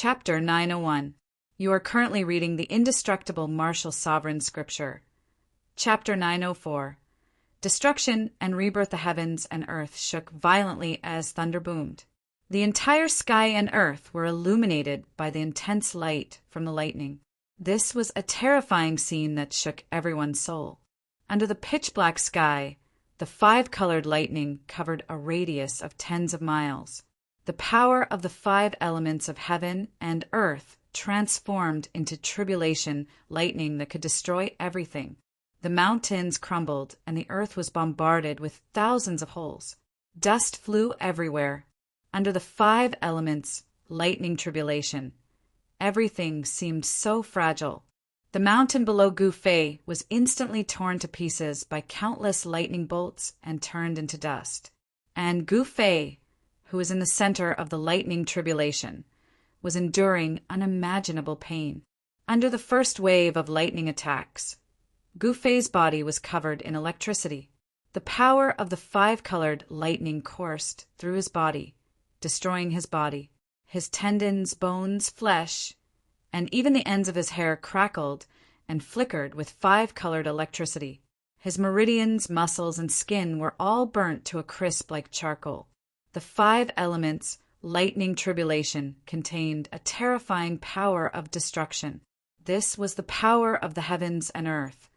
Chapter 901. You are currently reading the indestructible martial sovereign scripture. Chapter 904. Destruction and rebirth. The heavens and earth shook violently as thunder boomed. The entire sky and earth were illuminated by the intense light from the lightning. This was a terrifying scene that shook everyone's soul. Under the pitch-black sky, the five-colored lightning covered a radius of tens of miles. The power of the five elements of heaven and earth transformed into tribulation lightning that could destroy everything. The mountains crumbled, and the earth was bombarded with thousands of holes. Dust flew everywhere. Under the five elements, lightning tribulation, everything seemed so fragile. The mountain below Gufei was instantly torn to pieces by countless lightning bolts and turned into dust. And Gufei, who was in the center of the lightning tribulation, was enduring unimaginable pain. Under the first wave of lightning attacks, Gufei's body was covered in electricity. The power of the five-colored lightning coursed through his body, destroying his body. His tendons, bones, flesh, and even the ends of his hair crackled and flickered with five-colored electricity. His meridians, muscles, and skin were all burnt to a crisp like charcoal. The five elements, lightning tribulation, contained a terrifying power of destruction. This was the power of the heavens and earth,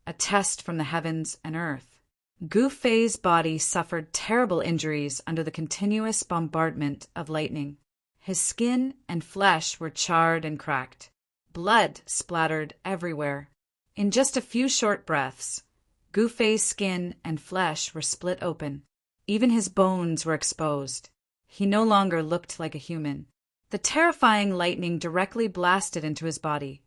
a test from the heavens and earth. Gufei's body suffered terrible injuries under the continuous bombardment of lightning. His skin and flesh were charred and cracked. Blood splattered everywhere. In just a few short breaths, Gufei's skin and flesh were split open. Even his bones were exposed. He no longer looked like a human. The terrifying lightning directly blasted into his body,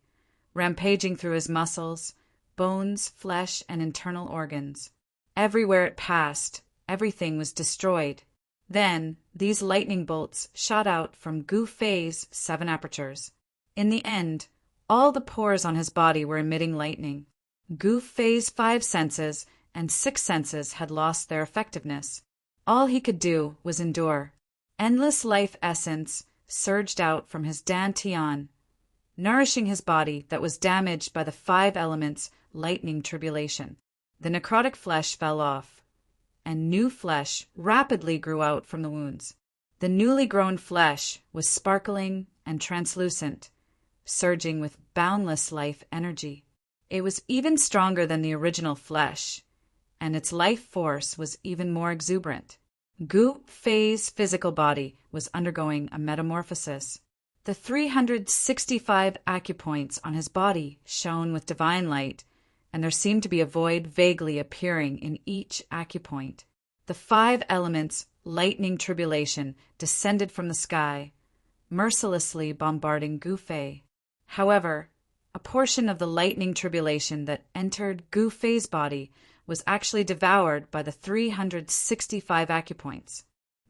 rampaging through his muscles, bones, flesh, and internal organs. Everywhere it passed, everything was destroyed. Then, these lightning bolts shot out from Gufei's 7 apertures. In the end, all the pores on his body were emitting lightning. Gufei's 5 senses and 6 senses had lost their effectiveness. All he could do was endure. Endless life essence surged out from his dantian, nourishing his body that was damaged by the 5 elements' lightning tribulation. The necrotic flesh fell off, and new flesh rapidly grew out from the wounds. The newly grown flesh was sparkling and translucent, surging with boundless life energy. It was even stronger than the original flesh, and its life force was even more exuberant. Gufei's physical body was undergoing a metamorphosis. The 365 acupoints on his body shone with divine light, and there seemed to be a void vaguely appearing in each acupoint. The 5 elements' lightning tribulation descended from the sky, mercilessly bombarding Gufei. However, a portion of the lightning tribulation that entered Gufei's body was actually devoured by the 365 acupoints.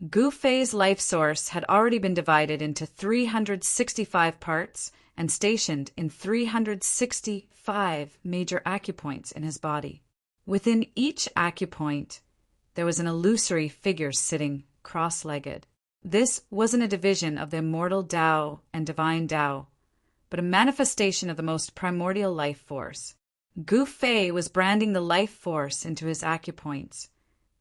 Gufei's life source had already been divided into 365 parts and stationed in 365 major acupoints in his body. Within each acupoint, there was an illusory figure sitting cross-legged. This wasn't a division of the immortal Tao and divine Tao, but a manifestation of the most primordial life force. Gufei was branding the life force into his acupoints,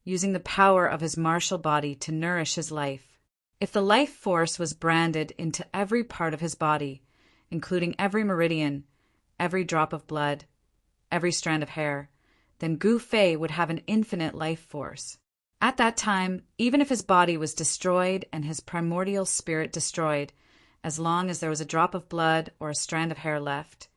using the power of his martial body to nourish his life. If the life force was branded into every part of his body, including every meridian, every drop of blood, every strand of hair, then Gufei would have an infinite life force. At that time, even if his body was destroyed and his primordial spirit destroyed, as long as there was a drop of blood or a strand of hair left,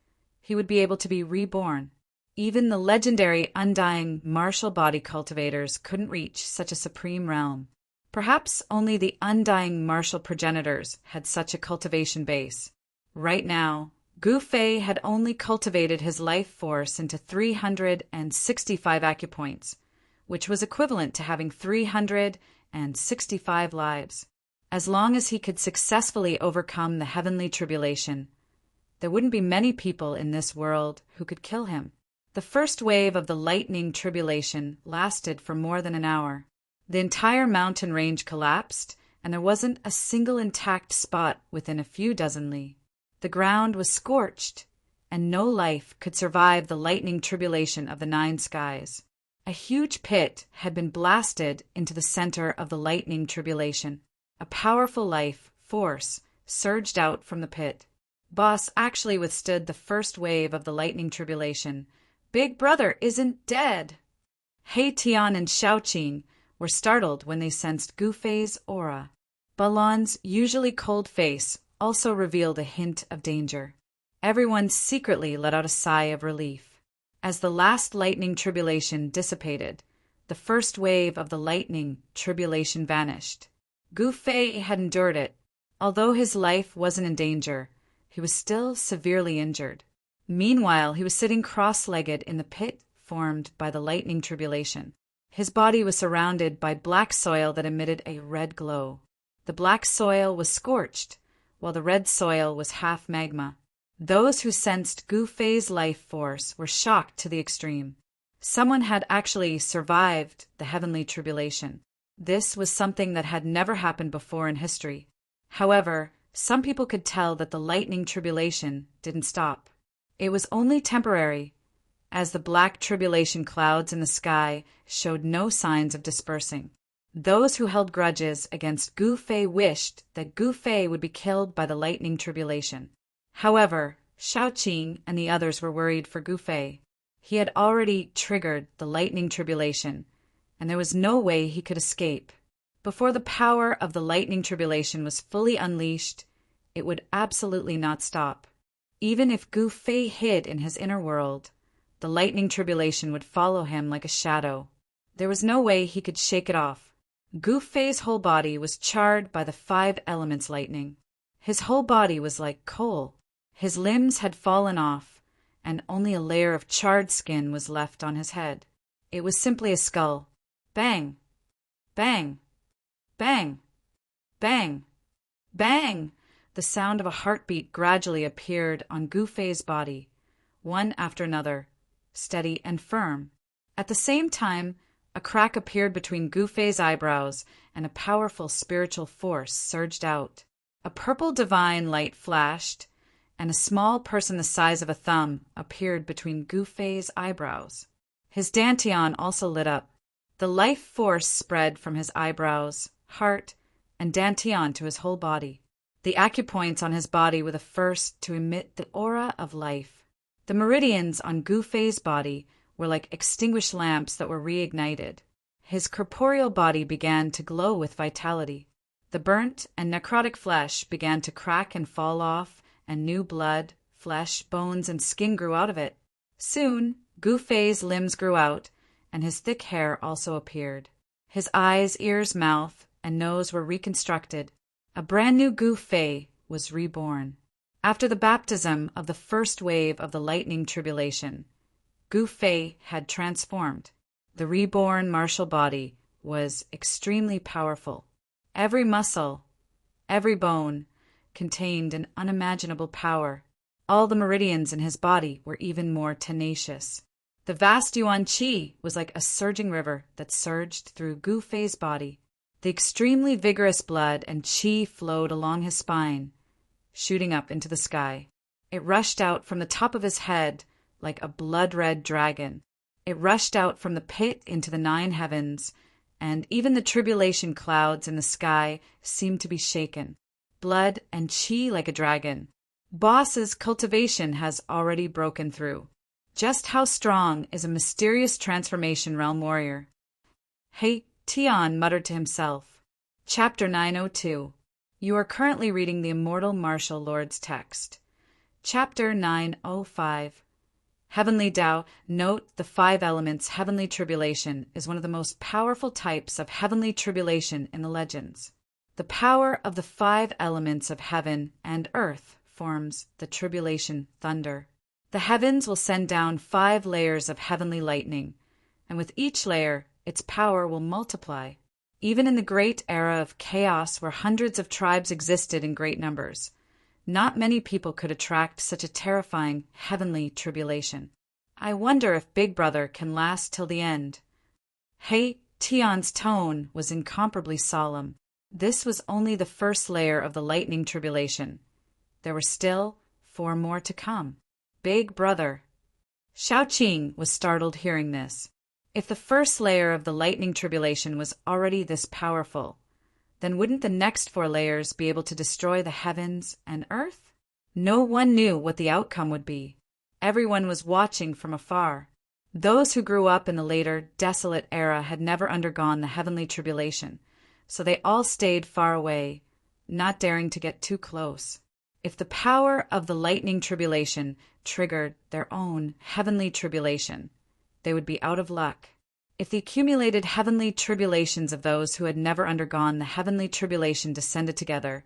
he would be able to be reborn. Even the legendary undying martial body cultivators couldn't reach such a supreme realm. Perhaps only the undying martial progenitors had such a cultivation base. Right now, Gufei had only cultivated his life force into 365 acupoints, which was equivalent to having 365 lives. As long as he could successfully overcome the heavenly tribulation, there wouldn't be many people in this world who could kill him. The first wave of the lightning tribulation lasted for more than an hour. The entire mountain range collapsed, and there wasn't a single intact spot within a few dozen li. The ground was scorched, and no life could survive the lightning tribulation of the 9 skies. A huge pit had been blasted into the center of the lightning tribulation. A powerful life force surged out from the pit. Boss actually withstood the first wave of the lightning tribulation. Big Brother isn't dead! He Tian and Shaoqing were startled when they sensed Gu Fei's aura. Balon's usually cold face also revealed a hint of danger. Everyone secretly let out a sigh of relief. As the last lightning tribulation dissipated, the first wave of the lightning tribulation vanished. Gu Fei had endured it. Although his life wasn't in danger, he was still severely injured. Meanwhile, he was sitting cross-legged in the pit formed by the lightning tribulation. His body was surrounded by black soil that emitted a red glow. The black soil was scorched, while the red soil was half magma. Those who sensed Gu Fei's life force were shocked to the extreme. Someone had actually survived the heavenly tribulation. This was something that had never happened before in history. However, some people could tell that the lightning tribulation didn't stop. It was only temporary, as the black tribulation clouds in the sky showed no signs of dispersing. Those who held grudges against Gu Fei wished that Gu Fei would be killed by the lightning tribulation. However, Shaoqing and the others were worried for Gu Fei. He had already triggered the lightning tribulation, and there was no way he could escape. Before the power of the lightning tribulation was fully unleashed, it would absolutely not stop. Even if Gu Fei hid in his inner world, the lightning tribulation would follow him like a shadow. There was no way he could shake it off. Gu Fei's whole body was charred by the 5 elements lightning. His whole body was like coal. His limbs had fallen off, and only a layer of charred skin was left on his head. It was simply a skull. Bang! Bang! Bang! Bang! Bang! The sound of a heartbeat gradually appeared on Gu Fei's body, one after another, steady and firm. At the same time, a crack appeared between Gu Fei's eyebrows, and a powerful spiritual force surged out. A purple divine light flashed, and a small person the size of a thumb appeared between Gu Fei's eyebrows. His dantian also lit up. The life force spread from his eyebrows, heart, and dantian to his whole body. The acupoints on his body were the first to emit the aura of life. The meridians on Gu Fei's body were like extinguished lamps that were reignited. His corporeal body began to glow with vitality. The burnt and necrotic flesh began to crack and fall off, and new blood, flesh, bones, and skin grew out of it. Soon, Gu Fei's limbs grew out, and his thick hair also appeared. His eyes, ears, mouth, and nose were reconstructed. A brand new Gu Fei was reborn. After the baptism of the first wave of the lightning tribulation, Gu Fei had transformed. The reborn martial body was extremely powerful. Every muscle, every bone, contained an unimaginable power. All the meridians in his body were even more tenacious. The vast Yuan Qi was like a surging river that surged through Gu Fei's body. The extremely vigorous blood and qi flowed along his spine, shooting up into the sky. It rushed out from the top of his head like a blood-red dragon. It rushed out from the pit into the 9 heavens, and even the tribulation clouds in the sky seemed to be shaken. Blood and qi like a dragon. Boss's cultivation has already broken through. Just how strong is a mysterious transformation realm warrior? Hey, Tian muttered to himself. Chapter 902. You are currently reading the Immortal Martial Lord's text. Chapter 905. Heavenly Tao. Note the 5 elements heavenly tribulation is one of the most powerful types of heavenly tribulation in the legends. The power of the 5 elements of heaven and earth forms the tribulation thunder. The heavens will send down 5 layers of heavenly lightning, and with each layer, its power will multiply. Even in the great era of chaos where hundreds of tribes existed in great numbers, not many people could attract such a terrifying heavenly tribulation. I wonder if Big Brother can last till the end. He Tian's tone was incomparably solemn. This was only the first layer of the lightning tribulation. There were still 4 more to come. Big brother. Shaoqing was startled hearing this. If the first layer of the lightning tribulation was already this powerful, then wouldn't the next 4 layers be able to destroy the heavens and earth? No one knew what the outcome would be. Everyone was watching from afar. Those who grew up in the later, desolate era had never undergone the heavenly tribulation, so they all stayed far away, not daring to get too close. If the power of the lightning tribulation triggered their own heavenly tribulation, they would be out of luck. If the accumulated heavenly tribulations of those who had never undergone the heavenly tribulation descended together,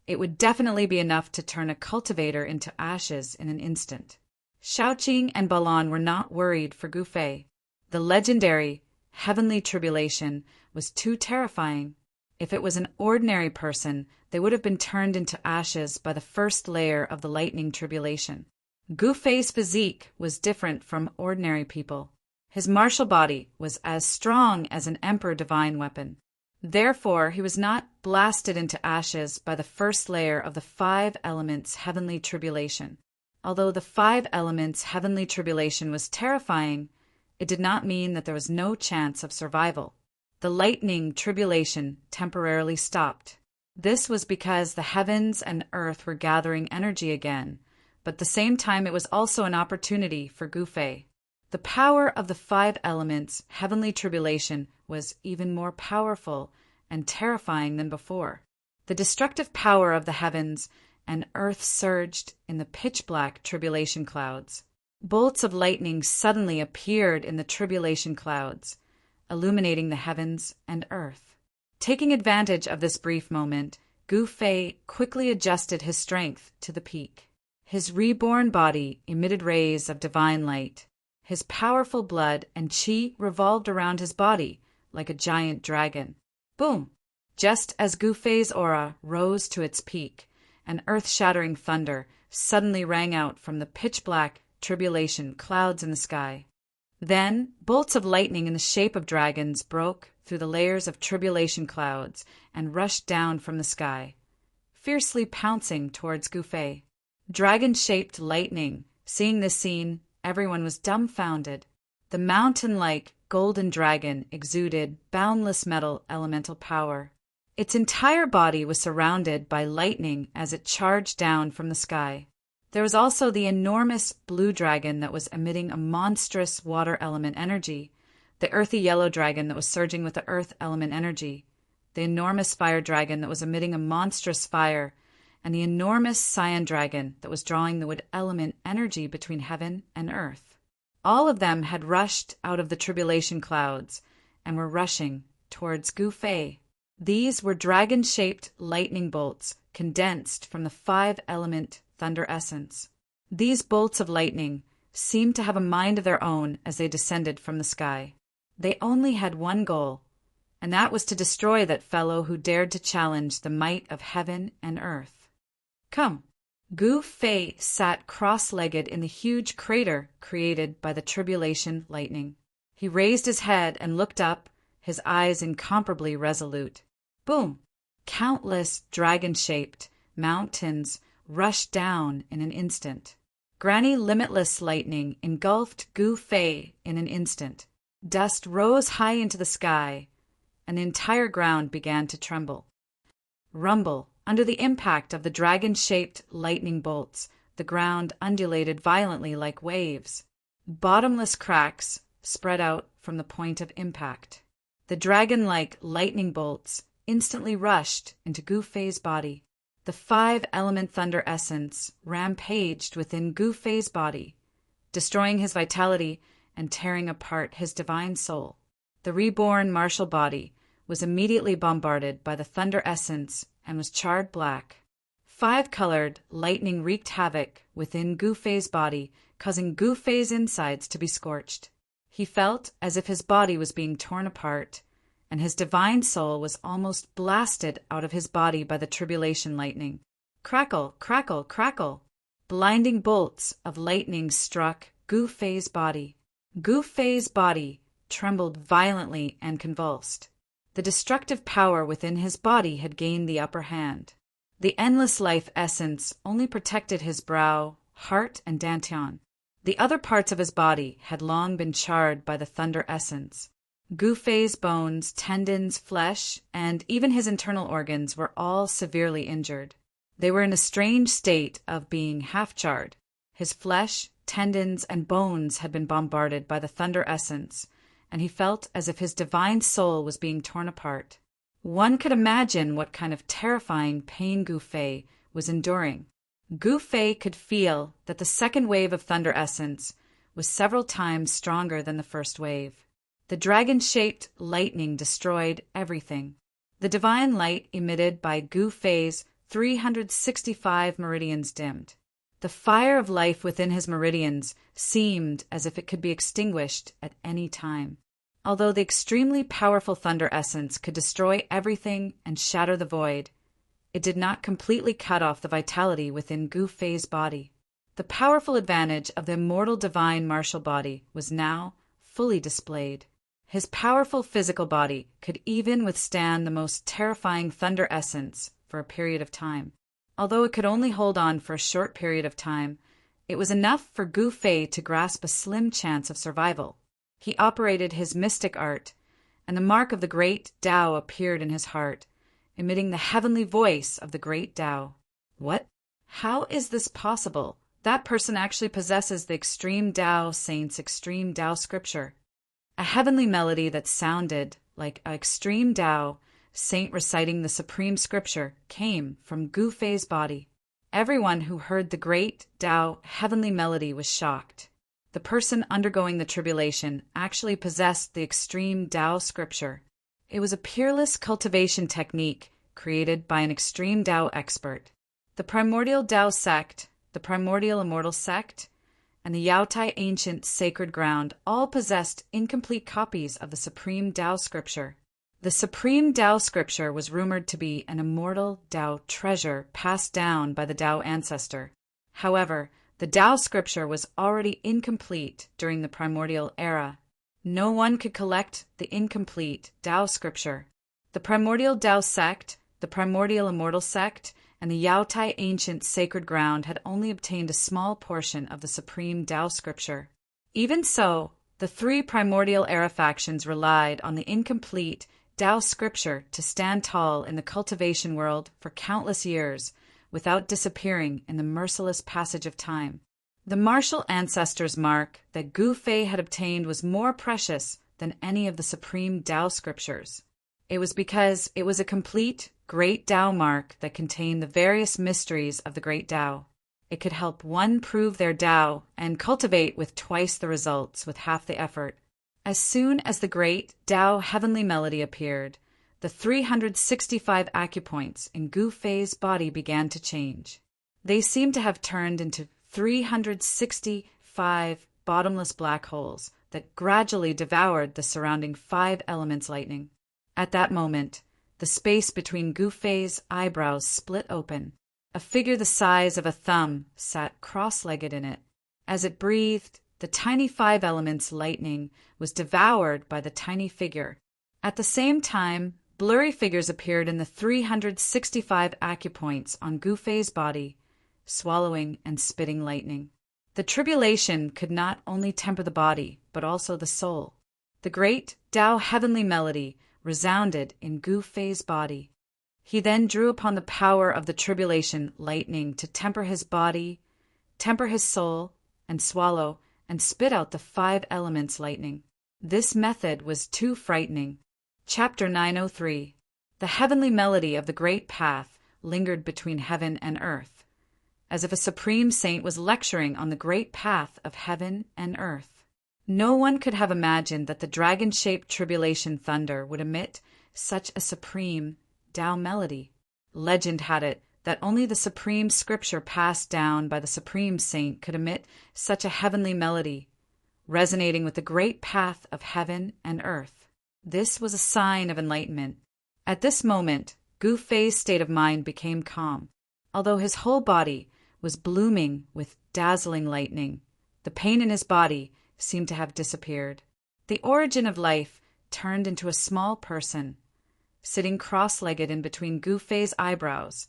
it would definitely be enough to turn a cultivator into ashes in an instant. Shaoqing and Balan were not worried for Gu Fei. The legendary heavenly tribulation was too terrifying. If it was an ordinary person, they would have been turned into ashes by the first layer of the lightning tribulation. Gu Fei's physique was different from ordinary people. His martial body was as strong as an emperor divine weapon. Therefore, he was not blasted into ashes by the first layer of the 5 elements heavenly tribulation. Although the 5 elements heavenly tribulation was terrifying, it did not mean that there was no chance of survival. The lightning tribulation temporarily stopped. This was because the heavens and earth were gathering energy again, but at the same time it was also an opportunity for Gu Fei. The power of the 5 elements heavenly tribulation was even more powerful and terrifying than before. The destructive power of the heavens and earth surged in the pitch-black tribulation clouds. Bolts of lightning suddenly appeared in the tribulation clouds, illuminating the heavens and earth. Taking advantage of this brief moment, Gu Fei quickly adjusted his strength to the peak. His reborn body emitted rays of divine light. His powerful blood and qi revolved around his body like a giant dragon. Boom! Just as Gu Fei's aura rose to its peak, an earth-shattering thunder suddenly rang out from the pitch-black tribulation clouds in the sky. Then, bolts of lightning in the shape of dragons broke through the layers of tribulation clouds and rushed down from the sky, fiercely pouncing towards Gu Fei. Dragon-shaped lightning. Seeing this scene, everyone was dumbfounded. The mountain-like golden dragon exuded boundless metal elemental power. Its entire body was surrounded by lightning as it charged down from the sky. There was also the enormous blue dragon that was emitting a monstrous water element energy, the earthy yellow dragon that was surging with the earth element energy, the enormous fire dragon that was emitting a monstrous fire, and the enormous cyan dragon that was drawing the wood element energy between heaven and earth. All of them had rushed out of the tribulation clouds and were rushing towards Gu Fei. These were dragon-shaped lightning bolts condensed from the 5-element thunder essence. These bolts of lightning seemed to have a mind of their own as they descended from the sky. They only had one goal, and that was to destroy that fellow who dared to challenge the might of heaven and earth. Come. Gu Fei sat cross-legged in the huge crater created by the tribulation lightning. He raised his head and looked up, his eyes incomparably resolute. Boom! Countless dragon-shaped mountains rushed down in an instant. Granny limitless lightning engulfed Gu Fei in an instant. Dust rose high into the sky, and the entire ground began to tremble. Rumble! Under the impact of the dragon-shaped lightning bolts, the ground undulated violently like waves. Bottomless cracks spread out from the point of impact. The dragon-like lightning bolts instantly rushed into Gu Fei's body. The 5-element thunder essence rampaged within Gu Fei's body, destroying his vitality and tearing apart his divine soul. The reborn martial body was immediately bombarded by the thunder essence and was charred black. 5-colored lightning wreaked havoc within Gu Fei's body, causing Gu Fei's insides to be scorched. He felt as if his body was being torn apart, and his divine soul was almost blasted out of his body by the tribulation lightning. Crackle, crackle, crackle! Blinding bolts of lightning struck Gu Fei's body. Gu Fei's body trembled violently and convulsed. The destructive power within his body had gained the upper hand. The endless life essence only protected his brow, heart, and dantian. The other parts of his body had long been charred by the thunder essence. Gu Fei's bones, tendons, flesh, and even his internal organs were all severely injured. They were in a strange state of being half-charred. His flesh, tendons, and bones had been bombarded by the thunder essence, and he felt as if his divine soul was being torn apart. One could imagine what kind of terrifying pain Gu Fei was enduring. Gu Fei could feel that the second wave of thunder essence was several times stronger than the first wave. The dragon-shaped lightning destroyed everything. The divine light emitted by Gu Fei's 365 meridians dimmed. The fire of life within his meridians seemed as if it could be extinguished at any time. Although the extremely powerful thunder essence could destroy everything and shatter the void, it did not completely cut off the vitality within Gu Fei's body. The powerful advantage of the immortal divine martial body was now fully displayed. His powerful physical body could even withstand the most terrifying thunder essence for a period of time. Although it could only hold on for a short period of time, it was enough for Gu Fei to grasp a slim chance of survival. He operated his mystic art, and the mark of the great Tao appeared in his heart, emitting the heavenly voice of the great Tao. What? How is this possible? That person actually possesses the extreme Tao saint's extreme Tao scripture. A heavenly melody that sounded like an extreme Tao saint reciting the supreme scripture came from Gu Fei's body. Everyone who heard the great Tao heavenly melody was shocked. The person undergoing the tribulation actually possessed the extreme Tao scripture. It was a peerless cultivation technique created by an extreme Tao expert. The primordial Tao sect, the primordial immortal sect, and the Yaotai ancient sacred ground all possessed incomplete copies of the supreme Tao scripture. The supreme Tao scripture was rumored to be an immortal Tao treasure passed down by the Tao ancestor. However, the Tao scripture was already incomplete during the primordial era. No one could collect the incomplete Tao scripture. The primordial Tao sect, the primordial immortal sect, and the Yaotai ancient sacred ground had only obtained a small portion of the supreme Tao scripture. Even so, the three primordial era factions relied on the incomplete Tao scripture to stand tall in the cultivation world for countless years without disappearing in the merciless passage of time. The martial ancestor's mark that Gu Fei had obtained was more precious than any of the supreme Tao scriptures. It was because it was a complete great Tao mark that contained the various mysteries of the great Tao. It could help one prove their Tao and cultivate with twice the results with half the effort. As soon as the great Tao heavenly melody appeared, the 365 acupoints in Gu Fei's body began to change. They seemed to have turned into 365 bottomless black holes that gradually devoured the surrounding 5 elements lightning. At that moment, the space between Gu Fei's eyebrows split open. A figure the size of a thumb sat cross-legged in it. As it breathed, the tiny 5 elements lightning was devoured by the tiny figure. At the same time, blurry figures appeared in the 365 acupoints on Gu Fei's body, swallowing and spitting lightning. The tribulation could not only temper the body, but also the soul. The great Tao heavenly melody resounded in Gu Fei's body. He then drew upon the power of the tribulation lightning to temper his body, temper his soul, and swallow and spit out the 5 elements lightning. This method was too frightening. Chapter 903. The heavenly melody of the great path lingered between heaven and earth, as if a supreme saint was lecturing on the great path of heaven and earth. No one could have imagined that the dragon-shaped tribulation thunder would emit such a supreme Tao melody. Legend had it that only the supreme scripture passed down by the supreme saint could emit such a heavenly melody, resonating with the great path of heaven and earth. This was a sign of enlightenment. At this moment, Gu Fei's state of mind became calm. Although his whole body was blooming with dazzling lightning, the pain in his body seemed to have disappeared. The origin of life turned into a small person, sitting cross-legged in between Gu Fei's eyebrows,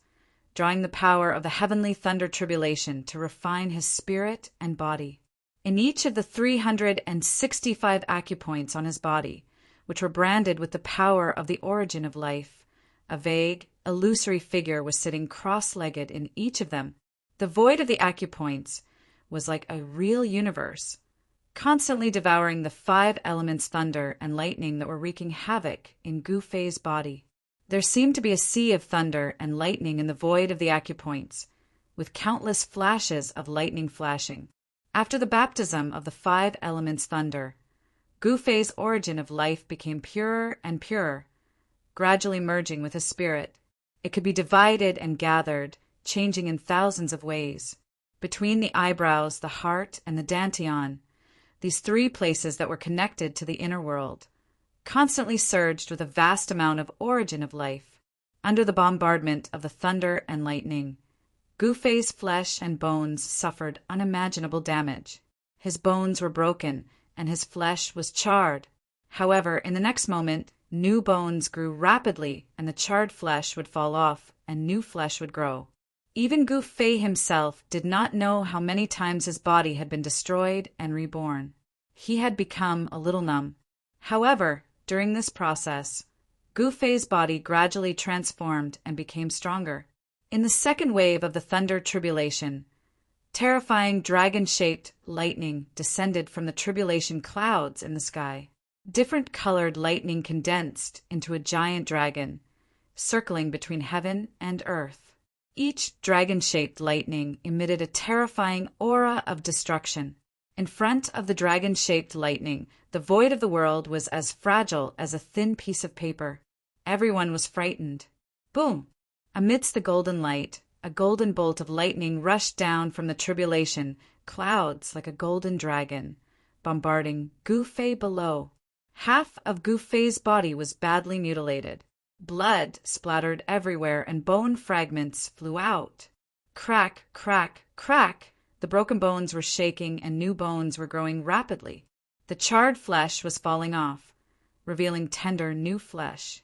drawing the power of the heavenly thunder tribulation to refine his spirit and body. In each of the 365 acupoints on his body, which were branded with the power of the origin of life, a vague, illusory figure was sitting cross-legged in each of them. The void of the acupoints was like a real universe, constantly devouring the 5 elements thunder and lightning that were wreaking havoc in Gu Fei's body. There seemed to be a sea of thunder and lightning in the void of the acupoints, with countless flashes of lightning flashing. After the baptism of the 5 elements thunder, Gu Fei's origin of life became purer and purer, gradually merging with his spirit. It could be divided and gathered, changing in thousands of ways. Between the eyebrows, the heart, and the dantian, these 3 places that were connected to the inner world, constantly surged with a vast amount of origin of life. Under the bombardment of the thunder and lightning, Gu Fei's flesh and bones suffered unimaginable damage. His bones were broken, and his flesh was charred. However, in the next moment, new bones grew rapidly, and the charred flesh would fall off, and new flesh would grow. Even Gu Fei himself did not know how many times his body had been destroyed and reborn. He had become a little numb. However, during this process, Gu Fei's body gradually transformed and became stronger. In the second wave of the thunder tribulation, terrifying dragon-shaped lightning descended from the tribulation clouds in the sky. Different colored lightning condensed into a giant dragon, circling between heaven and earth. Each dragon-shaped lightning emitted a terrifying aura of destruction. In front of the dragon-shaped lightning, the void of the world was as fragile as a thin piece of paper. Everyone was frightened. Boom! Amidst the golden light, a golden bolt of lightning rushed down from the tribulation clouds like a golden dragon, bombarding Gu Fei below. Half of Gu Fei's body was badly mutilated. Blood splattered everywhere and bone fragments flew out. Crack, crack, crack! The broken bones were shaking and new bones were growing rapidly. The charred flesh was falling off, revealing tender new flesh.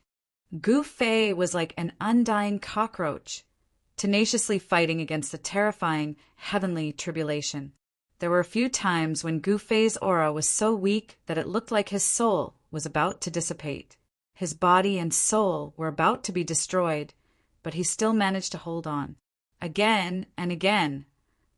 Gu Fei was like an undying cockroach, tenaciously fighting against the terrifying heavenly tribulation. There were a few times when Gu Fei's aura was so weak that it looked like his soul was about to dissipate. His body and soul were about to be destroyed, but he still managed to hold on. Again and again,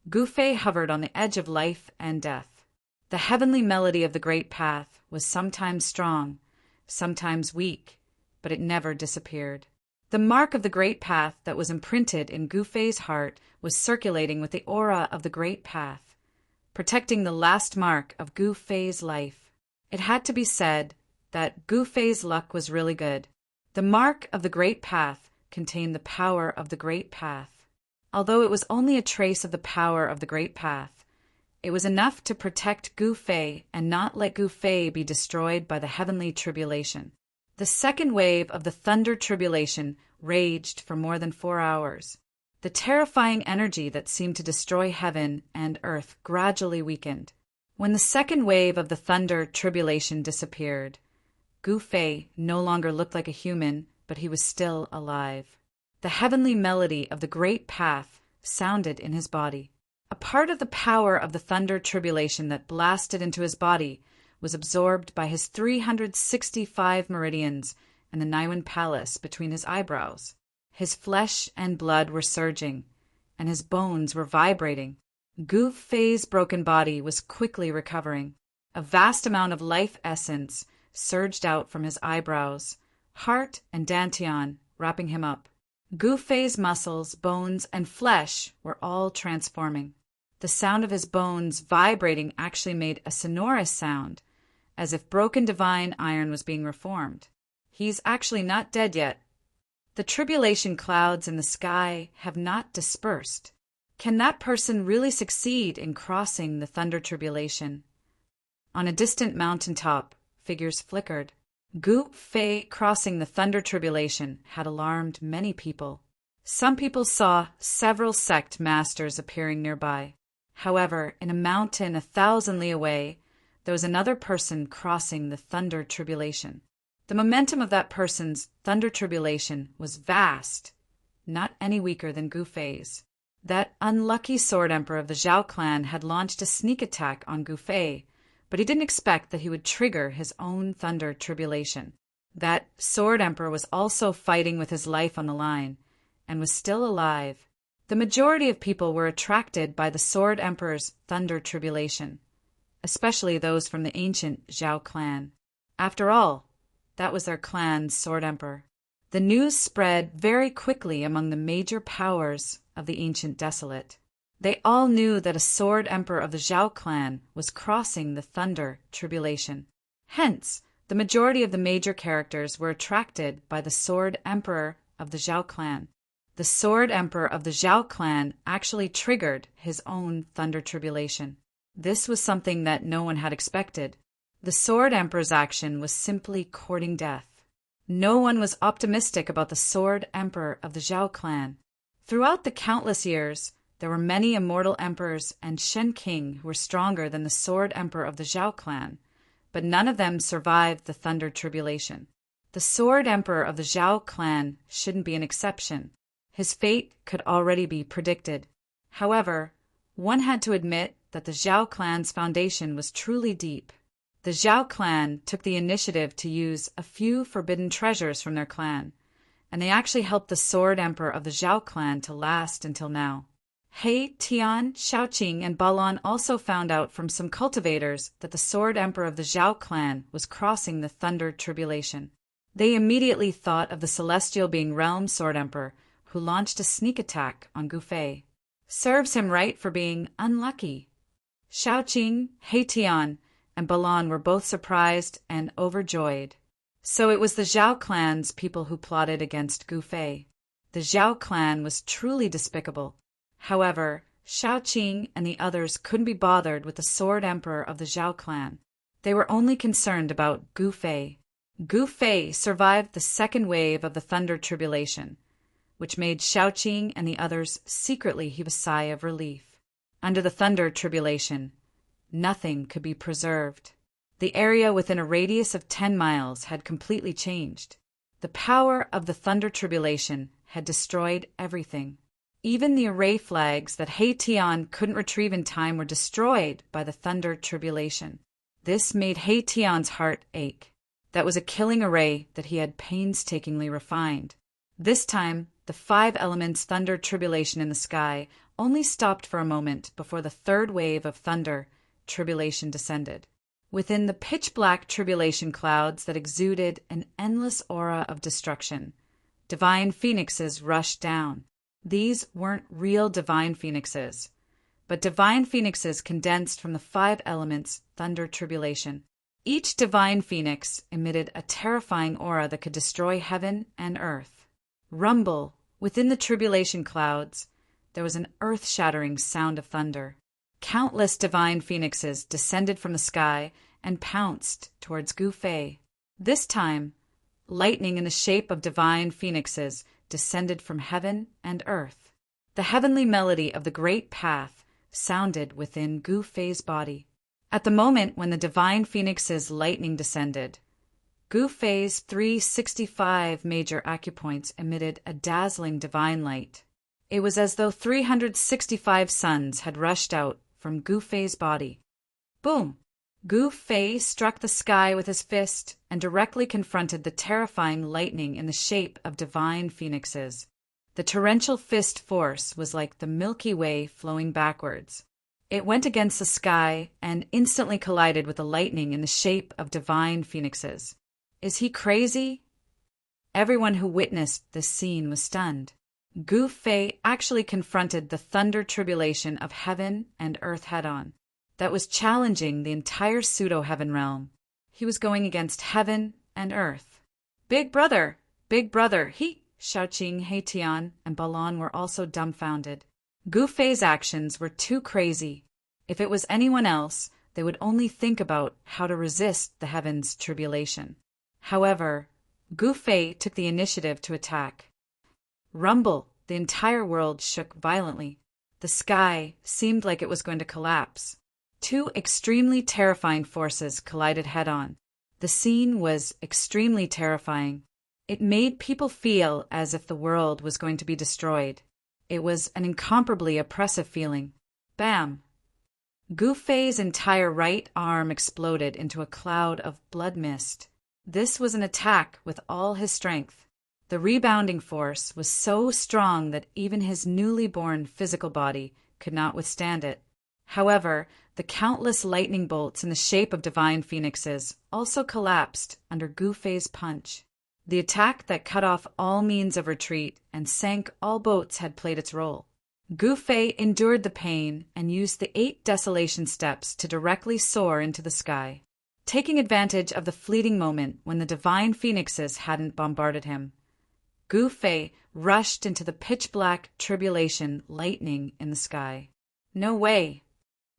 Gu Fei hovered on the edge of life and death. The heavenly melody of the great path was sometimes strong, sometimes weak, but it never disappeared. The mark of the great path that was imprinted in Gu Fei's heart was circulating with the aura of the great path, protecting the last mark of Gu Fei's life. It had to be said that Gu Fei's luck was really good. The mark of the great path contained the power of the great path. Although it was only a trace of the power of the great path, it was enough to protect Gu Fei and not let Gu Fei be destroyed by the heavenly tribulation. The second wave of the thunder tribulation raged for more than 4 hours. The terrifying energy that seemed to destroy heaven and earth gradually weakened. When the second wave of the thunder tribulation disappeared, Gu Fei no longer looked like a human, but he was still alive. The heavenly melody of the great path sounded in his body. A part of the power of the thunder tribulation that blasted into his body was absorbed by his 365 meridians and the Niwen Palace between his eyebrows. His flesh and blood were surging, and his bones were vibrating. Gu Fei's broken body was quickly recovering. A vast amount of life essence surged out from his eyebrows, heart, and dantian, wrapping him up. Gu Fei's muscles, bones, and flesh were all transforming. The sound of his bones vibrating actually made a sonorous sound, as if broken divine iron was being reformed. He's actually not dead yet. The tribulation clouds in the sky have not dispersed. Can that person really succeed in crossing the thunder tribulation? On a distant mountaintop, figures flickered. Gu Fei crossing the thunder tribulation had alarmed many people. Some people saw several sect masters appearing nearby. However, in a mountain 1,000 li away, there was another person crossing the thunder tribulation. The momentum of that person's thunder tribulation was vast, not any weaker than Gu Fei's. That unlucky sword emperor of the Zhao clan had launched a sneak attack on Gu Fei, but he didn't expect that he would trigger his own thunder tribulation. That sword emperor was also fighting with his life on the line, and was still alive. The majority of people were attracted by the sword emperor's thunder tribulation, especially those from the ancient Zhao clan. After all, that was their clan's sword emperor. The news spread very quickly among the major powers of the ancient desolate. They all knew that a sword emperor of the Zhao clan was crossing the thunder tribulation. Hence, the majority of the major characters were attracted by the sword emperor of the Zhao clan. The sword emperor of the Zhao clan actually triggered his own thunder tribulation. This was something that no one had expected. The sword emperor's action was simply courting death. No one was optimistic about the sword emperor of the Zhao clan. Throughout the countless years, there were many immortal emperors and Shen King who were stronger than the sword emperor of the Zhao clan, but none of them survived the thunder tribulation. The sword emperor of the Zhao clan shouldn't be an exception. His fate could already be predicted. However, one had to admit that the Zhao clan's foundation was truly deep. The Zhao clan took the initiative to use a few forbidden treasures from their clan, and they actually helped the sword emperor of the Zhao clan to last until now. He Tian, Shaoqing, and Balan also found out from some cultivators that the sword emperor of the Zhao clan was crossing the thunder tribulation. They immediately thought of the celestial being Realm sword emperor, who launched a sneak attack on Gu Fei. Serves him right for being unlucky. Shaoqing, He Tian, and Balan were both surprised and overjoyed. So it was the Zhao clan's people who plotted against Gu Fei. The Zhao clan was truly despicable. However, Shaoqing and the others couldn't be bothered with the sword emperor of the Zhao clan. They were only concerned about Gu Fei. Gu Fei survived the second wave of the thunder tribulation, which made Shaoqing and the others secretly heave a sigh of relief. Under the thunder tribulation, nothing could be preserved. The area within a radius of 10 miles had completely changed. The power of the thunder tribulation had destroyed everything. Even the array flags that He Tian couldn't retrieve in time were destroyed by the thunder tribulation. This made He Tian's heart ache. That was a killing array that he had painstakingly refined. This time, the 5 elements thunder tribulation in the sky only stopped for a moment before the third wave of thunder tribulation descended. Within the pitch-black tribulation clouds that exuded an endless aura of destruction, divine phoenixes rushed down. These weren't real divine phoenixes, but divine phoenixes condensed from the 5 elements thunder tribulation. Each divine phoenix emitted a terrifying aura that could destroy heaven and earth. Rumble, within the tribulation clouds, there was an earth-shattering sound of thunder. Countless divine phoenixes descended from the sky and pounced towards Gu Fei. This time, lightning in the shape of divine phoenixes descended from heaven and earth. The heavenly melody of the great path sounded within Gu Fei's body. At the moment when the divine phoenix's lightning descended, Gu Fei's 365 major acupoints emitted a dazzling divine light. It was as though 365 suns had rushed out from Gu Fei's body. Boom! Gu Fei struck the sky with his fist and directly confronted the terrifying lightning in the shape of divine phoenixes. The torrential fist force was like the Milky Way flowing backwards. It went against the sky and instantly collided with the lightning in the shape of divine phoenixes. Is he crazy? Everyone who witnessed this scene was stunned. Gu Fei actually confronted the thunder tribulation of heaven and earth head-on. That was challenging the entire pseudo-heaven realm. He was going against heaven and earth. Big brother! Big brother! Shaoqing, He Tian, and Balan were also dumbfounded. Gu Fei's actions were too crazy. If it was anyone else, they would only think about how to resist the heavens' tribulation. However, Gu Fei took the initiative to attack. Rumble! The entire world shook violently. The sky seemed like it was going to collapse. 2 extremely terrifying forces collided head-on. The scene was extremely terrifying. It made people feel as if the world was going to be destroyed. It was an incomparably oppressive feeling. Bam! Gu Fei's entire right arm exploded into a cloud of blood mist. This was an attack with all his strength. The rebounding force was so strong that even his newly born physical body could not withstand it. However, the countless lightning bolts in the shape of divine phoenixes also collapsed under Gu Fei's punch. The attack that cut off all means of retreat and sank all boats had played its role. Gu Fei endured the pain and used the 8 desolation steps to directly soar into the sky, taking advantage of the fleeting moment when the divine phoenixes hadn't bombarded him. Gu Fei rushed into the pitch-black tribulation lightning in the sky. No way!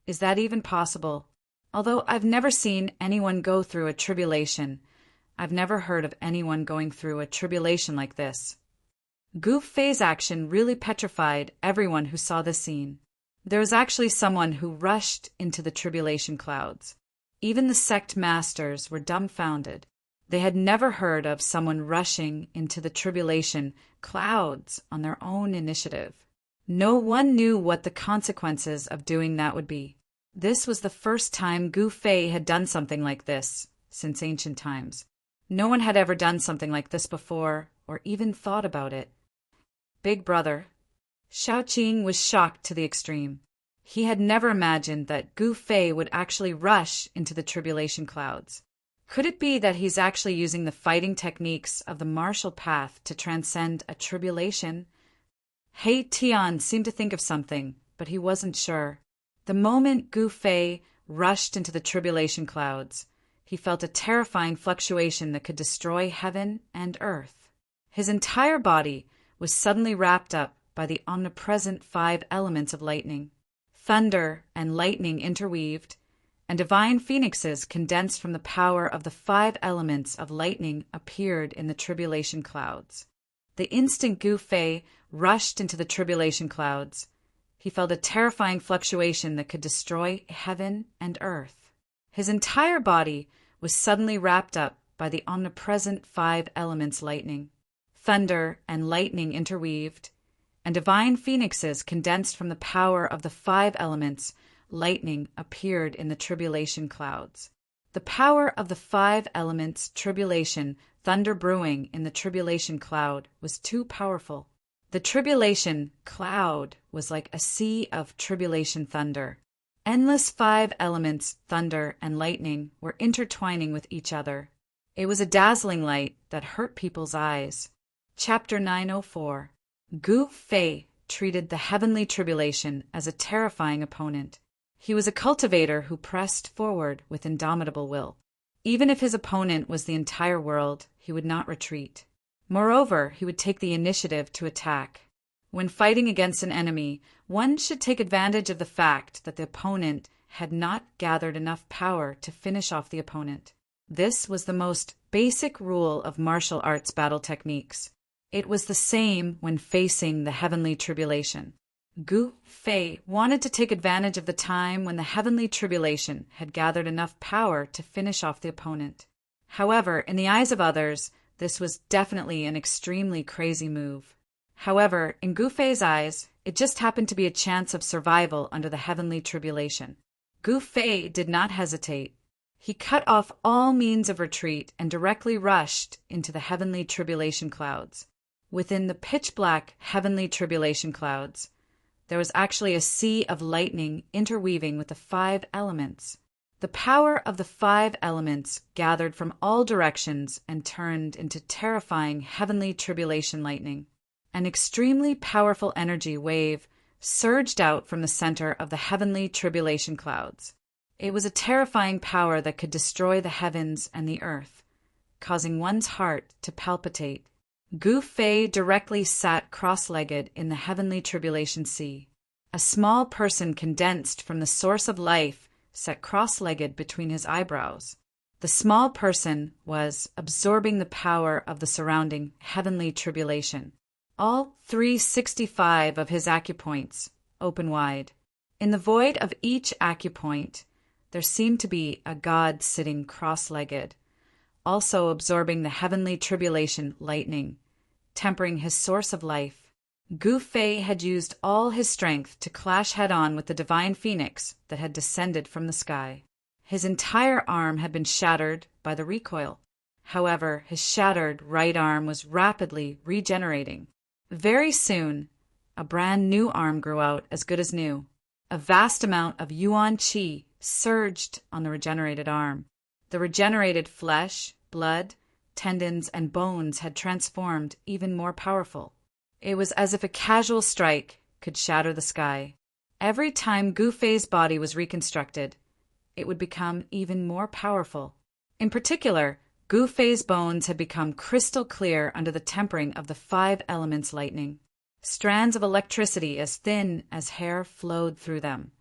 Is that even possible? Although I've never seen anyone go through a tribulation, I've never heard of anyone going through a tribulation like this. Gu Fei's action really petrified everyone who saw the scene. There was actually someone who rushed into the tribulation clouds. Even the sect masters were dumbfounded. They had never heard of someone rushing into the tribulation clouds on their own initiative. No one knew what the consequences of doing that would be. This was the first time Gu Fei had done something like this since ancient times. No one had ever done something like this before or even thought about it. Big brother. Shaoqing was shocked to the extreme. He had never imagined that Gu Fei would actually rush into the tribulation clouds. Could it be that he's actually using the fighting techniques of the martial path to transcend a tribulation? He Tian seemed to think of something, but he wasn't sure. The moment Gu Fei rushed into the tribulation clouds, he felt a terrifying fluctuation that could destroy heaven and earth. His entire body was suddenly wrapped up by the omnipresent 5 elements of lightning. Thunder and lightning interweaved, and divine phoenixes condensed from the power of the 5 elements of lightning appeared in the tribulation clouds. The instant Gu Fei rushed into the tribulation clouds, he felt a terrifying fluctuation that could destroy heaven and earth. His entire body was suddenly wrapped up by the omnipresent 5 elements lightning. Thunder and lightning interweaved, and divine phoenixes condensed from the power of the 5 elements lightning appeared in the tribulation clouds. The power of the 5 elements tribulation thunder brewing in the tribulation cloud was too powerful. The tribulation cloud was like a sea of tribulation thunder. Endless 5 elements, thunder and lightning, were intertwining with each other. It was a dazzling light that hurt people's eyes. Chapter 904. Gu Fei treated the heavenly tribulation as a terrifying opponent. He was a cultivator who pressed forward with indomitable will. Even if his opponent was the entire world, he would not retreat. Moreover, he would take the initiative to attack. When fighting against an enemy, one should take advantage of the fact that the opponent had not gathered enough power to finish off the opponent. This was the most basic rule of martial arts battle techniques. It was the same when facing the heavenly tribulation. Gu Fei wanted to take advantage of the time when the heavenly tribulation had gathered enough power to finish off the opponent. However, in the eyes of others, this was definitely an extremely crazy move. However, in Gu Fei's eyes, it just happened to be a chance of survival under the heavenly tribulation. Gu Fei did not hesitate. He cut off all means of retreat and directly rushed into the heavenly tribulation clouds. Within the pitch-black heavenly tribulation clouds, there was actually a sea of lightning interweaving with the 5 elements. The power of the 5 elements gathered from all directions and turned into terrifying heavenly tribulation lightning. An extremely powerful energy wave surged out from the center of the heavenly tribulation clouds. It was a terrifying power that could destroy the heavens and the earth, causing one's heart to palpitate. Gu Fei directly sat cross-legged in the heavenly tribulation sea. A small person condensed from the source of life sat cross-legged between his eyebrows. The small person was absorbing the power of the surrounding heavenly tribulation. All 365 of his acupoints open wide. In the void of each acupoint, there seemed to be a god sitting cross-legged, also absorbing the heavenly tribulation lightning, tempering his source of life. Gu Fei had used all his strength to clash head-on with the divine phoenix that had descended from the sky. His entire arm had been shattered by the recoil. However, his shattered right arm was rapidly regenerating. Very soon, a brand new arm grew out as good as new. A vast amount of yuan qi surged on the regenerated arm. The regenerated flesh, blood, tendons, and bones had transformed even more powerful. It was as if a casual strike could shatter the sky. Every time Gu Fei's body was reconstructed, it would become even more powerful. In particular, Gu Fei's bones had become crystal clear under the tempering of the 5 elements lightning. Strands of electricity as thin as hair flowed through them,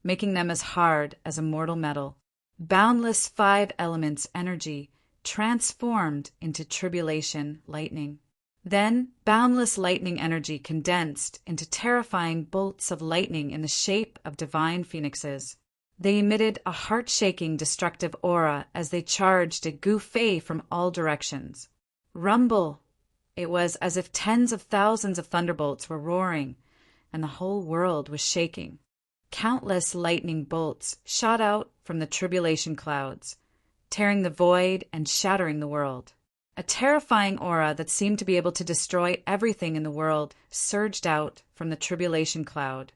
making them as hard as a mortal metal. Boundless 5 elements energy transformed into tribulation lightning. Then, boundless lightning energy condensed into terrifying bolts of lightning in the shape of divine phoenixes. They emitted a heart-shaking destructive aura as they charged at Gu Fei from all directions. Rumble! It was as if tens of thousands of thunderbolts were roaring, and the whole world was shaking. Countless lightning bolts shot out from the tribulation clouds, tearing the void and shattering the world. A terrifying aura that seemed to be able to destroy everything in the world surged out from the tribulation cloud,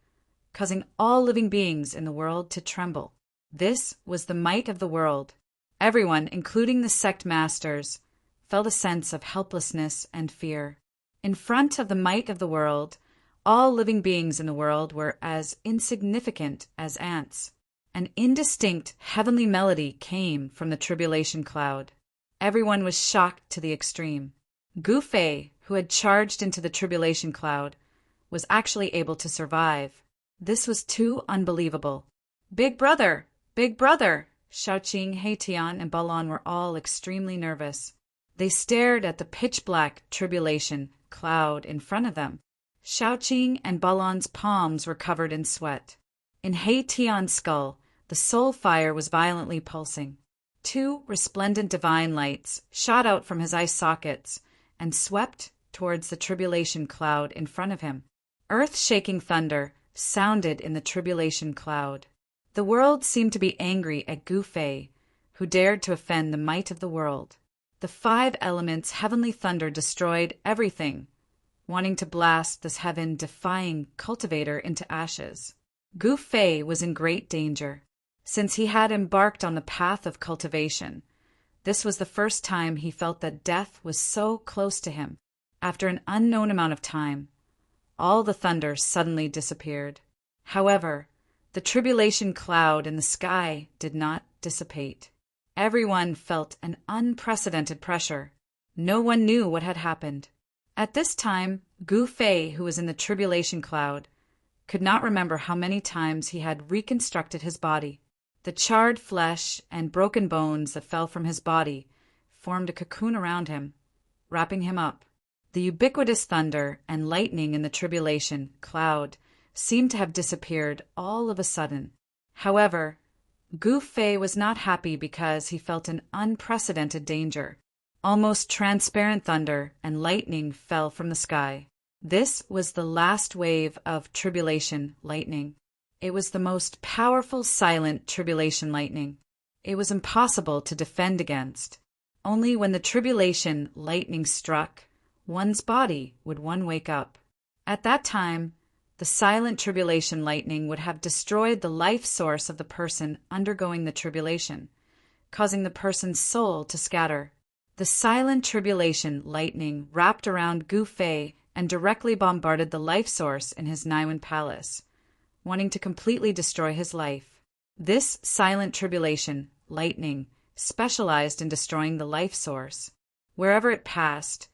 causing all living beings in the world to tremble. This was the might of the world. Everyone, including the sect masters, felt a sense of helplessness and fear. In front of the might of the world, all living beings in the world were as insignificant as ants. An indistinct heavenly melody came from the tribulation cloud. Everyone was shocked to the extreme. Gu Fei, who had charged into the tribulation cloud, was actually able to survive. This was too unbelievable. Big brother! Big brother! Shaoqing, Heitian, and Balon were all extremely nervous. They stared at the pitch-black tribulation cloud in front of them. Shaoqing and Balon's palms were covered in sweat. In Heitian's skull, the soul fire was violently pulsing. 2 resplendent divine lights shot out from his eye sockets and swept towards the tribulation cloud in front of him. Earth-shaking thunder sounded in the tribulation cloud. The world seemed to be angry at Gu Fei, who dared to offend the might of the world. The 5 elements' heavenly thunder destroyed everything, wanting to blast this heaven-defying cultivator into ashes. Gu Fei was in great danger. Since he had embarked on the path of cultivation, this was the first time he felt that death was so close to him. After an unknown amount of time, all the thunder suddenly disappeared. However, the tribulation cloud in the sky did not dissipate. Everyone felt an unprecedented pressure. No one knew what had happened. At this time, Gu Fei, who was in the tribulation cloud, could not remember how many times he had reconstructed his body. The charred flesh and broken bones that fell from his body formed a cocoon around him, wrapping him up. The ubiquitous thunder and lightning in the tribulation cloud seemed to have disappeared all of a sudden. However, Gu Fei was not happy because he felt an unprecedented danger. Almost transparent thunder and lightning fell from the sky. This was the last wave of tribulation lightning. It was the most powerful silent tribulation lightning. It was impossible to defend against. Only when the tribulation lightning struck one's body would one wake up. At that time, the silent tribulation lightning would have destroyed the life source of the person undergoing the tribulation, causing the person's soul to scatter. The silent tribulation lightning wrapped around Gu Fei and directly bombarded the life source in his Naiwan palace, wanting to completely destroy his life. This silent tribulation lightning specialized in destroying the life source. Wherever it passed,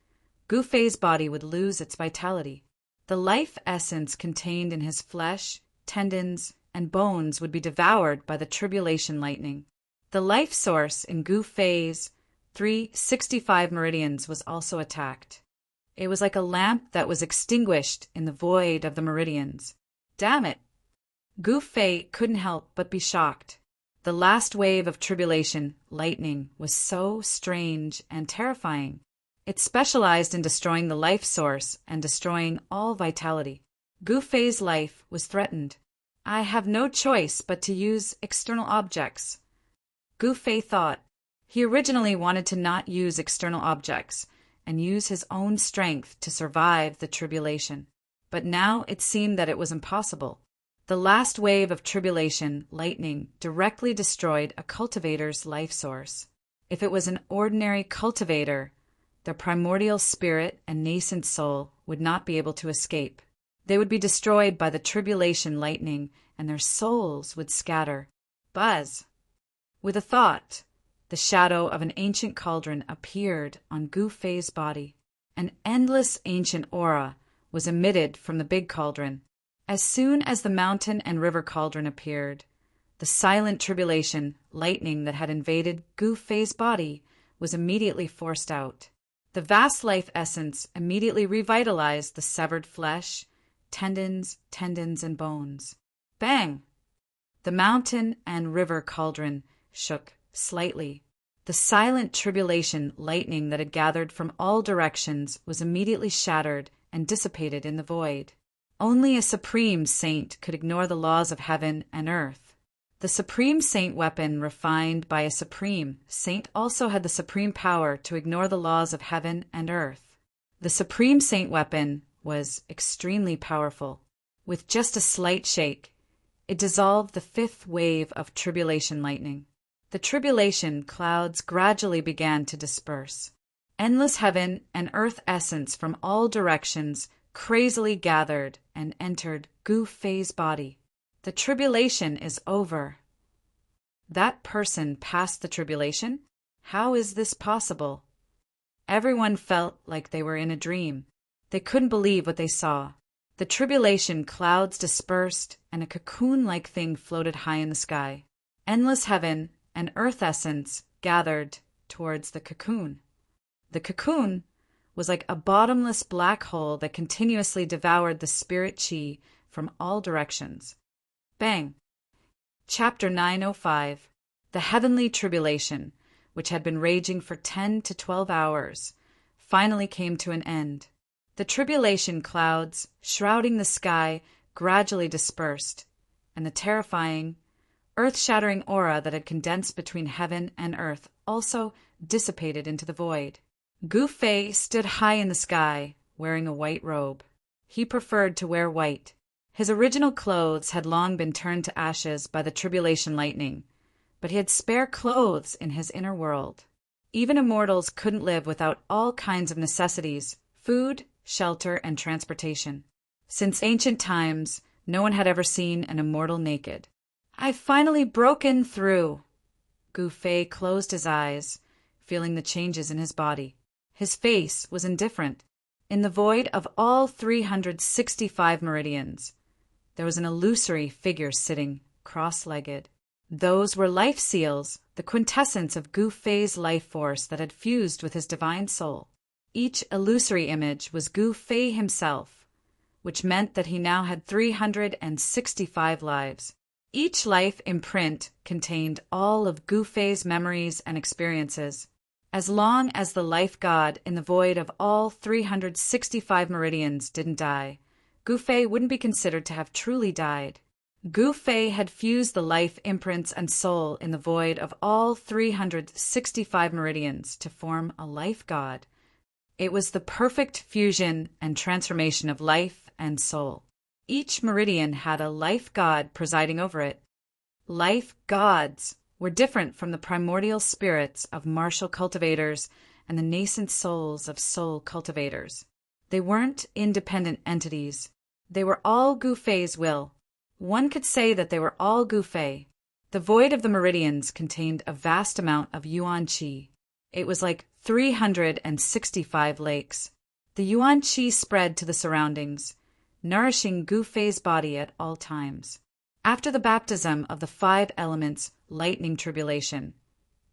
Gu Fei's body would lose its vitality. The life essence contained in his flesh, tendons, and bones would be devoured by the tribulation lightning. The life source in Gu Fei's 365 meridians was also attacked. It was like a lamp that was extinguished in the void of the meridians. Damn it! Gu Fei couldn't help but be shocked. The last wave of tribulation, lightning, was so strange and terrifying. It specialized in destroying the life source and destroying all vitality. Gu Fei's life was threatened. I have no choice but to use external objects, Gu Fei thought. He originally wanted to not use external objects and use his own strength to survive the tribulation. But now it seemed that it was impossible. The last wave of tribulation, lightning, directly destroyed a cultivator's life source. If it was an ordinary cultivator, their primordial spirit and nascent soul would not be able to escape. They would be destroyed by the tribulation lightning, and their souls would scatter. Buzz! With a thought, the shadow of an ancient cauldron appeared on Gu Fei's body. An endless ancient aura was emitted from the big cauldron. As soon as the mountain and river cauldron appeared, the silent tribulation, lightning that had invaded Gu Fei's body, was immediately forced out. The vast life essence immediately revitalized the severed flesh, tendons, and bones. Bang! The mountain and river cauldron shook slightly. The silent tribulation lightning that had gathered from all directions was immediately shattered and dissipated in the void. Only a supreme saint could ignore the laws of heaven and earth. The supreme saint weapon refined by a supreme saint also had the supreme power to ignore the laws of heaven and earth. The supreme saint weapon was extremely powerful. With just a slight shake, it dissolved the fifth wave of tribulation lightning. The tribulation clouds gradually began to disperse. Endless heaven and earth essence from all directions crazily gathered and entered Gu Fei's body. The tribulation is over. That person passed the tribulation? How is this possible? Everyone felt like they were in a dream. They couldn't believe what they saw. The tribulation clouds dispersed, and a cocoon-like thing floated high in the sky. Endless heaven and earth essence gathered towards the cocoon. The cocoon was like a bottomless black hole that continuously devoured the spirit chi from all directions. Bang! Chapter 905. The Heavenly Tribulation, which had been raging for 10 to 12 hours, finally came to an end. The tribulation clouds, shrouding the sky, gradually dispersed, and the terrifying, earth-shattering aura that had condensed between heaven and earth also dissipated into the void. Gu Fei stood high in the sky, wearing a white robe. He preferred to wear white. His original clothes had long been turned to ashes by the tribulation lightning, but he had spare clothes in his inner world. Even immortals couldn't live without all kinds of necessities: food, shelter, and transportation. Since ancient times, no one had ever seen an immortal naked. "I've finally broken through." Gu Fei closed his eyes, feeling the changes in his body. His face was indifferent. In the void of all 365 meridians, there was an illusory figure sitting cross-legged. Those were life seals, the quintessence of Gu Fei's life force that had fused with his divine soul. Each illusory image was Gu Fei himself, which meant that he now had 365 lives. Each life imprint contained all of Gu Fei's memories and experiences. As long as the life god in the void of all 365 meridians didn't die, Gu Fei wouldn't be considered to have truly died. Gu Fei had fused the life imprints and soul in the void of all 365 meridians to form a life god. It was the perfect fusion and transformation of life and soul. Each meridian had a life god presiding over it. Life gods were different from the primordial spirits of martial cultivators and the nascent souls of soul cultivators. They weren't independent entities. They were all Gu Fei's will. One could say that they were all Gu Fei. The void of the meridians contained a vast amount of yuan qi. It was like 365 lakes. The yuan qi spread to the surroundings, nourishing Gu Fei's body at all times. After the baptism of the 5 elements lightning tribulation,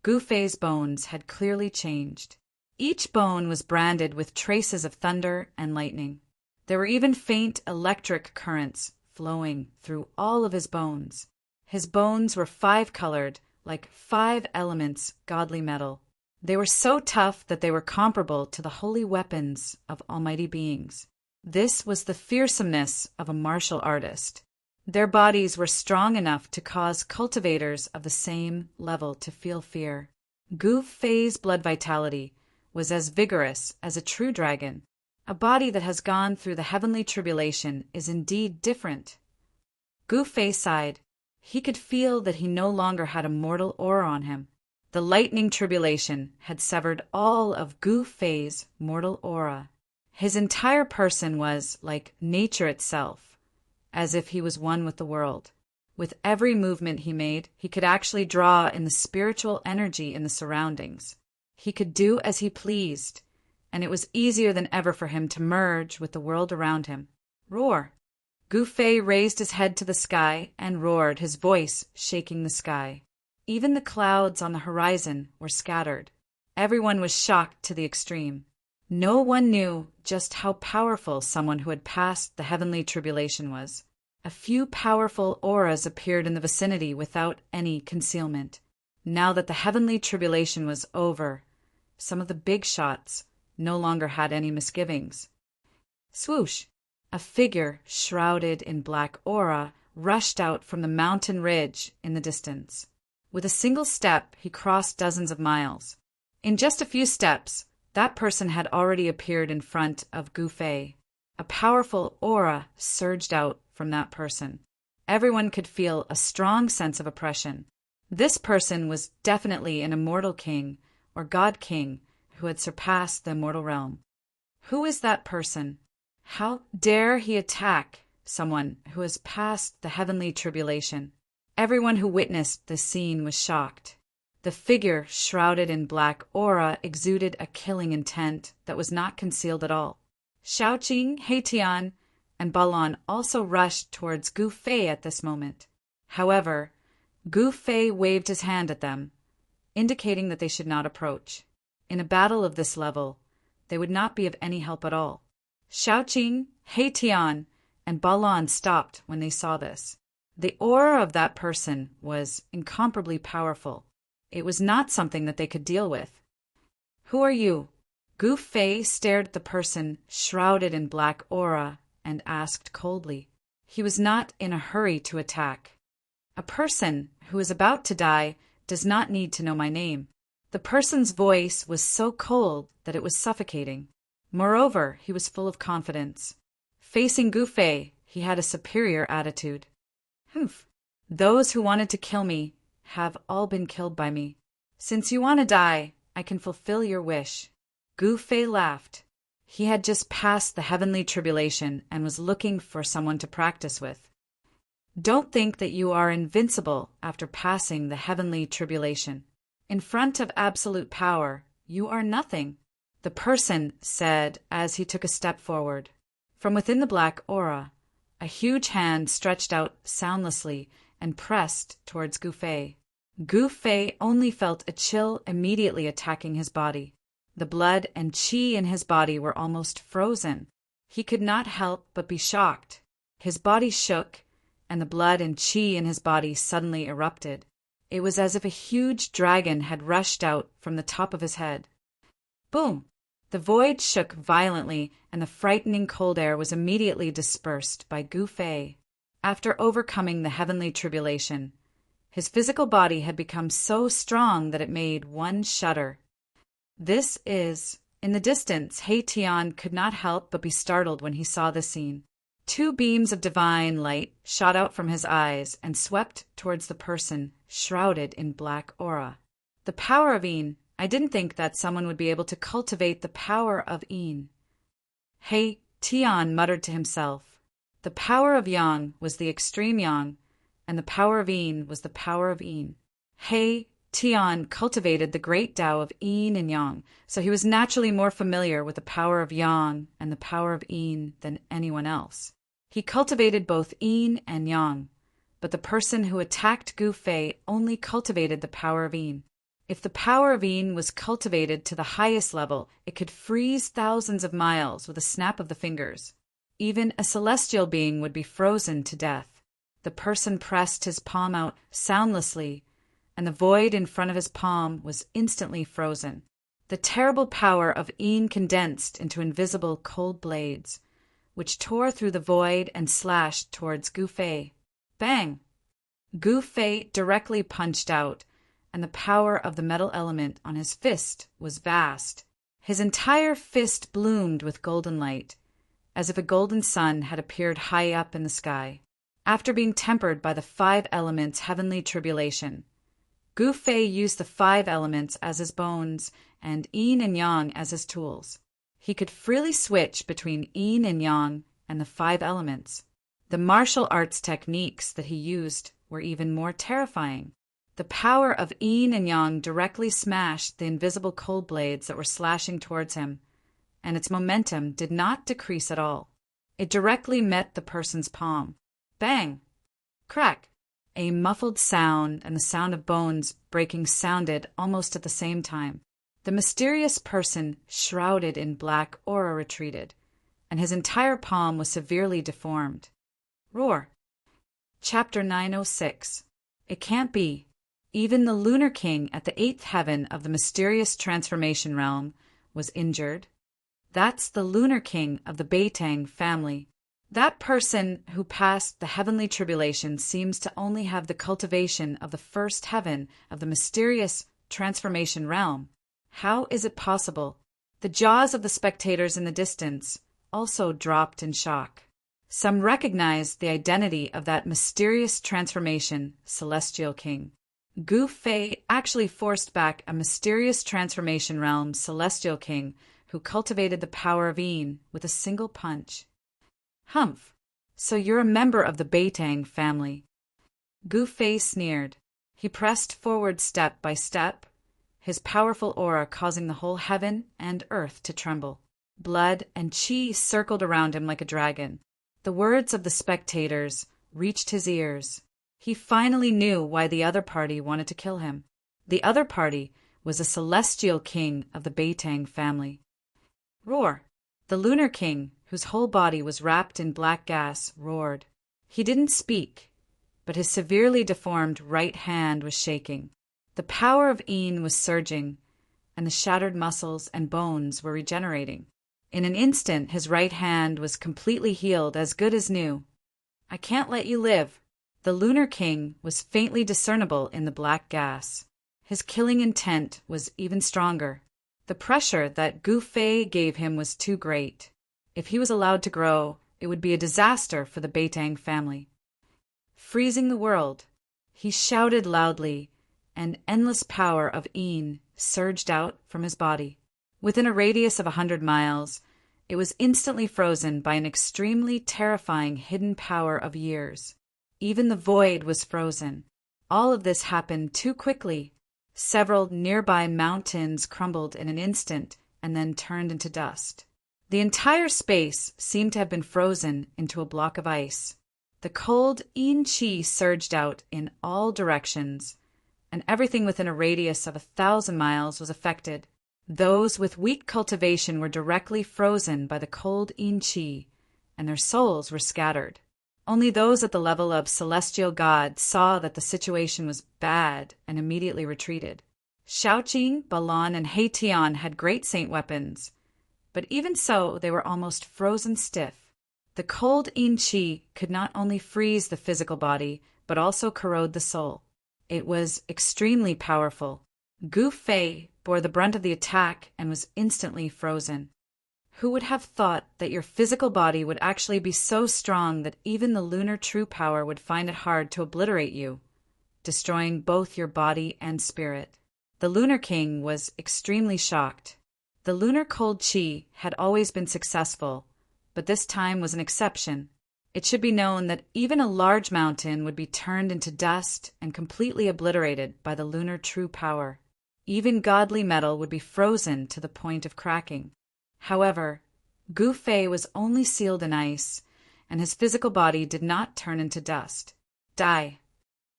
Gu Fei's bones had clearly changed. Each bone was branded with traces of thunder and lightning. There were even faint electric currents flowing through all of his bones. His bones were five-colored, like 5 elements godly metal. They were so tough that they were comparable to the holy weapons of almighty beings. This was the fearsomeness of a martial artist. Their bodies were strong enough to cause cultivators of the same level to feel fear. Gu Fei's blood vitality was as vigorous as a true dragon. A body that has gone through the heavenly tribulation is indeed different. Gu Fei sighed. He could feel that he no longer had a mortal aura on him. The lightning tribulation had severed all of Gu Fei's mortal aura. His entire person was like nature itself, as if he was one with the world. With every movement he made, he could actually draw in the spiritual energy in the surroundings. He could do as he pleased, and it was easier than ever for him to merge with the world around him. Roar! Gu Fei raised his head to the sky and roared, his voice shaking the sky. Even the clouds on the horizon were scattered. Everyone was shocked to the extreme. No one knew just how powerful someone who had passed the heavenly tribulation was. A few powerful auras appeared in the vicinity without any concealment. Now that the heavenly tribulation was over, some of the big shots no longer had any misgivings. Swoosh! A figure shrouded in black aura rushed out from the mountain ridge in the distance. With a single step, he crossed dozens of miles. In just a few steps, that person had already appeared in front of Gu Fei. A powerful aura surged out from that person. Everyone could feel a strong sense of oppression. This person was definitely an immortal king or god king who had surpassed the immortal realm. Who is that person? How dare he attack someone who has passed the heavenly tribulation? Everyone who witnessed the scene was shocked. The figure shrouded in black aura exuded a killing intent that was not concealed at all. Shaoqing, Heitian, and Balon also rushed towards Gu Fei at this moment. However, Gu Fei waved his hand at them, indicating that they should not approach. In a battle of this level, they would not be of any help at all. Shaoqing, Heitian, and Balon stopped when they saw this. The aura of that person was incomparably powerful. It was not something that they could deal with. Who are you? Gu Fei stared at the person shrouded in black aura and asked coldly. He was not in a hurry to attack. A person who is about to die does not need to know my name. The person's voice was so cold that it was suffocating. Moreover, he was full of confidence. Facing Gu Fei, he had a superior attitude. Humph! Those who wanted to kill me have all been killed by me. Since you want to die, I can fulfill your wish. Gu Fei laughed. He had just passed the heavenly tribulation and was looking for someone to practice with. Don't think that you are invincible after passing the heavenly tribulation. In front of absolute power, you are nothing, the person said as he took a step forward. From within the black aura, a huge hand stretched out soundlessly and pressed towards Gu Fei. Gu Fei only felt a chill immediately attacking his body. The blood and qi in his body were almost frozen. He could not help but be shocked. His body shook, and the blood and qi in his body suddenly erupted. It was as if a huge dragon had rushed out from the top of his head. Boom! The void shook violently, and the frightening cold air was immediately dispersed by Gu Fei. After overcoming the heavenly tribulation, his physical body had become so strong that it made one shudder. This is... In the distance, Heitian could not help but be startled when he saw the scene. 2 beams of divine light shot out from his eyes and swept towards the person shrouded in black aura. The power of Yin. I didn't think that someone would be able to cultivate the power of Yin. Heitian muttered to himself. The power of Yang was the extreme Yang, and the power of Yin was the power of Yin. Heitian cultivated the great Tao of Yin and Yang, so he was naturally more familiar with the power of Yang and the power of Yin than anyone else. He cultivated both Yin and Yang, but the person who attacked Gu Fei only cultivated the power of Yin. If the power of Yin was cultivated to the highest level, it could freeze thousands of miles with a snap of the fingers. Even a celestial being would be frozen to death. The person pressed his palm out soundlessly, and the void in front of his palm was instantly frozen. The terrible power of Een condensed into invisible cold blades, which tore through the void and slashed towards Gu Fei. Bang! Gu Fei directly punched out, and the power of the metal element on his fist was vast. His entire fist bloomed with golden light, as if a golden sun had appeared high up in the sky. After being tempered by the 5 elements' heavenly tribulation, Gu Fei used the 5 elements as his bones and Yin and Yang as his tools. He could freely switch between Yin and Yang and the 5 elements. The martial arts techniques that he used were even more terrifying. The power of Yin and Yang directly smashed the invisible cold blades that were slashing towards him, and its momentum did not decrease at all. It directly met the person's palm. Bang! Crack! A muffled sound and the sound of bones breaking sounded almost at the same time. The mysterious person, shrouded in black aura, retreated, and his entire palm was severely deformed. Roar! Chapter 906. It can't be. Even the Lunar King at the 8th heaven of the mysterious transformation realm was injured. That's the Lunar King of the Beitang family. That person who passed the heavenly tribulation seems to only have the cultivation of the 1st heaven of the mysterious transformation realm. How is it possible? The jaws of the spectators in the distance also dropped in shock. Some recognized the identity of that mysterious transformation celestial king. Gu Fei actually forced back a mysterious transformation realm celestial king who cultivated the power of Yin with a single punch. Humph! So you're a member of the Beitang family. Gu Fei sneered. He pressed forward step by step, his powerful aura causing the whole heaven and earth to tremble. Blood and qi circled around him like a dragon. The words of the spectators reached his ears. He finally knew why the other party wanted to kill him. The other party was a celestial king of the Beitang family. Roar! The Lunar King, whose whole body was wrapped in black gas, roared. He didn't speak, but his severely deformed right hand was shaking. The power of Yin was surging, and the shattered muscles and bones were regenerating. In an instant, his right hand was completely healed, as good as new. I can't let you live. The Lunar King was faintly discernible in the black gas. His killing intent was even stronger. The pressure that Gu Fei gave him was too great. If he was allowed to grow, it would be a disaster for the Beitang family. Freezing the world, he shouted loudly, and endless power of Yin surged out from his body. Within a radius of 100 miles, it was instantly frozen by an extremely terrifying hidden power of years. Even the void was frozen. All of this happened too quickly. Several nearby mountains crumbled in an instant and then turned into dust. The entire space seemed to have been frozen into a block of ice. The cold Yin Qi surged out in all directions, and everything within a radius of 1,000 miles was affected. Those with weak cultivation were directly frozen by the cold Yin Qi, and their souls were scattered. Only those at the level of celestial god saw that the situation was bad and immediately retreated. Shaoqing, Balan, and Heitian had great saint weapons, but even so they were almost frozen stiff. The cold Yin Qi could not only freeze the physical body, but also corrode the soul. It was extremely powerful. Gu Fei bore the brunt of the attack and was instantly frozen. Who would have thought that your physical body would actually be so strong that even the lunar true power would find it hard to obliterate you, destroying both your body and spirit? The Lunar King was extremely shocked. The lunar cold qi had always been successful, but this time was an exception. It should be known that even a large mountain would be turned into dust and completely obliterated by the lunar true power. Even godly metal would be frozen to the point of cracking. However, Gu Fei was only sealed in ice, and his physical body did not turn into dust. Die.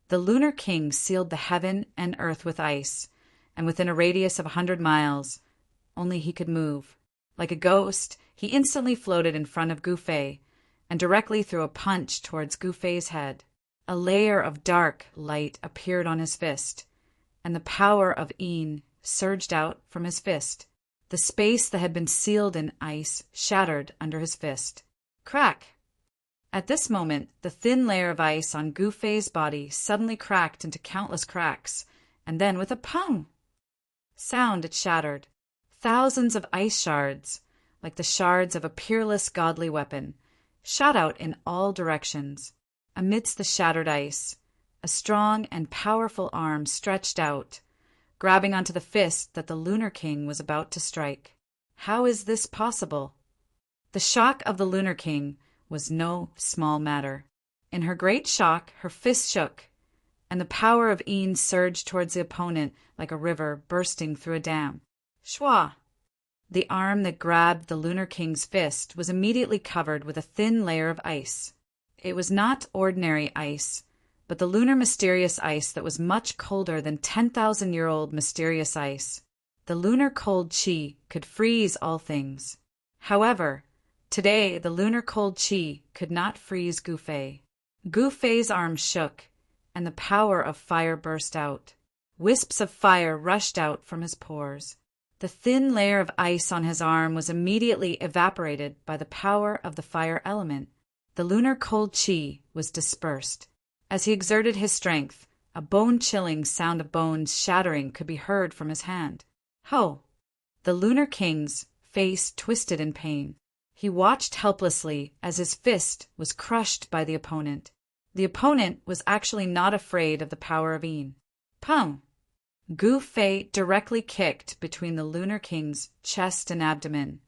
The Lunar King sealed the heaven and earth with ice, and within a radius of 100 miles, only he could move. Like a ghost, he instantly floated in front of Gu Fei, and directly threw a punch towards Gu Fei's head. A layer of dark light appeared on his fist, and the power of Een surged out from his fist. The space that had been sealed in ice shattered under his fist. Crack! At this moment, the thin layer of ice on Gu Fei's body suddenly cracked into countless cracks, and then with a pong sound it shattered. Thousands of ice shards, like the shards of a peerless godly weapon, shot out in all directions. Amidst the shattered ice, a strong and powerful arm stretched out, grabbing onto the fist that the Lunar King was about to strike. How is this possible? The shock of the Lunar King was no small matter. In her great shock, her fist shook, and the power of Een surged towards the opponent like a river bursting through a dam. Shwa! The arm that grabbed the Lunar King's fist was immediately covered with a thin layer of ice. It was not ordinary ice, but the lunar mysterious ice that was much colder than 10,000-year-old mysterious ice. The lunar cold chi could freeze all things. However, today the lunar cold chi could not freeze Gu Fei. Gu Fei's arm shook, and the power of fire burst out. Wisps of fire rushed out from his pores. The thin layer of ice on his arm was immediately evaporated by the power of the fire element. The lunar cold chi was dispersed. As he exerted his strength, a bone-chilling sound of bones shattering could be heard from his hand. Ho! The Lunar King's face twisted in pain. He watched helplessly as his fist was crushed by the opponent. The opponent was actually not afraid of the power of Een. Pum! Gu Fei directly kicked between the Lunar King's chest and abdomen,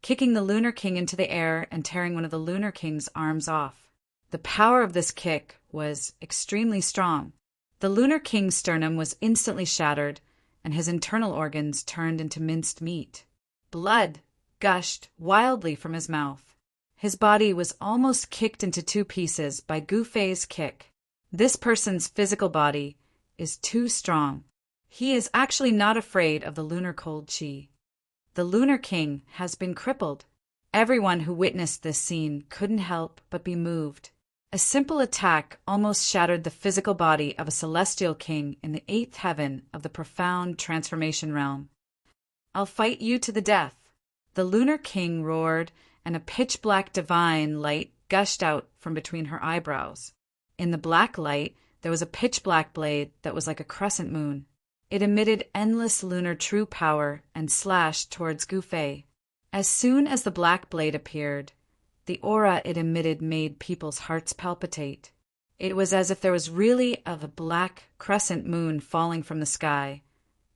kicking the Lunar King into the air and tearing one of the Lunar King's arms off. The power of this kick was extremely strong. The Lunar King's sternum was instantly shattered, and his internal organs turned into minced meat. Blood gushed wildly from his mouth. His body was almost kicked into two pieces by Gu Fei's kick. This person's physical body is too strong. He is actually not afraid of the lunar cold chi. The Lunar King has been crippled. Everyone who witnessed this scene couldn't help but be moved. A simple attack almost shattered the physical body of a celestial king in the 8th heaven of the profound transformation realm. I'll fight you to the death. The Lunar King roared, and a pitch-black divine light gushed out from between her eyebrows. In the black light, there was a pitch-black blade that was like a crescent moon. It emitted endless lunar true power and slashed towards Gu Fei. As soon as the black blade appeared, the aura it emitted made people's hearts palpitate. It was as if there was really a black crescent moon falling from the sky,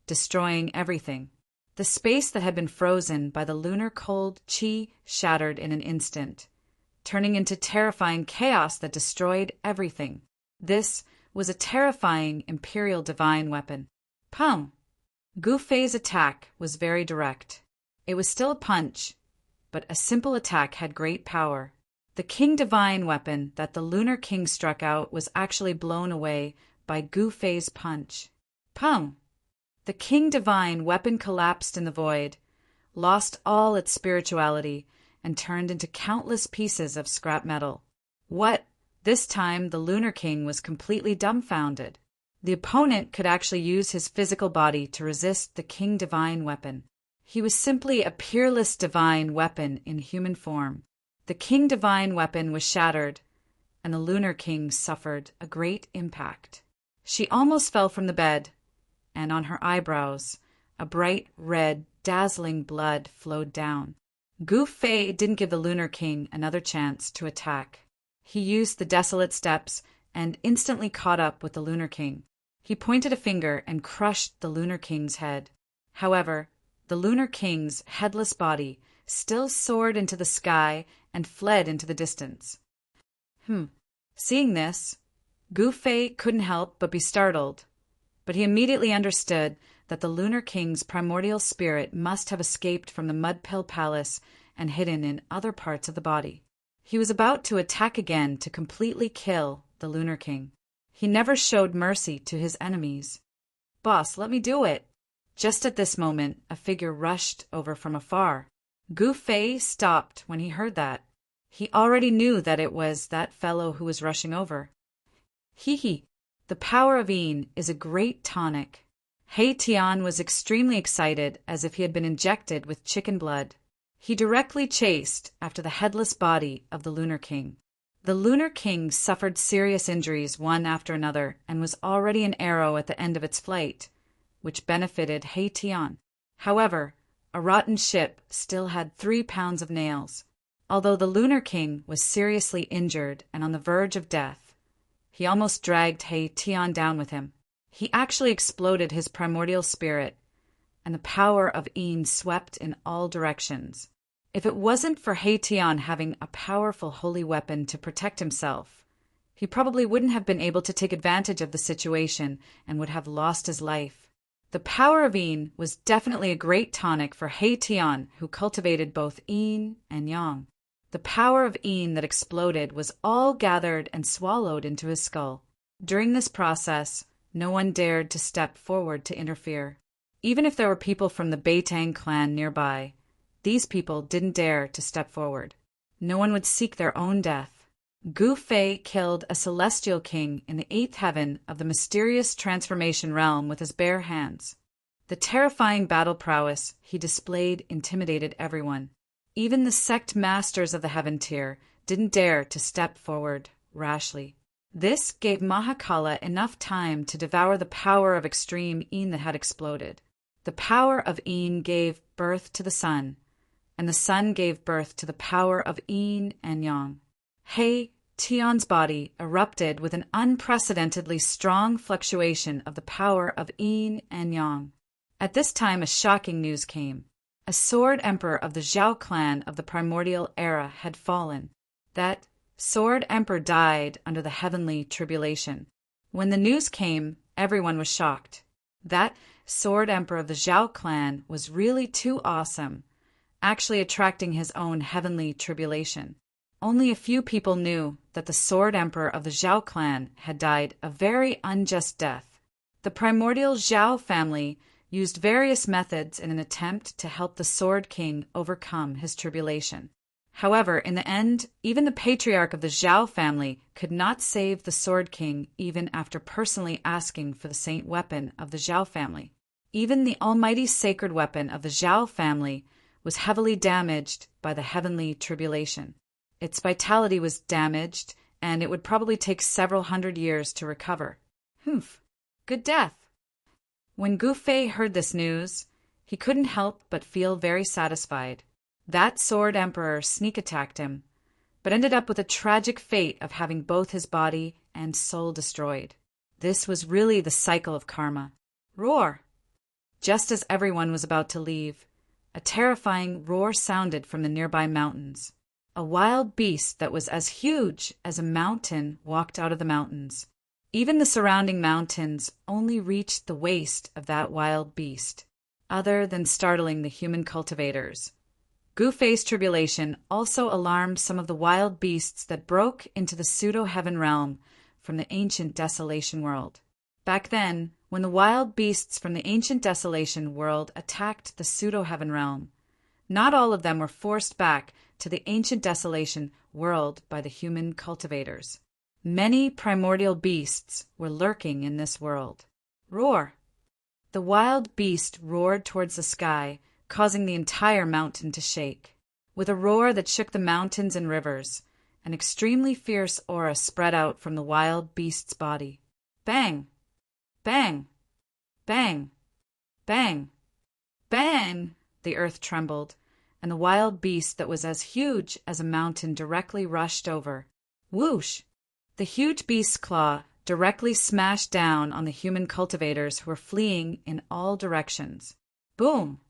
destroying everything. The space that had been frozen by the lunar cold chi shattered in an instant, turning into terrifying chaos that destroyed everything. This was a terrifying imperial divine weapon. Pum! Gu Fei's attack was very direct. It was still a punch, but a simple attack had great power. The King Divine weapon that the Lunar King struck out was actually blown away by Gu Fei's punch. Pum! The King Divine weapon collapsed in the void, lost all its spirituality, and turned into countless pieces of scrap metal. What? This time the Lunar King was completely dumbfounded. The opponent could actually use his physical body to resist the King Divine weapon. He was simply a peerless divine weapon in human form. The King Divine weapon was shattered, and the Lunar King suffered a great impact. She almost fell from the bed, and on her eyebrows, a bright red, dazzling blood flowed down. Gu Fei didn't give the Lunar King another chance to attack. He used the desolate steps and instantly caught up with the Lunar King. He pointed a finger and crushed the Lunar King's head. However, the Lunar King's headless body still soared into the sky and fled into the distance. Seeing this, Gu Fei couldn't help but be startled, but he immediately understood that the Lunar King's primordial spirit must have escaped from the Mud Pill Palace and hidden in other parts of the body. He was about to attack again to completely kill the Lunar King. He never showed mercy to his enemies. "Boss, let me do it." Just at this moment, a figure rushed over from afar. Gu Fei stopped when he heard that. He already knew that it was that fellow who was rushing over. Hee hee. The power of Een is a great tonic. He Tian was extremely excited, as if he had been injected with chicken blood. He directly chased after the headless body of the Lunar King. The Lunar King suffered serious injuries one after another and was already an arrow at the end of its flight, which benefited He Tian. However, a rotten ship still had 3 pounds of nails. Although the Lunar King was seriously injured and on the verge of death, he almost dragged He Tian down with him. He actually exploded his primordial spirit, and the power of Een swept in all directions. If it wasn't for He Tian having a powerful holy weapon to protect himself, he probably wouldn't have been able to take advantage of the situation and would have lost his life. The power of Een was definitely a great tonic for He Tian, who cultivated both Yin and Yang. The power of Een that exploded was all gathered and swallowed into his skull. During this process, no one dared to step forward to interfere. Even if there were people from the Beitang clan nearby, these people didn't dare to step forward. No one would seek their own death. Gu Fei killed a celestial king in the 8th heaven of the mysterious transformation realm with his bare hands. The terrifying battle prowess he displayed intimidated everyone. Even the sect masters of the heaven tier didn't dare to step forward rashly. This gave Mahakala enough time to devour the power of extreme Een that had exploded. The power of Een gave birth to the sun, and the sun gave birth to the power of Yin and Yang. He Tian's body erupted with an unprecedentedly strong fluctuation of the power of Yin and Yang. At this time a shocking news came. A sword emperor of the Zhao clan of the primordial era had fallen. That sword emperor died under the heavenly tribulation. When the news came, everyone was shocked. That sword emperor of the Zhao clan was really too awesome, actually attracting his own heavenly tribulation. Only a few people knew that the sword emperor of the Zhao clan had died a very unjust death. The primordial Zhao family used various methods in an attempt to help the Sword King overcome his tribulation. However, in the end, even the patriarch of the Zhao family could not save the Sword King even after personally asking for the saint weapon of the Zhao family. Even the almighty sacred weapon of the Zhao family was heavily damaged by the heavenly tribulation. Its vitality was damaged, and it would probably take several hundred years to recover. Humph, good death. When Gu Fei heard this news, he couldn't help but feel very satisfied. That sword emperor sneak attacked him, but ended up with a tragic fate of having both his body and soul destroyed. This was really the cycle of karma. Roar! Just as everyone was about to leave, a terrifying roar sounded from the nearby mountains. A wild beast that was as huge as a mountain walked out of the mountains. Even the surrounding mountains only reached the waist of that wild beast, other than startling the human cultivators. Gu Fei's tribulation also alarmed some of the wild beasts that broke into the pseudo-heaven realm from the ancient desolation world. Back then, when the wild beasts from the ancient desolation world attacked the pseudo-heaven realm, not all of them were forced back to the ancient desolation world by the human cultivators. Many primordial beasts were lurking in this world. Roar! The wild beast roared towards the sky, causing the entire mountain to shake. With a roar that shook the mountains and rivers, an extremely fierce aura spread out from the wild beast's body. Bang! Bang! Bang! Bang! Bang! The earth trembled, and the wild beast that was as huge as a mountain directly rushed over. Whoosh! The huge beast's claw directly smashed down on the human cultivators who were fleeing in all directions. Boom!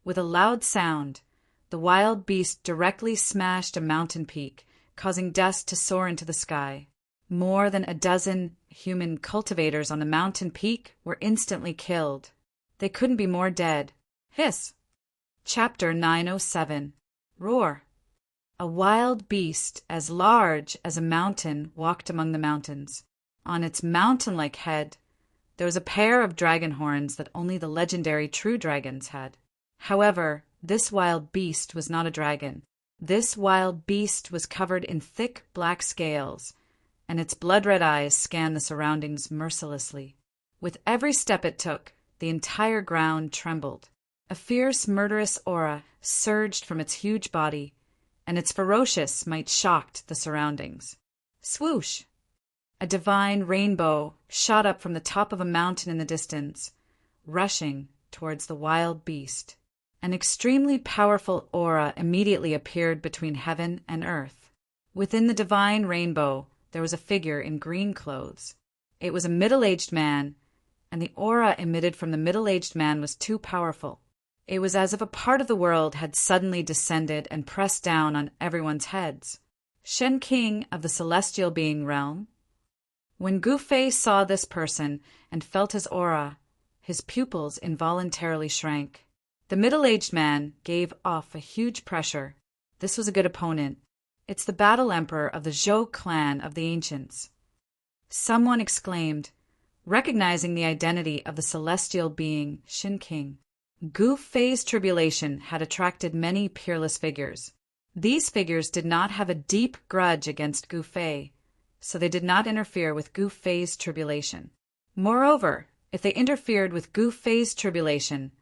With a loud sound, the wild beast directly smashed a mountain peak, causing dust to soar into the sky. More than a dozen human cultivators on the mountain peak were instantly killed. They couldn't be more dead. Hiss! Chapter 907. Roar! A wild beast as large as a mountain walked among the mountains. On its mountain-like head, there was a pair of dragon horns that only the legendary true dragons had. However, this wild beast was not a dragon. This wild beast was covered in thick black scales, and its blood-red eyes scanned the surroundings mercilessly. With every step it took, the entire ground trembled. A fierce, murderous aura surged from its huge body, and its ferocious might shocked the surroundings. Swoosh! A divine rainbow shot up from the top of a mountain in the distance, rushing towards the wild beast. An extremely powerful aura immediately appeared between heaven and earth. Within the divine rainbow, there was a figure in green clothes. It was a middle-aged man, and the aura emitted from the middle-aged man was too powerful. It was as if a part of the world had suddenly descended and pressed down on everyone's heads. Shen King of the celestial being realm. When Gu Fei saw this person and felt his aura, his pupils involuntarily shrank. The middle-aged man gave off a huge pressure. This was a good opponent. It's the battle emperor of the Zhou clan of the ancients. Someone exclaimed, recognizing the identity of the celestial being Shen King. Gu Fei's tribulation had attracted many peerless figures. These figures did not have a deep grudge against Gu Fei, so they did not interfere with Gu Fei's tribulation. Moreover, if they interfered with Gu Fei's tribulation,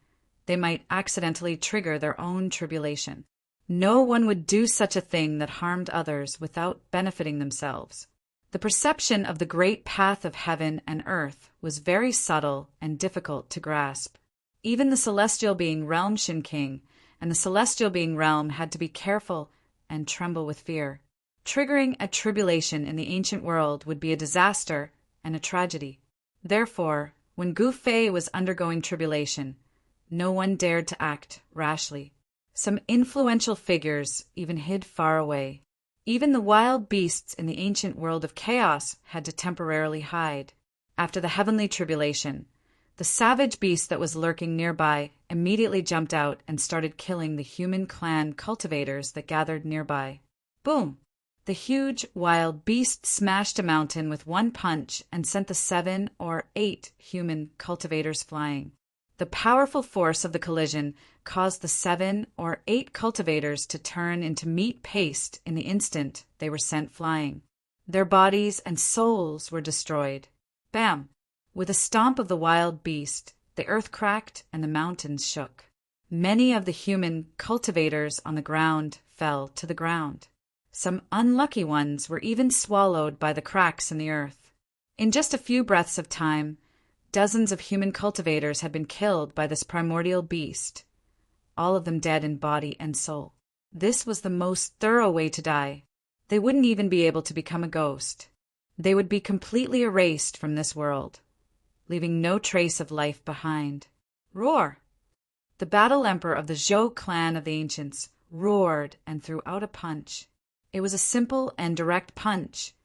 they might accidentally trigger their own tribulation. No one would do such a thing that harmed others without benefiting themselves. The perception of the great path of heaven and earth was very subtle and difficult to grasp. Even the celestial being realm Shen King and the celestial being realm had to be careful and tremble with fear. Triggering a tribulation in the ancient world would be a disaster and a tragedy. Therefore, when Gu Fei was undergoing tribulation, no one dared to act rashly. Some influential figures even hid far away. Even the wild beasts in the ancient world of chaos had to temporarily hide. After the heavenly tribulation, the savage beast that was lurking nearby immediately jumped out and started killing the human clan cultivators that gathered nearby. Boom! The huge, wild beast smashed a mountain with one punch and sent the 7 or 8 human cultivators flying. The powerful force of the collision caused the 7 or 8 cultivators to turn into meat paste in the instant they were sent flying. Their bodies and souls were destroyed. Bam! With a stomp of the wild beast, the earth cracked and the mountains shook. Many of the human cultivators on the ground fell to the ground. Some unlucky ones were even swallowed by the cracks in the earth. In just a few breaths of time, dozens of human cultivators had been killed by this primordial beast, all of them dead in body and soul. This was the most thorough way to die. They wouldn't even be able to become a ghost. They would be completely erased from this world, leaving no trace of life behind. Roar! The battle emperor of the Zhou clan of the ancients roared and threw out a punch. It was a simple and direct punch,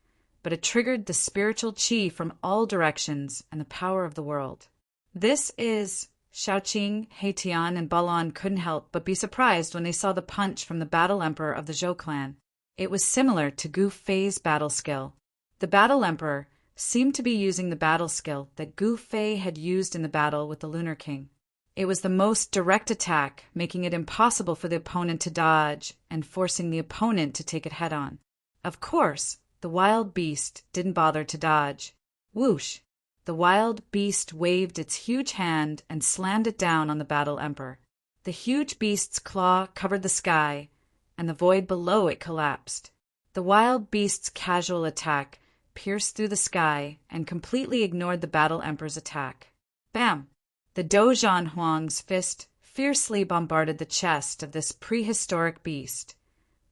but it triggered the spiritual qi from all directions and the power of the world. This is... Shaoqing, Heitian, and Balan couldn't help but be surprised when they saw the punch from the battle emperor of the Zhou clan. It was similar to Gu Fei's battle skill. The battle emperor seemed to be using the battle skill that Gu Fei had used in the battle with the Lunar King. It was the most direct attack, making it impossible for the opponent to dodge and forcing the opponent to take it head-on. Of course, the wild beast didn't bother to dodge. Whoosh! The wild beast waved its huge hand and slammed it down on the battle emperor. The huge beast's claw covered the sky, and the void below it collapsed. The wild beast's casual attack pierced through the sky and completely ignored the battle emperor's attack. Bam! The Dozhan Huang's fist fiercely bombarded the chest of this prehistoric beast,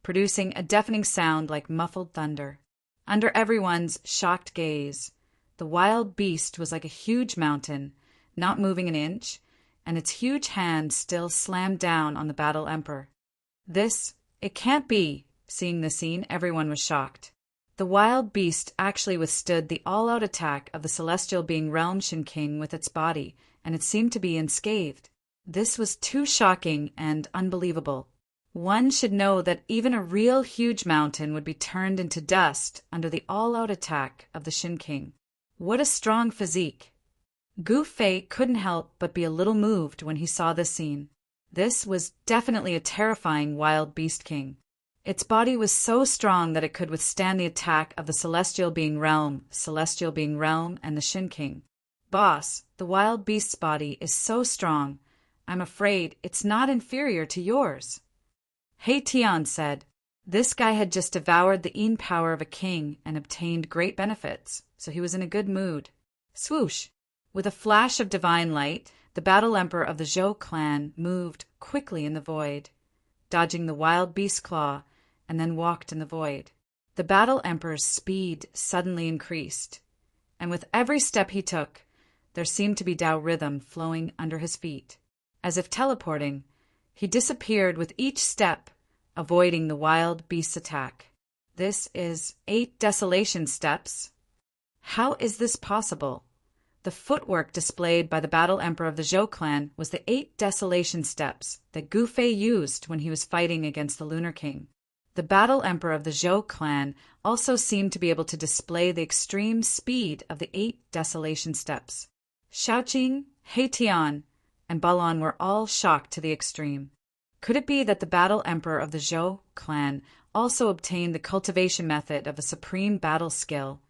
producing a deafening sound like muffled thunder. Under everyone's shocked gaze, the wild beast was like a huge mountain, not moving an inch, and its huge hand still slammed down on the battle emperor. It can't be. Seeing the scene, everyone was shocked. The wild beast actually withstood the all-out attack of the celestial being realm Shen King with its body, and it seemed to be unscathed. This was too shocking and unbelievable. One should know that even a real huge mountain would be turned into dust under the all-out attack of the Shen King. What a strong physique! Gu Fei couldn't help but be a little moved when he saw this scene. This was definitely a terrifying wild beast king. Its body was so strong that it could withstand the attack of the celestial being realm, and the Shin King. Boss, the wild beast's body is so strong, I'm afraid it's not inferior to yours. Hei Tian said. This guy had just devoured the Yin power of a king and obtained great benefits, so he was in a good mood. Swoosh! With a flash of divine light, the battle emperor of the Zhou clan moved quickly in the void, dodging the wild beast claw, and then walked in the void. The battle emperor's speed suddenly increased, and with every step he took, there seemed to be Tao rhythm flowing under his feet. As if teleporting, he disappeared with each step, avoiding the wild beast's attack. This is 8 desolation steps. How is this possible? The footwork displayed by the battle emperor of the Zhou clan was the 8 desolation steps that Gu Fei used when he was fighting against the Lunar King. The battle emperor of the Zhou clan also seemed to be able to display the extreme speed of the 8 desolation steps. Shaoqing, Hei Tian, and Balan were all shocked to the extreme. Could it be that the battle emperor of the Zhou clan also obtained the cultivation method of a supreme battle skill?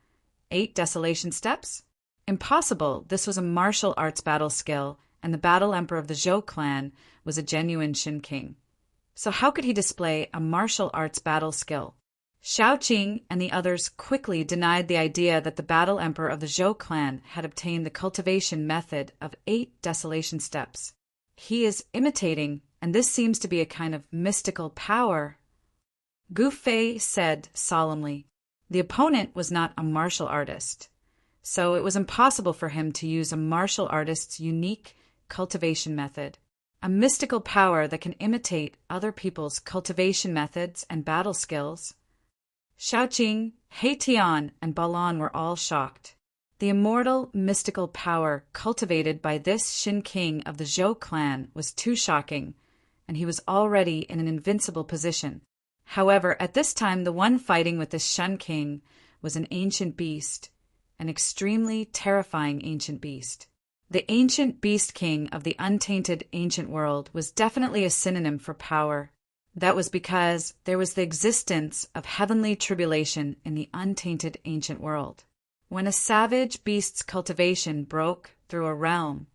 8 desolation steps? Impossible. This was a martial arts battle skill, and the battle emperor of the Zhou clan was a genuine Shin King. So how could he display a martial arts battle skill? Shaoqing and the others quickly denied the idea that the battle emperor of the Zhou clan had obtained the cultivation method of 8 desolation steps. He is imitating, and this seems to be a kind of mystical power. Gu Fei said solemnly. The opponent was not a martial artist, so it was impossible for him to use a martial artist's unique cultivation method. A mystical power that can imitate other people's cultivation methods and battle skills. Shaoqing, Hei Tian, and Balan were all shocked. The immortal, mystical power cultivated by this Shin King of the Zhou clan was too shocking, and he was already in an invincible position. However, at this time the one fighting with this Shin King was an ancient beast, an extremely terrifying ancient beast. The ancient beast king of the untainted ancient world was definitely a synonym for power. That was because there was the existence of heavenly tribulation in the untainted ancient world. When a savage beast's cultivation broke through a realm,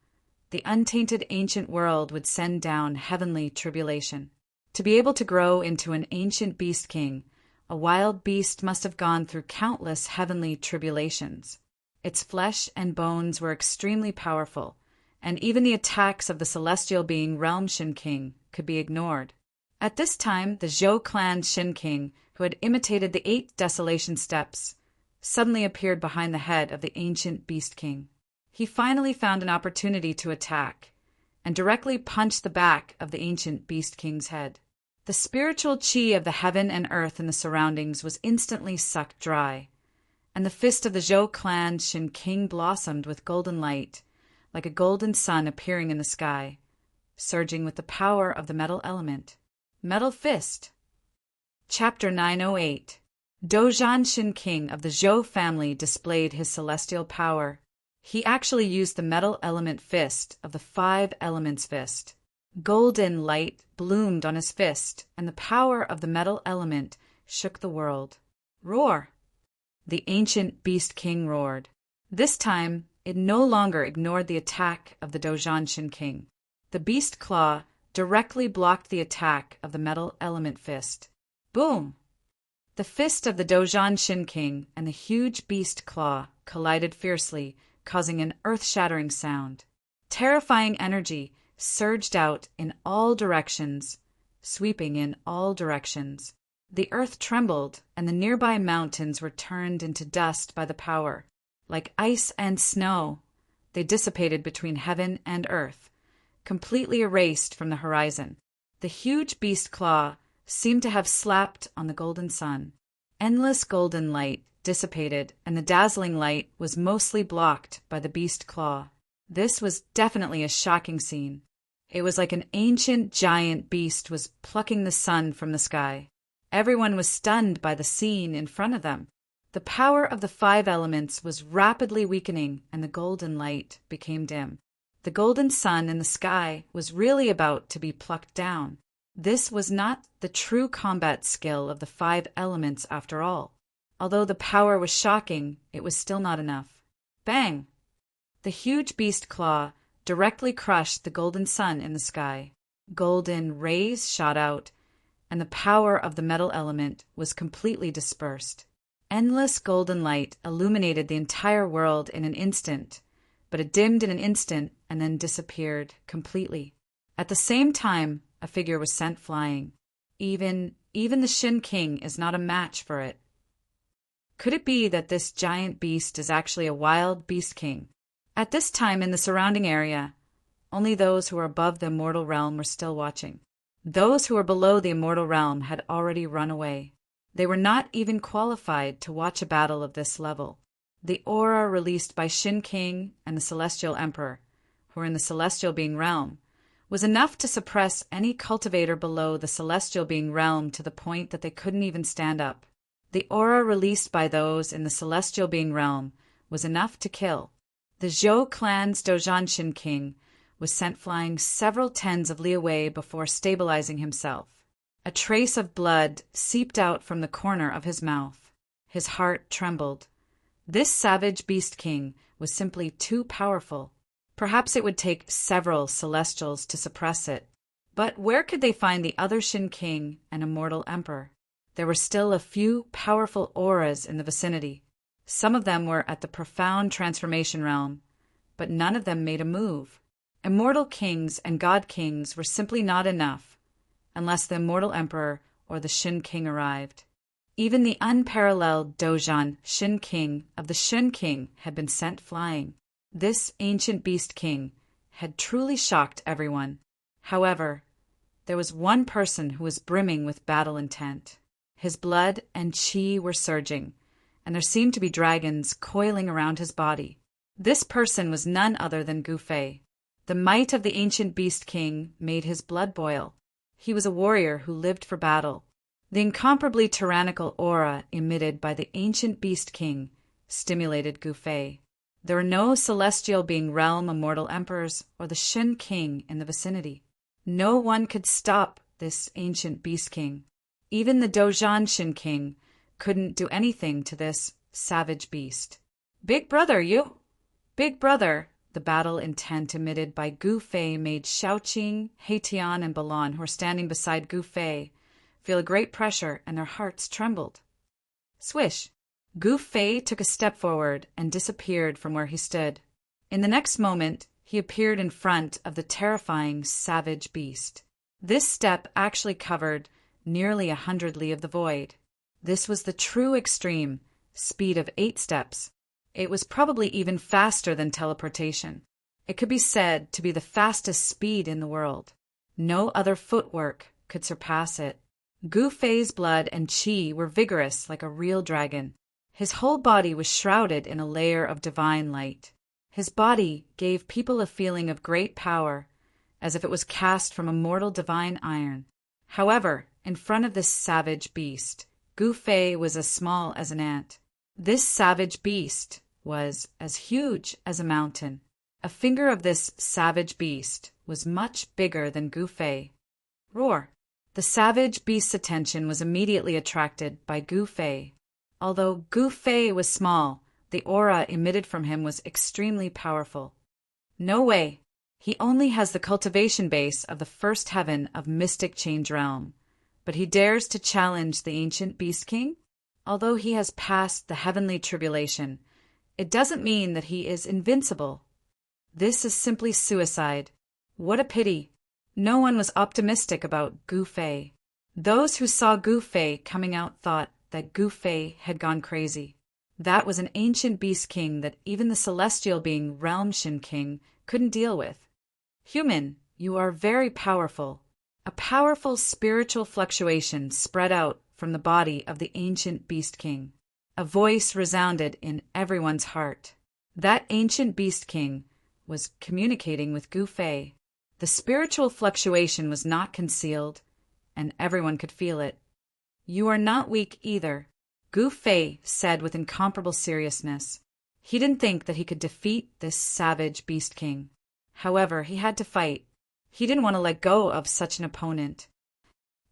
the untainted ancient world would send down heavenly tribulation. To be able to grow into an ancient beast king, a wild beast must have gone through countless heavenly tribulations. Its flesh and bones were extremely powerful, and even the attacks of the celestial being Realm Shin King could be ignored. At this time, the Zhou clan Shin King, who had imitated the 8 desolation steps, suddenly appeared behind the head of the ancient beast king. He finally found an opportunity to attack, and directly punched the back of the ancient beast king's head. The spiritual qi of the heaven and earth in the surroundings was instantly sucked dry, and the fist of the Zhou clan Shin King blossomed with golden light, like a golden sun appearing in the sky, surging with the power of the metal element. Metal Fist. Chapter 908. Dozhan Shin King of the Zhou family displayed his celestial power. He actually used the metal element fist of the 5 elements fist. Golden light bloomed on his fist, and the power of the metal element shook the world. Roar! The ancient beast king roared. This time, it no longer ignored the attack of the Dozhan Shin King. The beast claw directly blocked the attack of the metal element fist. Boom! The fist of the Dozhan Shin King and the huge beast claw collided fiercely, causing an earth-shattering sound. Terrifying energy surged out in all directions, sweeping in all directions. The earth trembled, and the nearby mountains were turned into dust by the power. Like ice and snow, they dissipated between heaven and earth, completely erased from the horizon. The huge beast claw seemed to have slapped on the golden sun. Endless golden light dissipated, and the dazzling light was mostly blocked by the beast claw. This was definitely a shocking scene. It was like an ancient giant beast was plucking the sun from the sky. Everyone was stunned by the scene in front of them. The power of the 5 elements was rapidly weakening, and the golden light became dim. The golden sun in the sky was really about to be plucked down. This was not the true combat skill of the 5 elements after all. Although the power was shocking, it was still not enough. Bang! The huge beast claw directly crushed the golden sun in the sky. Golden rays shot out, and the power of the metal element was completely dispersed. Endless golden light illuminated the entire world in an instant, but it dimmed in an instant and then disappeared completely. At the same time, a figure was sent flying. Even the Shin King is not a match for it. Could it be that this giant beast is actually a wild beast king? At this time in the surrounding area, only those who were above the immortal realm were still watching. Those who were below the immortal realm had already run away. They were not even qualified to watch a battle of this level. The aura released by Shin King and the Celestial Emperor, who were in the Celestial Being realm, was enough to suppress any cultivator below the Celestial Being realm to the point that they couldn't even stand up. The aura released by those in the Celestial Being realm was enough to kill. The Zhou clan's Dojan Shin King was sent flying several tens of li away before stabilizing himself. A trace of blood seeped out from the corner of his mouth. His heart trembled. This savage beast king was simply too powerful. Perhaps it would take several celestials to suppress it. But where could they find the other Shin King and immortal emperor? There were still a few powerful auras in the vicinity. Some of them were at the profound transformation realm, but none of them made a move. Immortal kings and god kings were simply not enough, unless the immortal emperor or the Shin King arrived. Even the unparalleled Dojan Shin King of the Shin King had been sent flying. This ancient beast king had truly shocked everyone. However, there was one person who was brimming with battle intent. His blood and chi were surging, and there seemed to be dragons coiling around his body. This person was none other than Gu Fei. The might of the ancient beast king made his blood boil. He was a warrior who lived for battle. The incomparably tyrannical aura emitted by the ancient beast king stimulated Gu Fei. There were no Celestial Being realm immortal emperors or the Shin King in the vicinity. No one could stop this ancient beast king. Even the Dojan Shin King couldn't do anything to this savage beast. Big brother, you! Big brother! The battle intent emitted by Gu Fei made Xiaoqing, Heitian, and Balan, who were standing beside Gu Fei, feel a great pressure, and their hearts trembled. Swish! Gu Fei took a step forward and disappeared from where he stood. In the next moment, he appeared in front of the terrifying savage beast. This step actually covered nearly 100 li of the void. This was the true extreme, speed of 8 steps. It was probably even faster than teleportation. It could be said to be the fastest speed in the world. No other footwork could surpass it. Gu Fei's blood and chi were vigorous like a real dragon. His whole body was shrouded in a layer of divine light. His body gave people a feeling of great power, as if it was cast from immortal divine iron. However, in front of this savage beast, Gu Fei was as small as an ant. This savage beast was as huge as a mountain. A finger of this savage beast was much bigger than Gu Fei. Roar! The savage beast's attention was immediately attracted by Gu Fei. Although Gu Fei was small, the aura emitted from him was extremely powerful. No way! He only has the cultivation base of the first heaven of Mystic Change Realm. But he dares to challenge the ancient Beast King? Although he has passed the heavenly tribulation, it doesn't mean that he is invincible. This is simply suicide. What a pity. No one was optimistic about Gu Fei. Those who saw Gu Fei coming out thought that Gu Fei had gone crazy. That was an ancient beast king that even the Celestial Being Realm Shin King couldn't deal with. Human, you are very powerful. A powerful spiritual fluctuation spread out from the body of the ancient beast king. A voice resounded in everyone's heart. That ancient beast king was communicating with Gu Fei. The spiritual fluctuation was not concealed, and everyone could feel it. You are not weak either, Gu Fei said with incomparable seriousness. He didn't think that he could defeat this savage beast king. However, he had to fight. He didn't want to let go of such an opponent.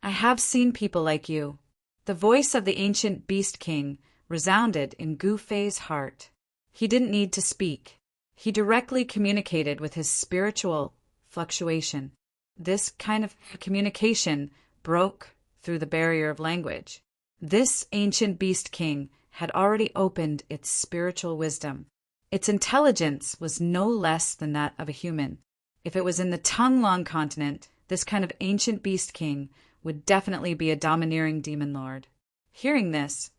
I have seen people like you. The voice of the ancient beast king resounded in Gu Fei's heart. He didn't need to speak. He directly communicated with his spiritual fluctuation. This kind of communication broke through the barrier of language. This ancient beast king had already opened its spiritual wisdom. Its intelligence was no less than that of a human. If it was in the tongue-long continent, this kind of ancient beast king would definitely be a domineering demon lord. Hearing this,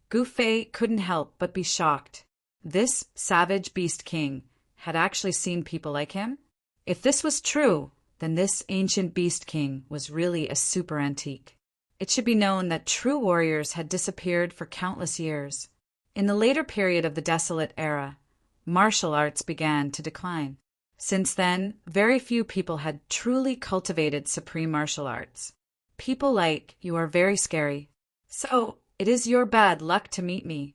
Gu Fei couldn't help but be shocked. This savage beast king had actually seen people like him? If this was true, then this ancient beast king was really a super antique. It should be known that true warriors had disappeared for countless years. In the later period of the Desolate Era, martial arts began to decline. Since then, very few people had truly cultivated supreme martial arts. People like, "You are very scary. So, it is your bad luck to meet me."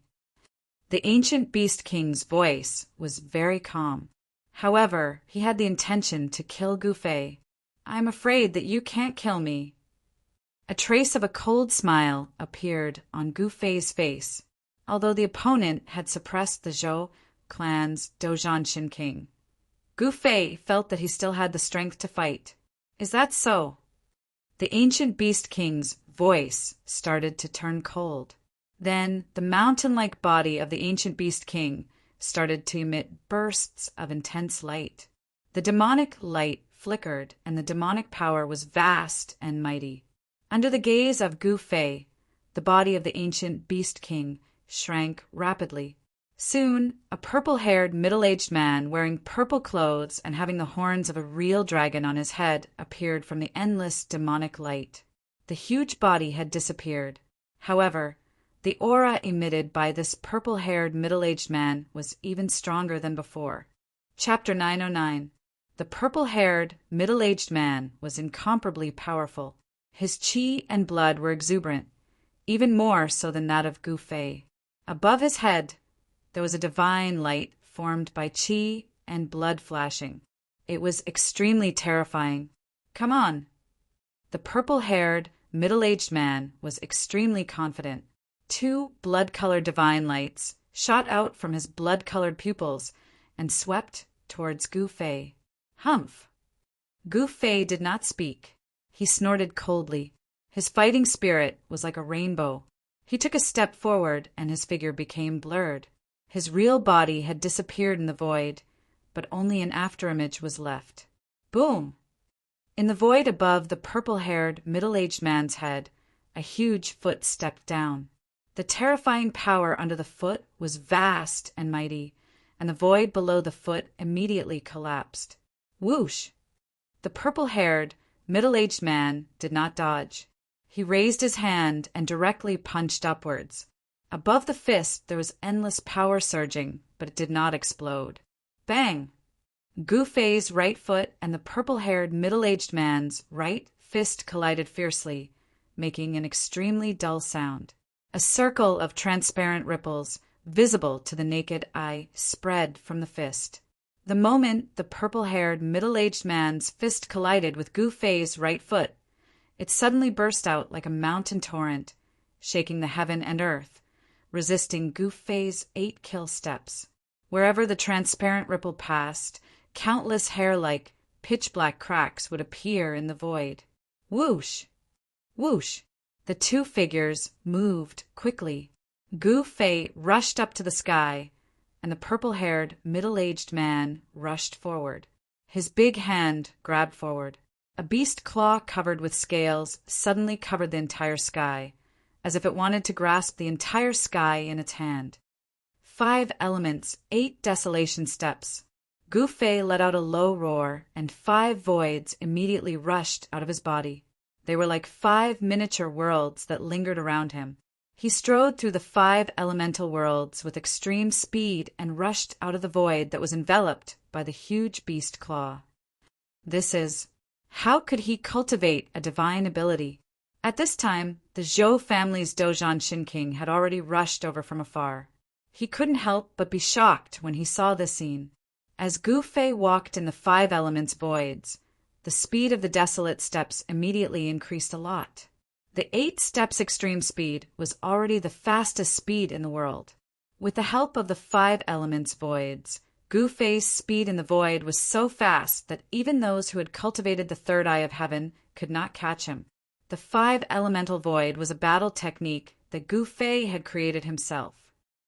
The ancient beast king's voice was very calm. However, he had the intention to kill Gu Fei. "I'm afraid that you can't kill me." A trace of a cold smile appeared on Gu Fei's face, although the opponent had suppressed the Zhou clan's Dozhan Shin King. Gu Fei felt that he still had the strength to fight. "Is that so?" The ancient beast king's voice started to turn cold. Then the mountain-like body of the ancient beast king started to emit bursts of intense light. The demonic light flickered, and the demonic power was vast and mighty. Under the gaze of Gu Fei, the body of the ancient beast king shrank rapidly. Soon, a purple-haired middle-aged man wearing purple clothes and having the horns of a real dragon on his head appeared from the endless demonic light. The huge body had disappeared. However, the aura emitted by this purple-haired middle-aged man was even stronger than before. Chapter 909. The purple-haired middle-aged man was incomparably powerful. His qi and blood were exuberant, even more so than that of Gu Fei. Above his head, there was a divine light formed by qi and blood flashing. It was extremely terrifying. "Come on." The purple-haired, middle-aged man was extremely confident. Two blood-colored divine lights shot out from his blood-colored pupils and swept towards Gu Fei. "Humph!" Gu Fei did not speak. He snorted coldly. His fighting spirit was like a rainbow. He took a step forward, and his figure became blurred. His real body had disappeared in the void, but only an afterimage was left. Boom! In the void above the purple-haired, middle-aged man's head, a huge foot stepped down. The terrifying power under the foot was vast and mighty, and the void below the foot immediately collapsed. Whoosh! The purple-haired, middle-aged man did not dodge. He raised his hand and directly punched upwards. Above the fist there was endless power surging, but it did not explode. Bang! Gu Fei's right foot and the purple-haired middle-aged man's right fist collided fiercely, making an extremely dull sound. A circle of transparent ripples, visible to the naked eye, spread from the fist. The moment the purple-haired middle-aged man's fist collided with Gu Fei's right foot, it suddenly burst out like a mountain torrent, shaking the heaven and earth, resisting Gu Fei's 8 kill steps. Wherever the transparent ripple passed, countless hair-like, pitch-black cracks would appear in the void. Whoosh! Whoosh! The two figures moved quickly. Gu Fei rushed up to the sky, and the purple-haired, middle-aged man rushed forward. His big hand grabbed forward. A beast claw covered with scales suddenly covered the entire sky, as if it wanted to grasp the entire sky in its hand. 5 elements, 8 desolation steps. Gu Fei let out a low roar, and 5 voids immediately rushed out of his body. They were like 5 miniature worlds that lingered around him. He strode through the 5 elemental worlds with extreme speed and rushed out of the void that was enveloped by the huge beast claw. How could he cultivate a divine ability? At this time, the Zhou family's Dozhan Shin King had already rushed over from afar. He couldn't help but be shocked when he saw this scene. As Gu Fei walked in the 5 elements voids, the speed of the desolate steps immediately increased a lot. The 8 steps extreme speed was already the fastest speed in the world. With the help of the 5 elements voids, Gu Fei's speed in the void was so fast that even those who had cultivated the third eye of heaven could not catch him. The 5 elemental void was a battle technique that Gu Fei had created himself.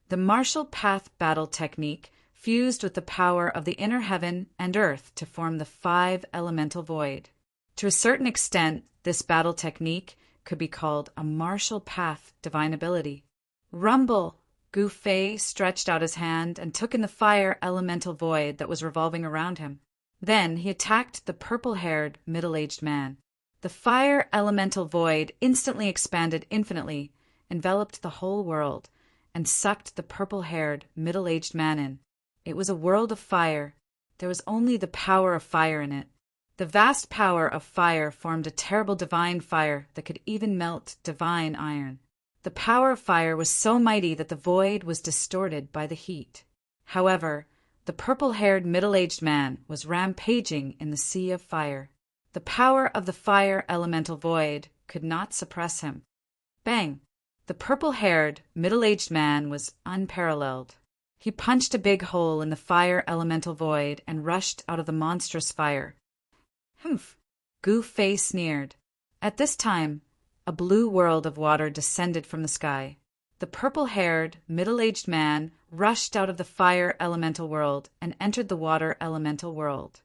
The martial path battle technique fused with the power of the inner heaven and earth to form the 5 elemental void. To a certain extent, this battle technique could be called a martial path divine ability. Rumble! Gu Fei stretched out his hand and took in the fire elemental void that was revolving around him. Then he attacked the purple-haired, middle-aged man. The fire elemental void instantly expanded infinitely, enveloped the whole world, and sucked the purple-haired, middle-aged man in. It was a world of fire. There was only the power of fire in it. The vast power of fire formed a terrible divine fire that could even melt divine iron. The power of fire was so mighty that the void was distorted by the heat. However, the purple-haired middle-aged man was rampaging in the sea of fire. The power of the fire elemental void could not suppress him. Bang! The purple-haired, middle-aged man was unparalleled. He punched a big hole in the fire elemental void and rushed out of the monstrous fire. Humph! Gu Fei sneered. At this time, a blue world of water descended from the sky. The purple-haired, middle-aged man rushed out of the fire elemental world and entered the water elemental world.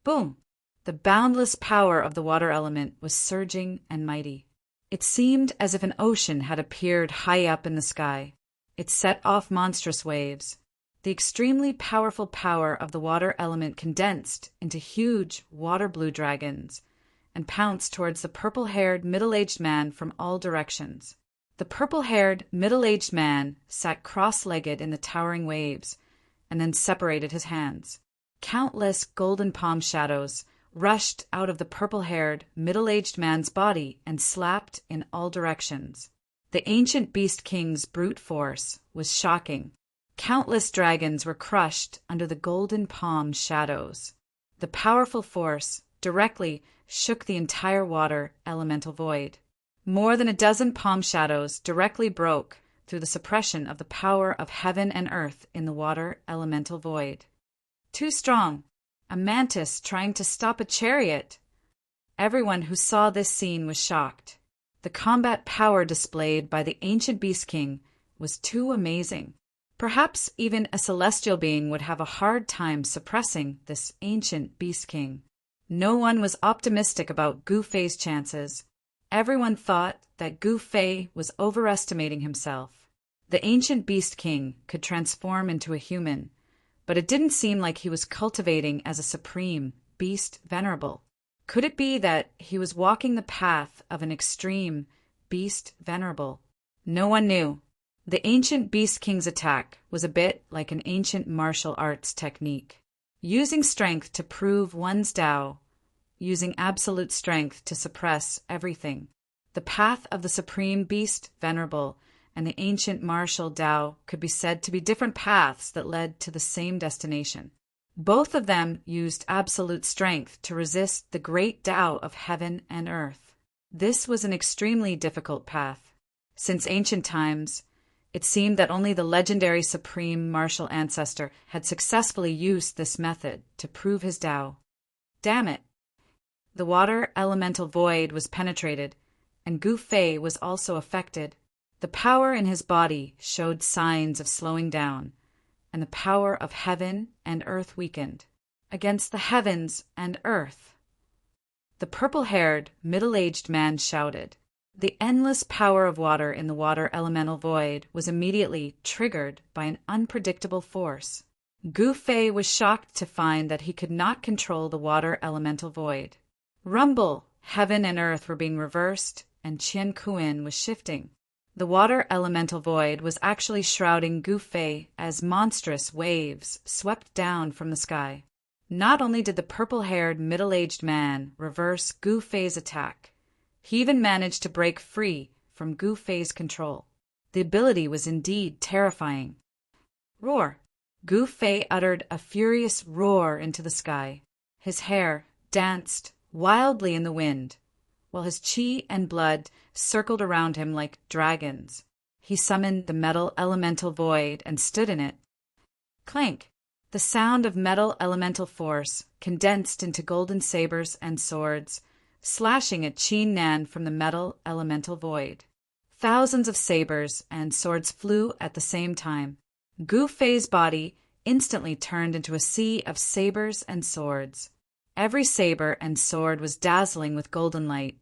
Boom! The boundless power of the water element was surging and mighty. It seemed as if an ocean had appeared high up in the sky. It set off monstrous waves. The extremely powerful power of the water element condensed into huge water-blue dragons and pounced towards the purple-haired middle-aged man from all directions. The purple-haired middle-aged man sat cross-legged in the towering waves and then separated his hands. Countless golden palm shadows rushed out of the purple-haired middle-aged man's body and slapped in all directions. The ancient beast king's brute force was shocking. Countless dragons were crushed under the golden palm shadows. The powerful force directly shook the entire water elemental void. More than a dozen palm shadows directly broke through the suppression of the power of heaven and earth in the water elemental void. Too strong! A mantis trying to stop a chariot! Everyone who saw this scene was shocked. The combat power displayed by the ancient beast king was too amazing. Perhaps even a celestial being would have a hard time suppressing this ancient beast king. No one was optimistic about Gu Fei's chances. Everyone thought that Gu Fei was overestimating himself. The ancient beast king could transform into a human, but it didn't seem like he was cultivating as a supreme beast venerable. Could it be that he was walking the path of an extreme beast venerable? No one knew. The ancient beast king's attack was a bit like an ancient martial arts technique. Using strength to prove one's Tao, using absolute strength to suppress everything. The path of the supreme beast venerable and the ancient martial Tao could be said to be different paths that led to the same destination. Both of them used absolute strength to resist the great Tao of heaven and earth. This was an extremely difficult path. Since ancient times, it seemed that only the legendary supreme martial ancestor had successfully used this method to prove his Tao. Damn it! The water elemental void was penetrated, and Gu Fei was also affected. The power in his body showed signs of slowing down, and the power of heaven and earth weakened. Against the heavens and earth! The purple-haired, middle-aged man shouted. The endless power of water in the water elemental void was immediately triggered by an unpredictable force. Gu Fei was shocked to find that he could not control the water elemental void. Rumble! Heaven and earth were being reversed, and Qian Kuan was shifting. The water elemental void was actually shrouding Gu Fei as monstrous waves swept down from the sky. Not only did the purple-haired middle-aged man reverse Gu Fei's attack, he even managed to break free from Gu Fei's control. The ability was indeed terrifying. Roar! Gu Fei uttered a furious roar into the sky. His hair danced wildly in the wind. while his chi and blood circled around him like dragons. He summoned the metal elemental void and stood in it. Clank! The sound of metal elemental force condensed into golden sabers and swords, slashing at Qin Nan from the metal elemental void. Thousands of sabers and swords flew at the same time. Gu Fei's body instantly turned into a sea of sabers and swords. Every saber and sword was dazzling with golden light,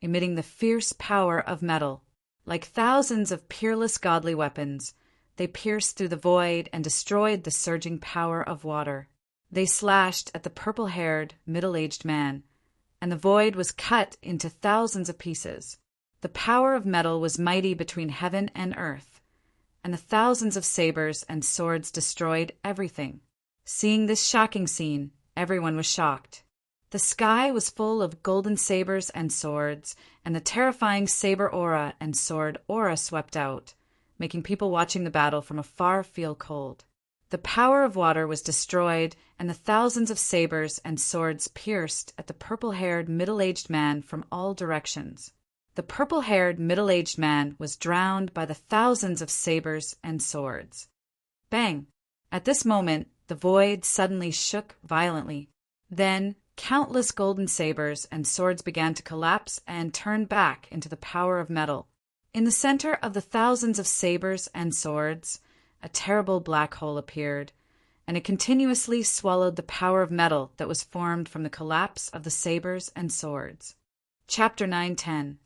emitting the fierce power of metal. Like thousands of peerless godly weapons, they pierced through the void and destroyed the surging power of water. They slashed at the purple-haired, middle-aged man, and the void was cut into thousands of pieces. The power of metal was mighty between heaven and earth, and the thousands of sabers and swords destroyed everything. Seeing this shocking scene, everyone was shocked. The sky was full of golden sabers and swords, and the terrifying saber aura and sword aura swept out, making people watching the battle from afar feel cold. The power of water was destroyed, and the thousands of sabers and swords pierced at the purple-haired middle-aged man from all directions. The purple-haired middle-aged man was drowned by the thousands of sabers and swords. Bang! At this moment, the void suddenly shook violently. Then, countless golden sabers and swords began to collapse and turn back into the power of metal. In the center of the thousands of sabers and swords, a terrible black hole appeared, and it continuously swallowed the power of metal that was formed from the collapse of the sabers and swords. Chapter 9:10.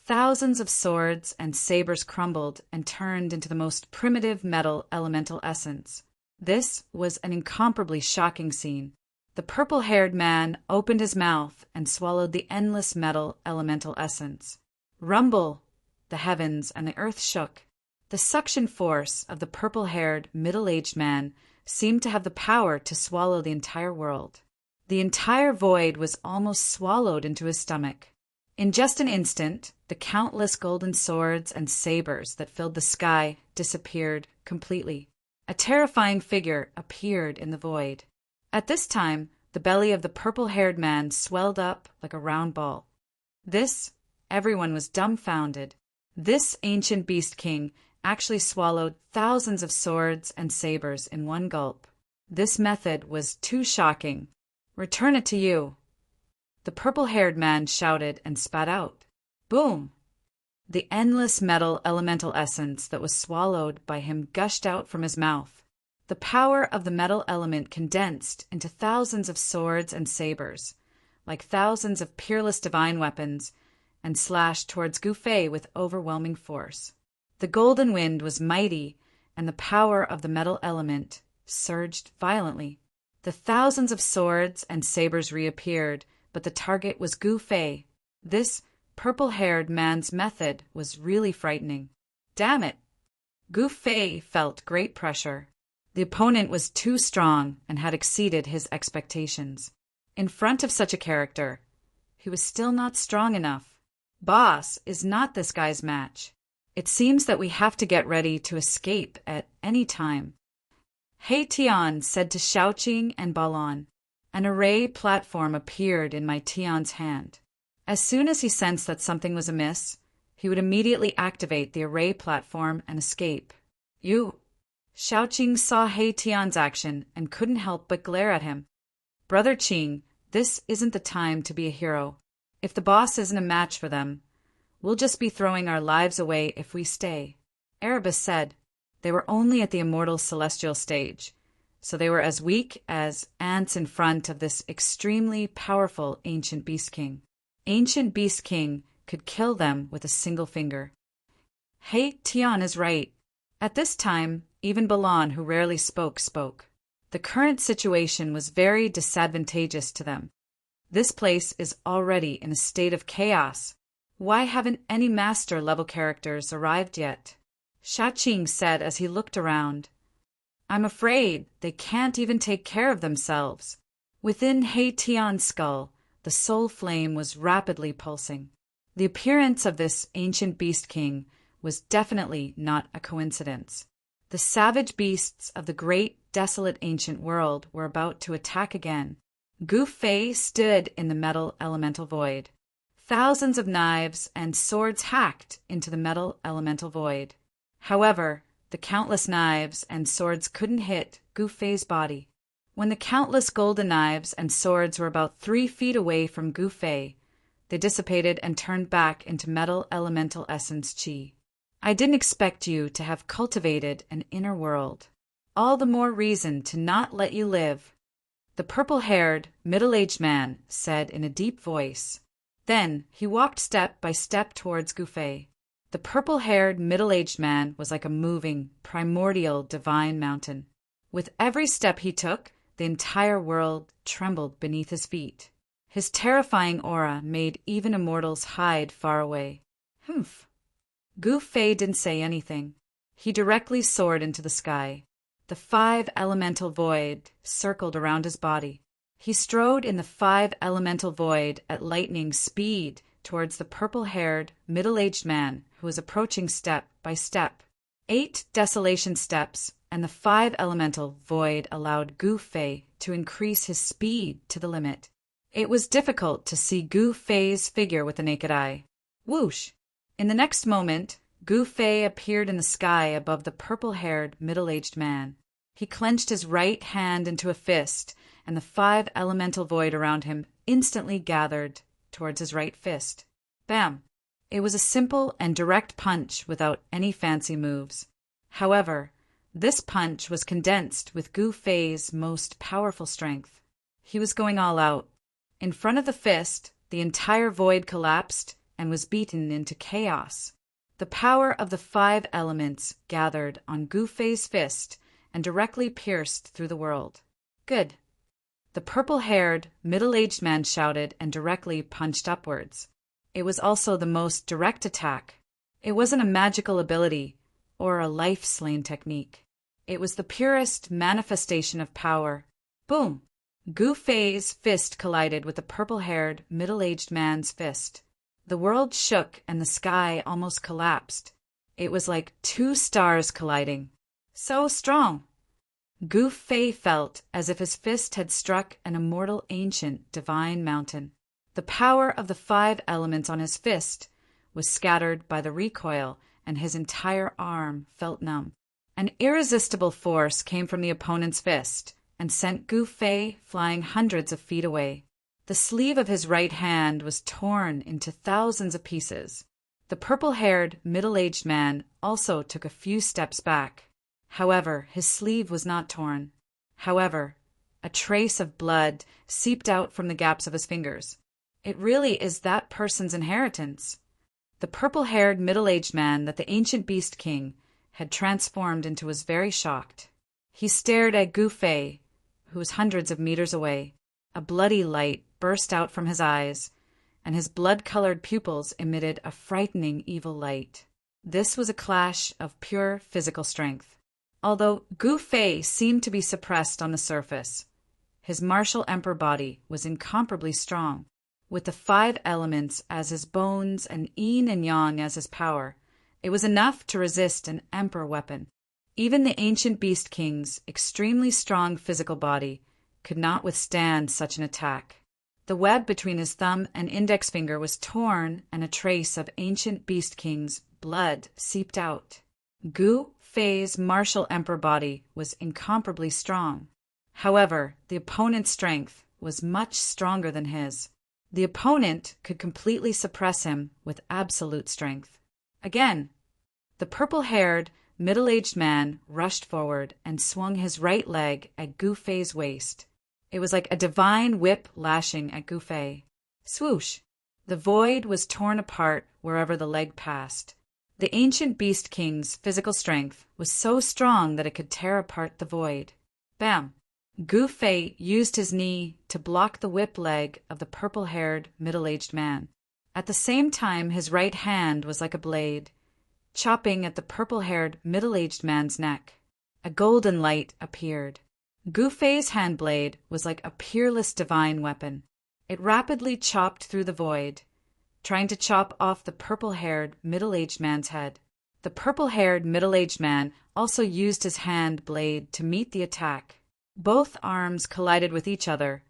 Thousands of swords and sabers crumbled and turned into the most primitive metal elemental essence. This was an incomparably shocking scene. The purple-haired man opened his mouth and swallowed the endless metal elemental essence. Rumble! The heavens and the earth shook. The suction force of the purple-haired, middle-aged man seemed to have the power to swallow the entire world. The entire void was almost swallowed into his stomach. In just an instant, the countless golden swords and sabers that filled the sky disappeared completely. A terrifying figure appeared in the void. At this time, the belly of the purple-haired man swelled up like a round ball. Everyone was dumbfounded. This ancient beast king actually swallowed thousands of swords and sabers in one gulp. This method was too shocking. Return it to you. The purple-haired man shouted and spat out. Boom! The endless metal elemental essence that was swallowed by him gushed out from his mouth. The power of the metal element condensed into thousands of swords and sabers, like thousands of peerless divine weapons, and slashed towards Gu Fei with overwhelming force. The golden wind was mighty, and the power of the metal element surged violently. The thousands of swords and sabers reappeared, but the target was Gu Fei. This purple-haired man's method was really frightening. Damn it! Gu Fei felt great pressure. The opponent was too strong and had exceeded his expectations. In front of such a character, he was still not strong enough. Boss is not this guy's match. It seems that we have to get ready to escape at any time. He Tian said to Shaoqing and Balon. An array platform appeared in my Tian's hand. As soon as he sensed that something was amiss, he would immediately activate the array platform and escape. You! Shaoqing saw He Tian's action and couldn't help but glare at him. Brother Qing, this isn't the time to be a hero. If the boss isn't a match for them, we'll just be throwing our lives away if we stay. Erebus said. They were only at the immortal celestial stage, so they were as weak as ants in front of this extremely powerful ancient beast king. Ancient beast king could kill them with a single finger. He Tian is right. At this time, even Balon, who rarely spoke. The current situation was very disadvantageous to them. This place is already in a state of chaos. Why haven't any master-level characters arrived yet? Shaoqing said as he looked around. I'm afraid they can't even take care of themselves. Within He Tian's skull, the soul flame was rapidly pulsing. The appearance of this ancient beast king was definitely not a coincidence. The savage beasts of the great, desolate ancient world were about to attack again. Gu Fei stood in the metal elemental void. Thousands of knives and swords hacked into the metal elemental void. However, the countless knives and swords couldn't hit Gu Fei's body. When the countless golden knives and swords were about 3 feet away from Gu Fei, they dissipated and turned back into metal elemental essence qi. I didn't expect you to have cultivated an inner world. All the more reason to not let you live, the purple-haired, middle-aged man said in a deep voice. Then he walked step by step towards Gu Fei. The purple-haired, middle-aged man was like a moving, primordial, divine mountain. With every step he took, the entire world trembled beneath his feet. His terrifying aura made even immortals hide far away. Humph. Gu Fei didn't say anything. He directly soared into the sky. The 5 elemental void circled around his body. He strode in the 5 elemental void at lightning speed towards the purple-haired, middle-aged man who was approaching step by step. 8 desolation steps, and the 5 elemental void allowed Gu Fei to increase his speed to the limit. It was difficult to see Gu Fei's figure with the naked eye. Whoosh! In the next moment, Gu Fei appeared in the sky above the purple-haired, middle-aged man. He clenched his right hand into a fist, and the 5 elemental void around him instantly gathered towards his right fist. Bam! It was a simple and direct punch without any fancy moves. However, this punch was condensed with Gu Fei's most powerful strength. He was going all out. In front of the fist, the entire void collapsed and was beaten into chaos. The power of the 5 elements gathered on Gu Fei's fist and directly pierced through the world. Good. The purple-haired, middle-aged man shouted and directly punched upwards. It was also the most direct attack. It wasn't a magical ability or a life-slaying technique. It was the purest manifestation of power. Boom! Gu Fei's fist collided with the purple-haired, middle-aged man's fist. The world shook and the sky almost collapsed. It was like 2 stars colliding. So strong! Gu Fei felt as if his fist had struck an immortal, ancient, divine mountain. The power of the 5 elements on his fist was scattered by the recoil, and his entire arm felt numb. An irresistible force came from the opponent's fist and sent Gu Fei flying hundreds of feet away. The sleeve of his right hand was torn into thousands of pieces. The purple-haired, middle-aged man also took a few steps back. However, his sleeve was not torn. However, a trace of blood seeped out from the gaps of his fingers. It really is that person's inheritance. The purple-haired, middle-aged man that the ancient beast king had transformed into was very shocked. He stared at Gu Fei, who was hundreds of meters away. A bloody light burst out from his eyes, and his blood-colored pupils emitted a frightening evil light. This was a clash of pure physical strength. Although Gu Fei seemed to be suppressed on the surface, his martial emperor body was incomparably strong. With the 5 elements as his bones and yin and yang as his power, it was enough to resist an emperor weapon. Even the ancient beast king's extremely strong physical body could not withstand such an attack. The web between his thumb and index finger was torn, and a trace of ancient beast king's blood seeped out. Gu Fei's martial emperor body was incomparably strong. However, the opponent's strength was much stronger than his. The opponent could completely suppress him with absolute strength. Again, the purple-haired, middle-aged man rushed forward and swung his right leg at Gu Fei's waist. It was like a divine whip lashing at Gu Fei. Swoosh! The void was torn apart wherever the leg passed. The ancient beast king's physical strength was so strong that it could tear apart the void. Bam! Gu Fei used his knee to block the whip leg of the purple-haired, middle-aged man. At the same time, his right hand was like a blade, chopping at the purple-haired, middle-aged man's neck. A golden light appeared. Gu Fei's hand blade was like a peerless divine weapon. It rapidly chopped through the void, trying to chop off the purple-haired, middle-aged man's head. The purple-haired, middle-aged man also used his hand blade to meet the attack. Both arms collided with each other,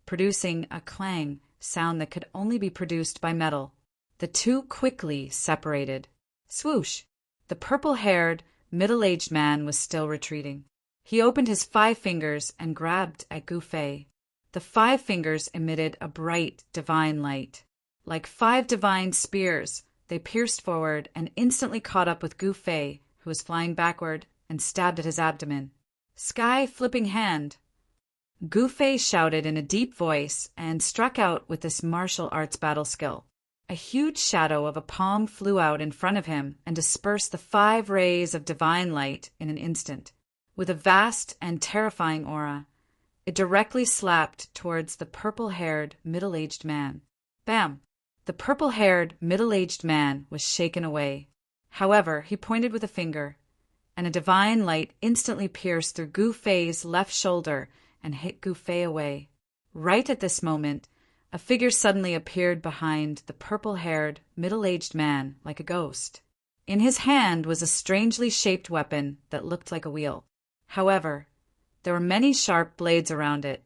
producing a clang sound that could only be produced by metal. The two quickly separated. Swoosh! The purple-haired, middle-aged man was still retreating. He opened his 5 fingers and grabbed at Gu Fei. The 5 fingers emitted a bright, divine light. Like 5 divine spears, they pierced forward and instantly caught up with Gu Fei, who was flying backward, and stabbed at his abdomen. Sky-flipping hand! Gu Fei shouted in a deep voice and struck out with this martial arts battle skill. A huge shadow of a palm flew out in front of him and dispersed the 5 rays of divine light in an instant. With a vast and terrifying aura, it directly slapped towards the purple-haired, middle-aged man. Bam! The purple-haired, middle-aged man was shaken away. However, he pointed with a finger, and a divine light instantly pierced through Gu Fei's left shoulder and hit Gu Fei away. Right at this moment, a figure suddenly appeared behind the purple-haired, middle-aged man like a ghost. In his hand was a strangely shaped weapon that looked like a wheel. However, there were many sharp blades around it,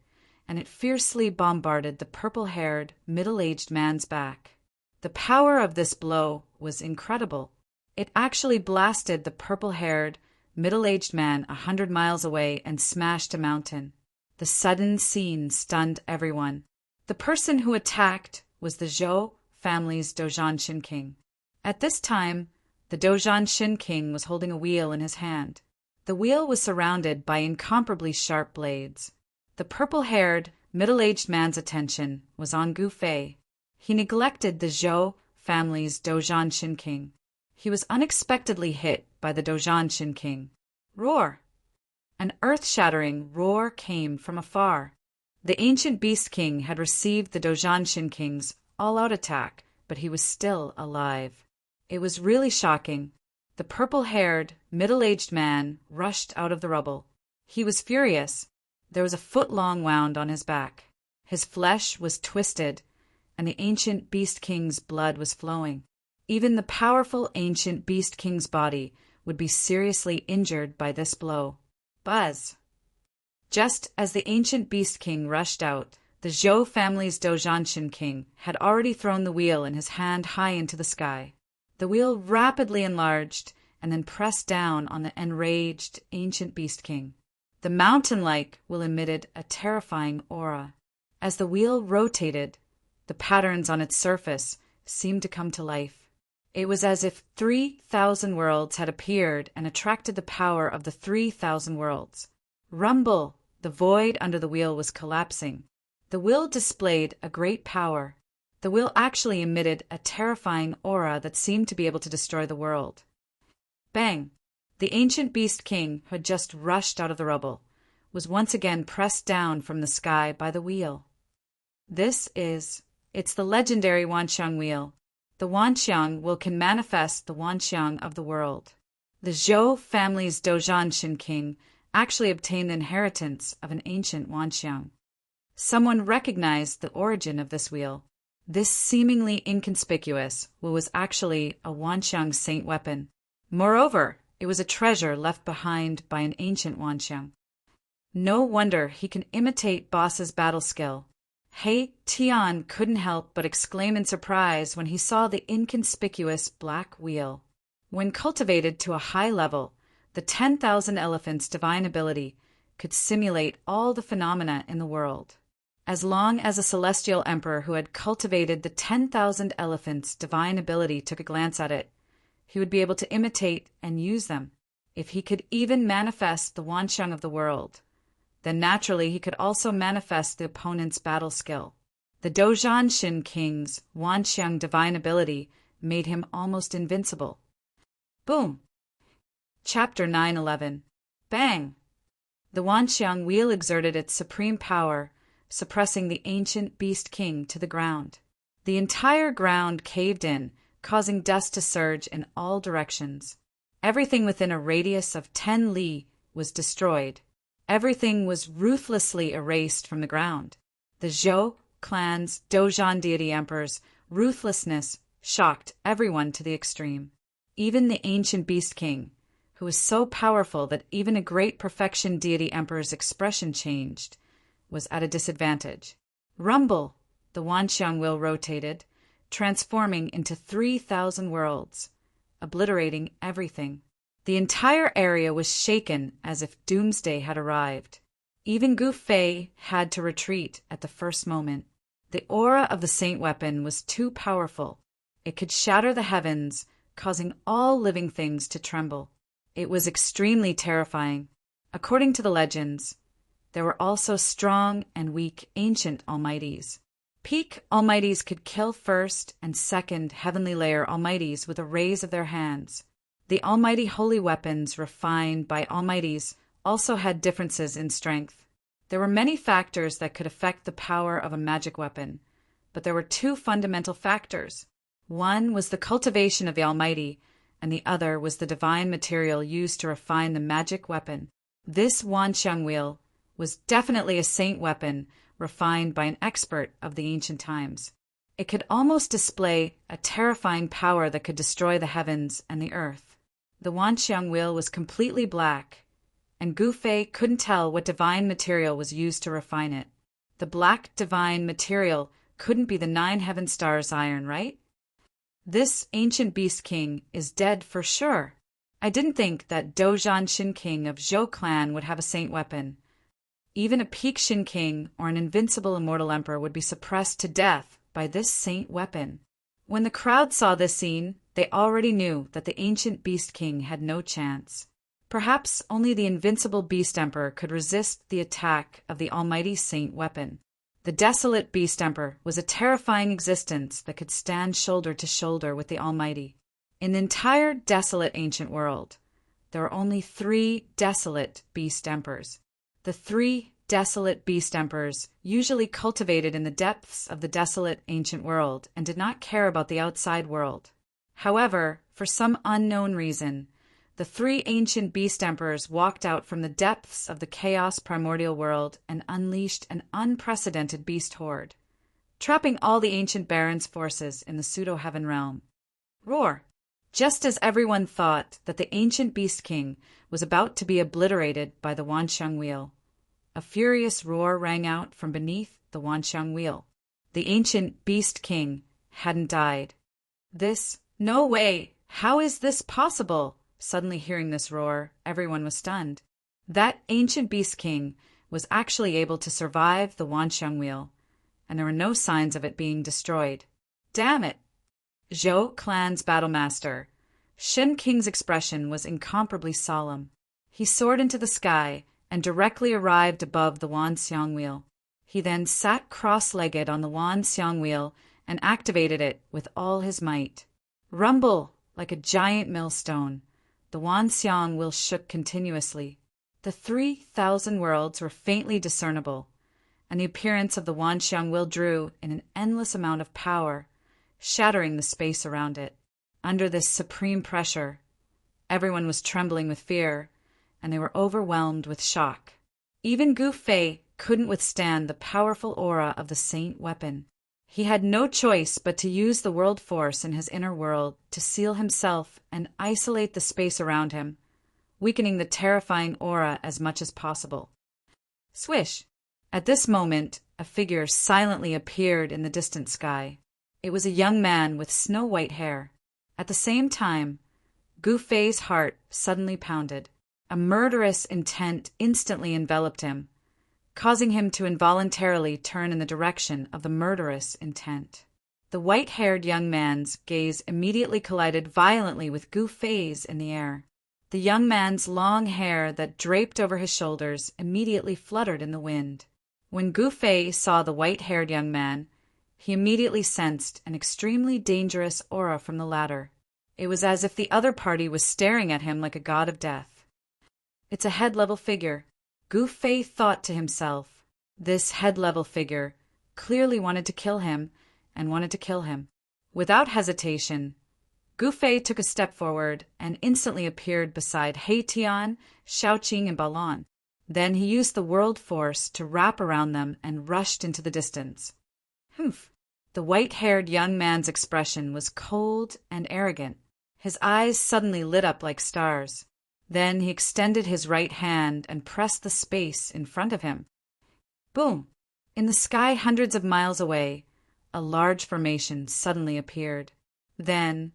and it fiercely bombarded the purple-haired, middle-aged man's back. The power of this blow was incredible. It actually blasted the purple-haired, middle-aged man 100 miles away and smashed a mountain. The sudden scene stunned everyone. The person who attacked was the Zhou family's Dozhan Shin King. At this time, the Dozhan Shin King was holding a wheel in his hand. The wheel was surrounded by incomparably sharp blades. The purple-haired, middle-aged man's attention was on Gu Fei. He neglected the Zhou family's Dozhan Shin King. He was unexpectedly hit by the Dozhan Shin King. Roar! An earth-shattering roar came from afar. The ancient Beast King had received the Dozhan Shin King's all-out attack, but he was still alive. It was really shocking. The purple-haired, middle-aged man rushed out of the rubble. He was furious. There was a foot-long wound on his back. His flesh was twisted, and the ancient Beast King's blood was flowing. Even the powerful ancient Beast King's body would be seriously injured by this blow. Buzz! Just as the ancient Beast King rushed out, the Zhou family's Dozhan Shin King had already thrown the wheel in his hand high into the sky. The wheel rapidly enlarged and then pressed down on the enraged ancient Beast King. The mountain-like wheel emitted a terrifying aura. As the wheel rotated, the patterns on its surface seemed to come to life. It was as if 3,000 worlds had appeared and attracted the power of the 3,000 worlds. Rumble! The void under the wheel was collapsing. The wheel displayed a great power. The wheel actually emitted a terrifying aura that seemed to be able to destroy the world. Bang! The ancient Beast King, who had just rushed out of the rubble, was once again pressed down from the sky by the wheel. It's the legendary Wanxiang wheel. The Wanxiang will can manifest the Wanxiang of the world. The Zhou family's Dozhan Shin King actually obtained the inheritance of an ancient Wanxiang. Someone recognized the origin of this wheel. This seemingly inconspicuous wheel was actually a Wanxiang saint weapon. Moreover, it was a treasure left behind by an ancient Wanxiang. No wonder he can imitate Boss's battle skill. He Tian couldn't help but exclaim in surprise when he saw the inconspicuous black wheel. When cultivated to a high level, the 10,000 elephants' divine ability could simulate all the phenomena in the world. As long as a celestial emperor who had cultivated the 10,000 elephants' divine ability took a glance at it, he would be able to imitate and use them. If he could even manifest the Wanxiang of the world, then naturally he could also manifest the opponent's battle skill. The Dozhan Shin King's Wanxiang divine ability made him almost invincible. Boom! Chapter 9:11. Bang! The Wanxiang wheel exerted its supreme power, suppressing the ancient Beast King to the ground. The entire ground caved in, causing dust to surge in all directions. Everything within a radius of 10 li was destroyed. Everything was ruthlessly erased from the ground. The Zhou clan's Dozhan deity emperor's ruthlessness shocked everyone to the extreme. Even the ancient Beast King, who was so powerful that even a great perfection deity emperor's expression changed, was at a disadvantage. Rumble! The Wanxiang wheel rotated, transforming into 3,000 worlds, obliterating everything. The entire area was shaken as if doomsday had arrived. Even Gu Fei had to retreat at the first moment. The aura of the saint weapon was too powerful. It could shatter the heavens, causing all living things to tremble. It was extremely terrifying. According to the legends, there were also strong and weak ancient almighties. Peak almighties could kill first and second heavenly layer almighties with a raise of their hands. The almighty holy weapons refined by almighties also had differences in strength. There were many factors that could affect the power of a magic weapon, but there were two fundamental factors. One was the cultivation of the almighty, and the other was the divine material used to refine the magic weapon. This Wanxiang wheel was definitely a saint weapon refined by an expert of the ancient times. It could almost display a terrifying power that could destroy the heavens and the earth. The Wanxiang wheel was completely black, and Gu Fei couldn't tell what divine material was used to refine it. The black divine material couldn't be the 9 heaven stars iron, right? This ancient beast king is dead for sure. I didn't think that Dozhan Shin King of Zhou clan would have a saint weapon. Even a peak Shin King or an invincible immortal emperor would be suppressed to death by this saint weapon. When the crowd saw this scene, they already knew that the ancient beast king had no chance. Perhaps only the invincible beast emperor could resist the attack of the almighty saint weapon. The desolate beast emperor was a terrifying existence that could stand shoulder to shoulder with the almighty. In the entire desolate ancient world, there were only 3 desolate beast emperors. The 3 desolate beast emperors usually cultivated in the depths of the desolate ancient world and did not care about the outside world. However, for some unknown reason, the 3 ancient beast emperors walked out from the depths of the chaos primordial world and unleashed an unprecedented beast horde, trapping all the ancient barons' forces in the pseudo-heaven realm. Roar! Just as everyone thought that the ancient beast king was about to be obliterated by the Wanxiang wheel, a furious roar rang out from beneath the Wanxiang wheel. The ancient beast king hadn't died. No way! How is this possible? Suddenly hearing this roar, everyone was stunned. That ancient beast king was actually able to survive the Wanxiang wheel, and there were no signs of it being destroyed. Damn it! Zhou clan's battlemaster, Shen King's expression was incomparably solemn. He soared into the sky and directly arrived above the Wanxiang wheel. He then sat cross-legged on the Wanxiang wheel and activated it with all his might. Rumble! Like a giant millstone, the Wanxiang wheel shook continuously. The 3,000 worlds were faintly discernible, and the appearance of the Wanxiang wheel drew in an endless amount of power, shattering the space around it. Under this supreme pressure, everyone was trembling with fear, and they were overwhelmed with shock. Even Gu Fei couldn't withstand the powerful aura of the saint weapon. He had no choice but to use the world force in his inner world to seal himself and isolate the space around him, weakening the terrifying aura as much as possible. Swish! At this moment, a figure silently appeared in the distant sky. It was a young man with snow-white hair. At the same time, Gu Fei's heart suddenly pounded. A murderous intent instantly enveloped him, causing him to involuntarily turn in the direction of the murderous intent. The white-haired young man's gaze immediately collided violently with Gu Fei's in the air. The young man's long hair that draped over his shoulders immediately fluttered in the wind. When Gu Fei saw the white-haired young man, he immediately sensed an extremely dangerous aura from the latter. It was as if the other party was staring at him like a god of death. It's a head-level figure, Gu Fei thought to himself. This head-level figure clearly wanted to kill him and wanted to kill him. Without hesitation, Gu Fei took a step forward and instantly appeared beside He Tian, Shaoqing, and Balan. Then he used the world force to wrap around them and rushed into the distance. Humph! The white-haired young man's expression was cold and arrogant. His eyes suddenly lit up like stars. Then he extended his right hand and pressed the space in front of him. Boom! In the sky hundreds of miles away, a large formation suddenly appeared. Then,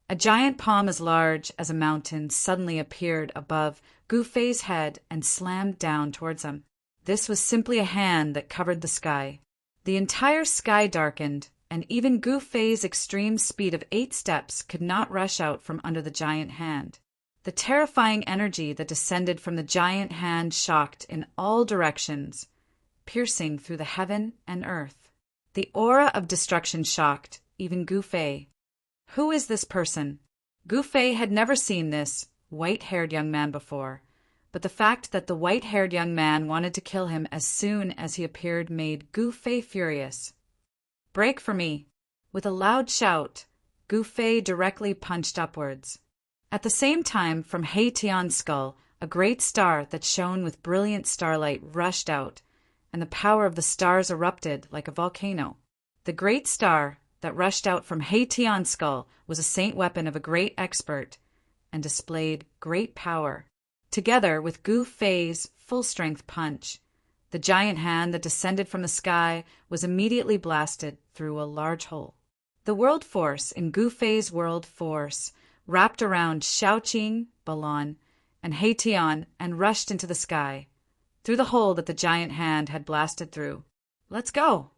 a giant palm as large as a mountain suddenly appeared above Gu Fei's head and slammed down towards him. This was simply a hand that covered the sky. The entire sky darkened, and even Gu Fei's extreme speed of 8 steps could not rush out from under the giant hand. The terrifying energy that descended from the giant hand shocked in all directions, piercing through the heaven and earth. The aura of destruction shocked even Gu Fei. Who is this person? Gu Fei had never seen this white-haired young man before, but the fact that the white-haired young man wanted to kill him as soon as he appeared made Gu Fei furious. "Break for me!" With a loud shout, Gu Fei directly punched upwards. At the same time, from He Tian's skull, a great star that shone with brilliant starlight rushed out, and the power of the stars erupted like a volcano. The great star that rushed out from He Tian's skull was a saint weapon of a great expert, and displayed great power. Together with Gu Fei's full-strength punch, the giant hand that descended from the sky was immediately blasted through a large hole. The world force in Gu Fei's world force wrapped around Xiaoqing, Balon, and He Tian and rushed into the sky, through the hole that the giant hand had blasted through. "Let's go!"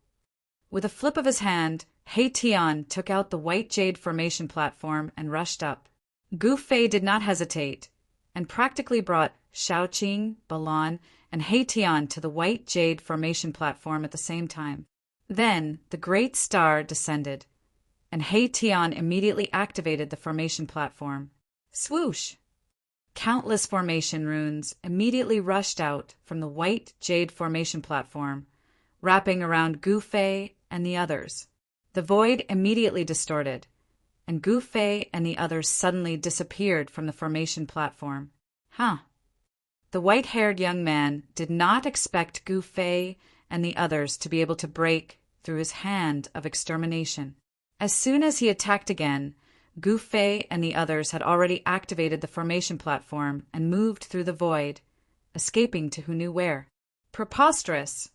With a flip of his hand, He Tian took out the white jade formation platform and rushed up. Gu Fei did not hesitate, and practically brought Xiaoqing, Balon, and He Tian to the white jade formation platform at the same time. Then the great star descended, and He Tian immediately activated the formation platform. Swoosh! Countless formation runes immediately rushed out from the white jade formation platform, wrapping around Gu Fei and the others. The void immediately distorted, and Gu Fei and the others suddenly disappeared from the formation platform. The white-haired young man did not expect Gu Fei and the others to be able to break through his hand of extermination. As soon as he attacked again, Gu Fei and the others had already activated the formation platform and moved through the void, escaping to who knew where. Preposterous!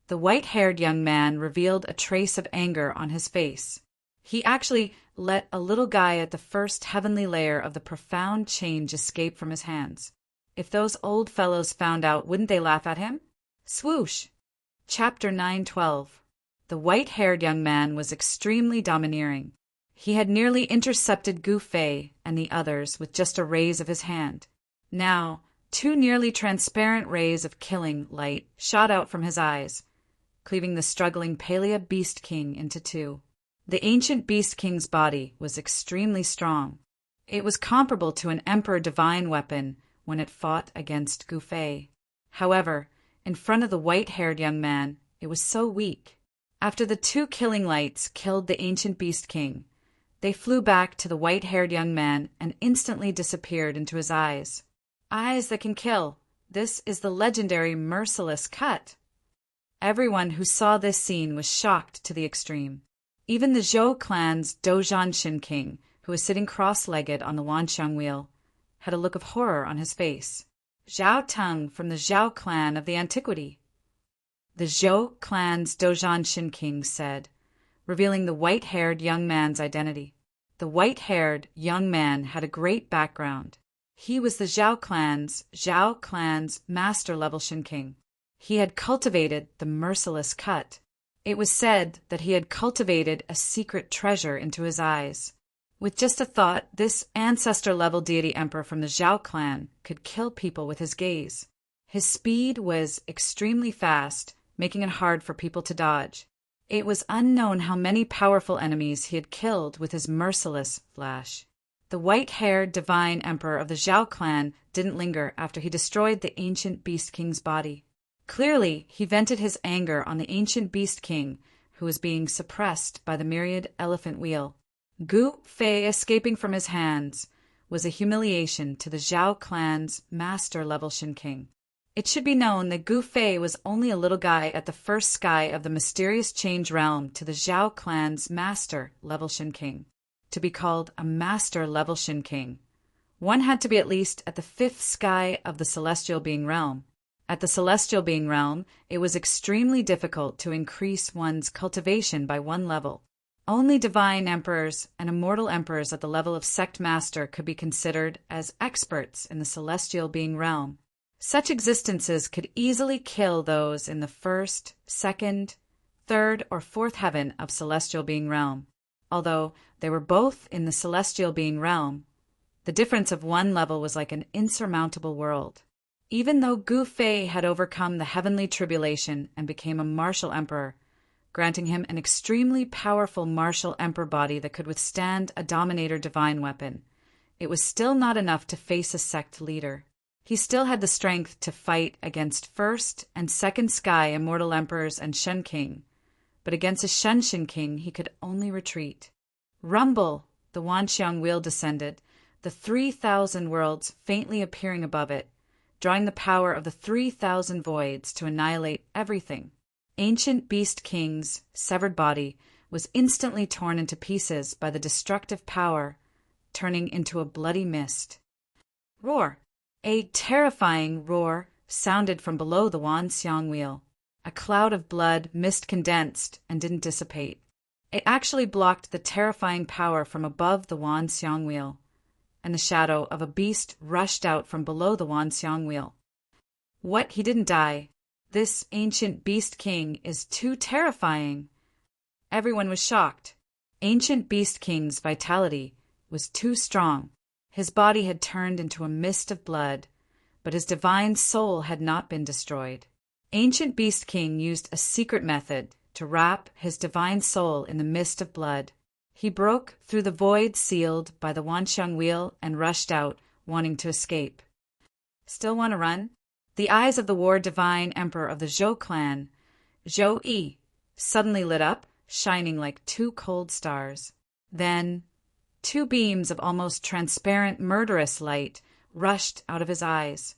The white-haired young man revealed a trace of anger on his face. He actually let a little guy at the first heavenly layer of the profound change escape from his hands. If those old fellows found out, wouldn't they laugh at him? Swoosh! Chapter 912. The white-haired young man was extremely domineering. He had nearly intercepted Gu Fei and the others with just a raise of his hand. Now, 2 nearly transparent rays of killing light shot out from his eyes, cleaving the struggling Palia Beast King into 2. The ancient Beast King's body was extremely strong. It was comparable to an Emperor Divine weapon when it fought against Gu Fei. However, in front of the white-haired young man, it was so weak. After the 2 killing lights killed the ancient Beast King, they flew back to the white-haired young man and instantly disappeared into his eyes. Eyes that can kill. This is the legendary merciless cut. Everyone who saw this scene was shocked to the extreme. Even the Zhou clan's Dozhan Shin King, who was sitting cross-legged on the Wanxiang wheel, had a look of horror on his face. Zhao Teng from the Zhao clan of the antiquity. The Zhou clan's Dozhan Shin King said, revealing the white-haired young man's identity. The white-haired young man had a great background. He was the Zhao clan's master-level Shin King. He had cultivated the merciless cut. It was said that he had cultivated a secret treasure into his eyes. With just a thought, this ancestor-level deity emperor from the Zhao clan could kill people with his gaze. His speed was extremely fast, making it hard for people to dodge. It was unknown how many powerful enemies he had killed with his merciless flash. The white-haired divine emperor of the Zhao clan didn't linger after he destroyed the ancient Beast King's body. Clearly, he vented his anger on the ancient Beast King, who was being suppressed by the myriad elephant wheel. Gu Fei escaping from his hands was a humiliation to the Zhao clan's master-level Shin King. It should be known that Gu Fei was only a little guy at the first sky of the mysterious change realm to the Zhao clan's master-level Shin King. To be called a master-level Shin King, one had to be at least at the 5th sky of the celestial being realm. At the celestial being realm, it was extremely difficult to increase one's cultivation by one level. Only divine emperors and immortal emperors at the level of sect master could be considered as experts in the celestial being realm. Such existences could easily kill those in the first, second, third, or fourth heaven of celestial being realm. Although they were both in the celestial being realm, the difference of one level was like an insurmountable world. Even though Gu Fei had overcome the heavenly tribulation and became a martial emperor, granting him an extremely powerful martial emperor body that could withstand a dominator divine weapon, it was still not enough to face a sect leader. He still had the strength to fight against first and second sky immortal emperors and Shen King, but against a Shenshin King he could only retreat. Rumble! The Wanxiang wheel descended, the 3,000 worlds faintly appearing above it, drawing the power of the 3,000 voids to annihilate everything. Ancient Beast King's severed body was instantly torn into pieces by the destructive power, turning into a bloody mist. Roar! A terrifying roar sounded from below the Wanxiang wheel. A cloud of blood mist condensed and didn't dissipate. It actually blocked the terrifying power from above the Wanxiang wheel, and the shadow of a beast rushed out from below the Wanxiang wheel. What? He didn't die. This ancient Beast King is too terrifying. Everyone was shocked. Ancient Beast King's vitality was too strong. His body had turned into a mist of blood, but his divine soul had not been destroyed. Ancient Beast King used a secret method to wrap his divine soul in the mist of blood. He broke through the void sealed by the Wanxiang wheel and rushed out, wanting to escape. Still want to run? The eyes of the war divine emperor of the Zhou clan, Zhou Yi, suddenly lit up, shining like two cold stars. Then, two beams of almost transparent murderous light rushed out of his eyes.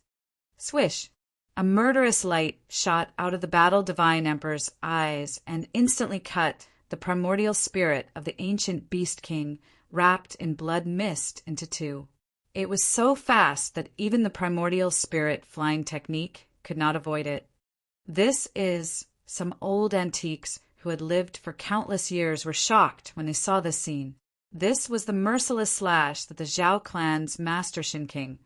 Swish! A murderous light shot out of the battle divine emperor's eyes and instantly cut the primordial spirit of the ancient Beast King, wrapped in blood mist, into two. It was so fast that even the primordial spirit flying technique could not avoid it. This is some old antiques who had lived for countless years were shocked when they saw this scene. This was the merciless slash that the Zhao clan's master Shin King,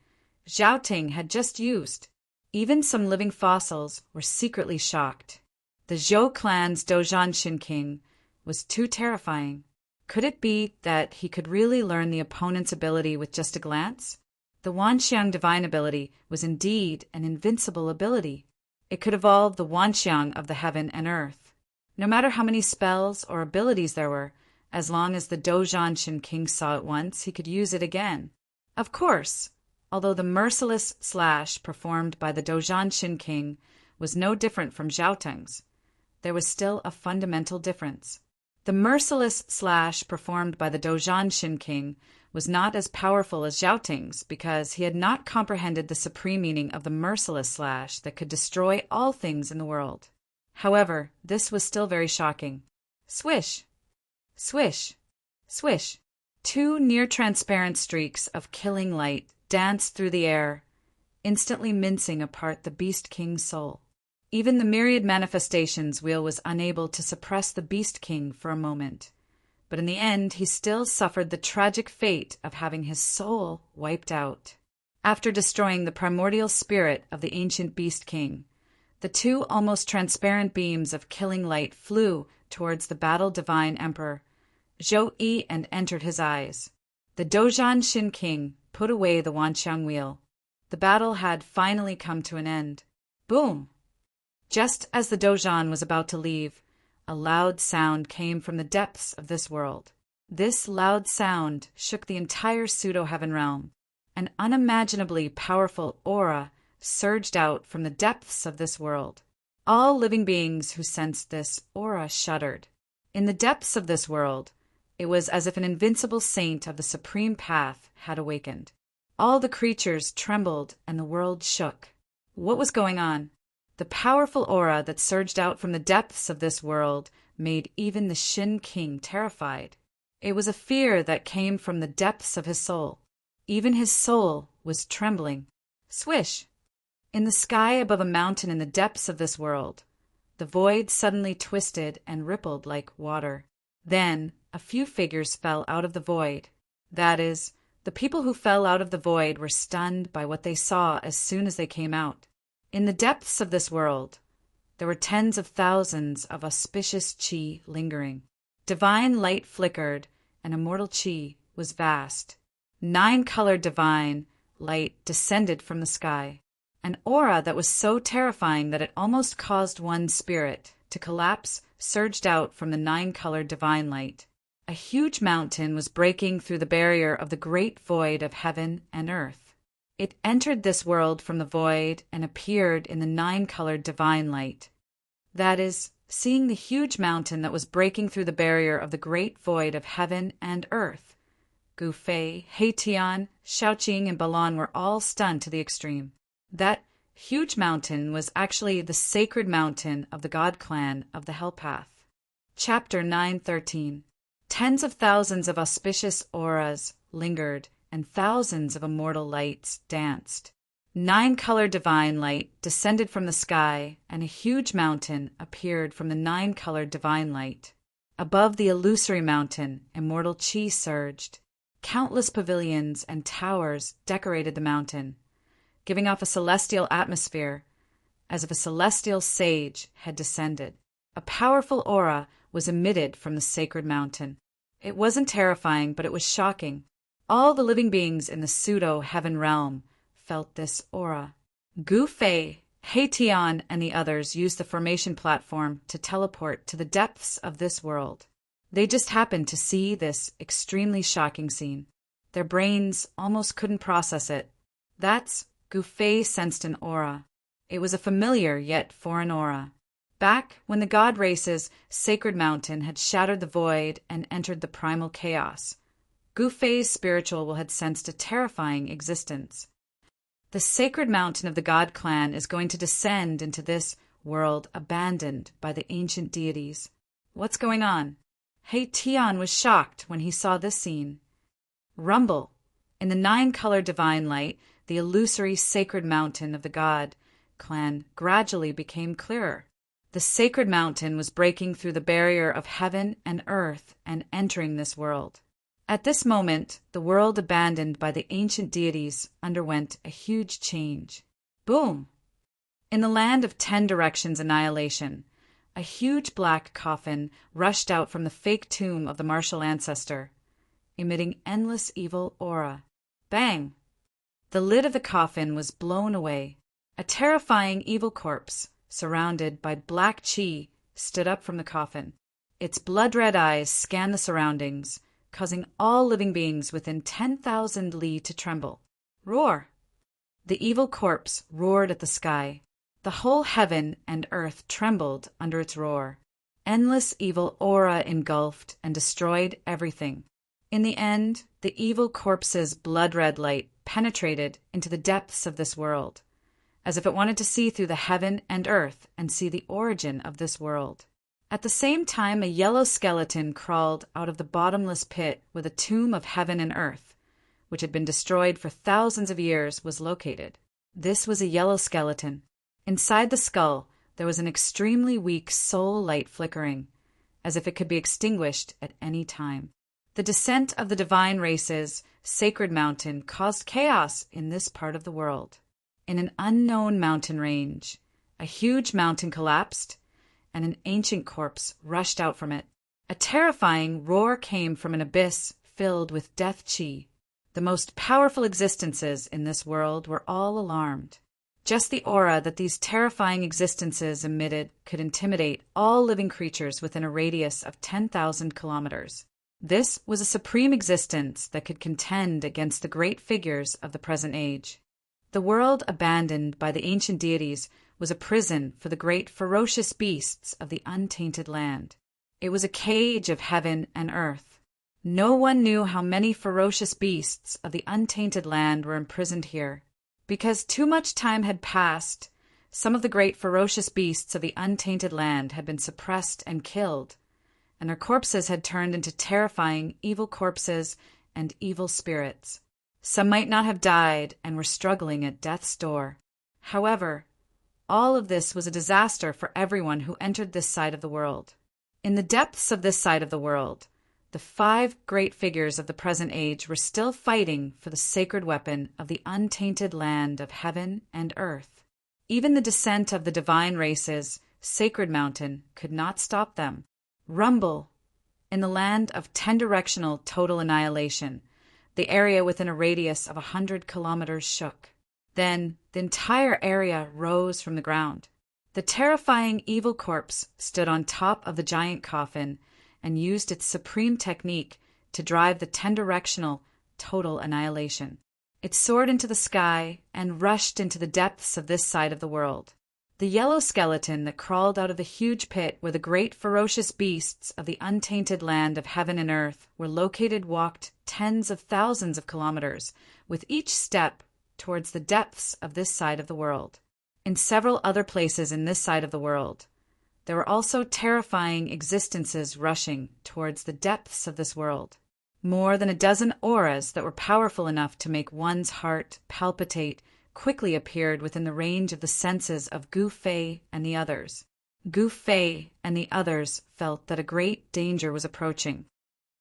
Zhao Ting, had just used. Even some living fossils were secretly shocked. The Zhou clan's Dozhan Shin King was too terrifying. Could it be that he could really learn the opponent's ability with just a glance? The Wanxiang divine ability was indeed an invincible ability. It could evolve the Wanxiang of the heaven and earth. No matter how many spells or abilities there were, as long as the Dozhan Shin King saw it once, he could use it again. Of course, although the merciless slash performed by the Dozhan Shin King was no different from Zhao Teng's, there was still a fundamental difference. The merciless slash performed by the Dozhan Shin King was not as powerful as Zhao Ting's because he had not comprehended the supreme meaning of the merciless slash that could destroy all things in the world. However, this was still very shocking. Swish! Swish! Swish! Two near-transparent streaks of killing light danced through the air, instantly mincing apart the Beast King's soul. Even the myriad manifestations wheel was unable to suppress the Beast King for a moment, but in the end he still suffered the tragic fate of having his soul wiped out. After destroying the primordial spirit of the ancient Beast King, the two almost transparent beams of killing light flew towards the battle divine emperor, Zhou Yi, and entered his eyes. The Dozhan Shin King put away the Wanxiang wheel. The battle had finally come to an end. Boom! Just as the Dozhan was about to leave, a loud sound came from the depths of this world. This loud sound shook the entire pseudo-heaven realm. An unimaginably powerful aura surged out from the depths of this world. All living beings who sensed this aura shuddered. In the depths of this world, it was as if an invincible saint of the supreme path had awakened. All the creatures trembled and the world shook. What was going on? The powerful aura that surged out from the depths of this world made even the Shin King terrified. It was a fear that came from the depths of his soul. Even his soul was trembling. Swish! In the sky above a mountain in the depths of this world, the void suddenly twisted and rippled like water. Then a few figures fell out of the void. That is, the people who fell out of the void were stunned by what they saw as soon as they came out. In the depths of this world, there were tens of thousands of auspicious chi lingering. Divine light flickered, and immortal chi was vast. 9-colored divine light descended from the sky. An aura that was so terrifying that it almost caused one's spirit to collapse surged out from the 9-colored divine light. A huge mountain was breaking through the barrier of the great void of heaven and earth. It entered this world from the void and appeared in the 9-colored divine light. That is, seeing the huge mountain that was breaking through the barrier of the great void of heaven and earth, Gu Fei, Heitian, Shaoqing, and Balan were all stunned to the extreme. That huge mountain was actually the sacred mountain of the God clan of the Hell Path. Chapter 9:13. Tens of thousands of auspicious auras lingered, and thousands of immortal lights danced. 9-colored divine light descended from the sky, and a huge mountain appeared from the 9-colored divine light. Above the illusory mountain, immortal chi surged. Countless pavilions and towers decorated the mountain, giving off a celestial atmosphere, as if a celestial sage had descended. A powerful aura was emitted from the sacred mountain. It wasn't terrifying, but it was shocking. All the living beings in the pseudo-heaven realm felt this aura. Gu Fei, Heitian, and the others used the formation platform to teleport to the depths of this world. They just happened to see this extremely shocking scene. Their brains almost couldn't process it. That's Gu Fei sensed an aura. It was a familiar yet foreign aura. Back when the god race's sacred mountain had shattered the void and entered the primal chaos, Gu Fei's spiritual had sensed a terrifying existence. The sacred mountain of the god clan is going to descend into this world abandoned by the ancient deities. What's going on? Heitian was shocked when he saw this scene. Rumble. In the 9-colored divine light, the illusory sacred mountain of the god clan gradually became clearer. The sacred mountain was breaking through the barrier of heaven and earth and entering this world. At this moment, the world abandoned by the ancient deities underwent a huge change. Boom! In the land of 10 directions annihilation, a huge black coffin rushed out from the fake tomb of the martial ancestor, emitting endless evil aura. Bang! The lid of the coffin was blown away. A terrifying evil corpse, surrounded by black chi, stood up from the coffin. Its blood-red eyes scanned the surroundings, causing all living beings within 10,000 li to tremble. Roar! The evil corpse roared at the sky. The whole heaven and earth trembled under its roar. Endless evil aura engulfed and destroyed everything. In the end, the evil corpse's blood-red light penetrated into the depths of this world, as if it wanted to see through the heaven and earth and see the origin of this world. At the same time, a yellow skeleton crawled out of the bottomless pit where the tomb of heaven and earth, which had been destroyed for thousands of years, was located. This was a yellow skeleton. Inside the skull, there was an extremely weak soul light flickering, as if it could be extinguished at any time. The descent of the divine race's sacred mountain caused chaos in this part of the world. In an unknown mountain range, a huge mountain collapsed, and an ancient corpse rushed out from it. A terrifying roar came from an abyss filled with death chi. The most powerful existences in this world were all alarmed. Just the aura that these terrifying existences emitted could intimidate all living creatures within a radius of 10,000 kilometers. This was a supreme existence that could contend against the great figures of the present age. The world abandoned by the ancient deities was a prison for the great ferocious beasts of the untainted land. It was a cage of heaven and earth. No one knew how many ferocious beasts of the untainted land were imprisoned here. Because too much time had passed, some of the great ferocious beasts of the untainted land had been suppressed and killed, and their corpses had turned into terrifying evil corpses and evil spirits. Some might not have died and were struggling at death's door. However, all of this was a disaster for everyone who entered this side of the world. In the depths of this side of the world, the 5 great figures of the present age were still fighting for the sacred weapon of the untainted land of heaven and earth. Even the descent of the divine races, sacred mountain, could not stop them. Rumble! In the land of 10-directional total annihilation, the area within a radius of 100 kilometers shook. Then the entire area rose from the ground. The terrifying evil corpse stood on top of the giant coffin and used its supreme technique to drive the 10-directional total annihilation. It soared into the sky and rushed into the depths of this side of the world. The yellow skeleton that crawled out of the huge pit where the great ferocious beasts of the untainted land of heaven and earth were located walked tens of thousands of kilometers, with each step towards the depths of this side of the world. In several other places in this side of the world, there were also terrifying existences rushing towards the depths of this world. More than a dozen auras that were powerful enough to make one's heart palpitate quickly appeared within the range of the senses of Gu Fei and the others. Gu Fei and the others felt that a great danger was approaching.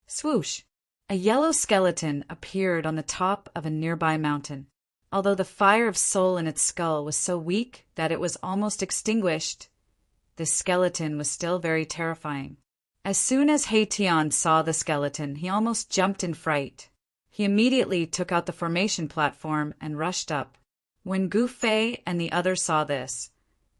Swoosh! A yellow skeleton appeared on the top of a nearby mountain. Although the fire of soul in its skull was so weak that it was almost extinguished, this skeleton was still very terrifying. As soon as He Tian saw the skeleton, he almost jumped in fright. He immediately took out the formation platform and rushed up. When Gu Fei and the others saw this,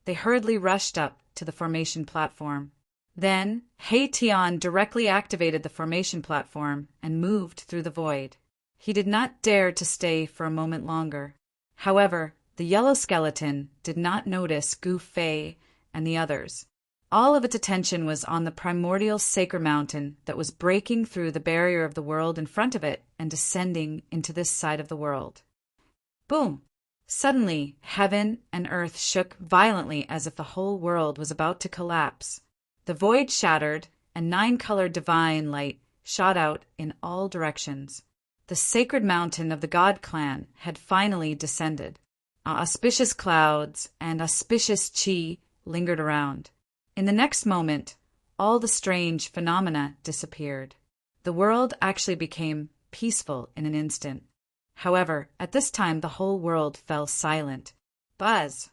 they hurriedly rushed up to the formation platform. Then He Tian directly activated the formation platform and moved through the void. He did not dare to stay for a moment longer. However, the yellow skeleton did not notice Gu Fei and the others. All of its attention was on the primordial sacred mountain that was breaking through the barrier of the world in front of it and descending into this side of the world. Boom! Suddenly, heaven and earth shook violently as if the whole world was about to collapse. The void shattered, and 9-colored divine light shot out in all directions. The sacred mountain of the God clan had finally descended. Auspicious clouds and auspicious chi lingered around. In the next moment, all the strange phenomena disappeared. The world actually became peaceful in an instant. However, at this time the whole world fell silent. Buzz!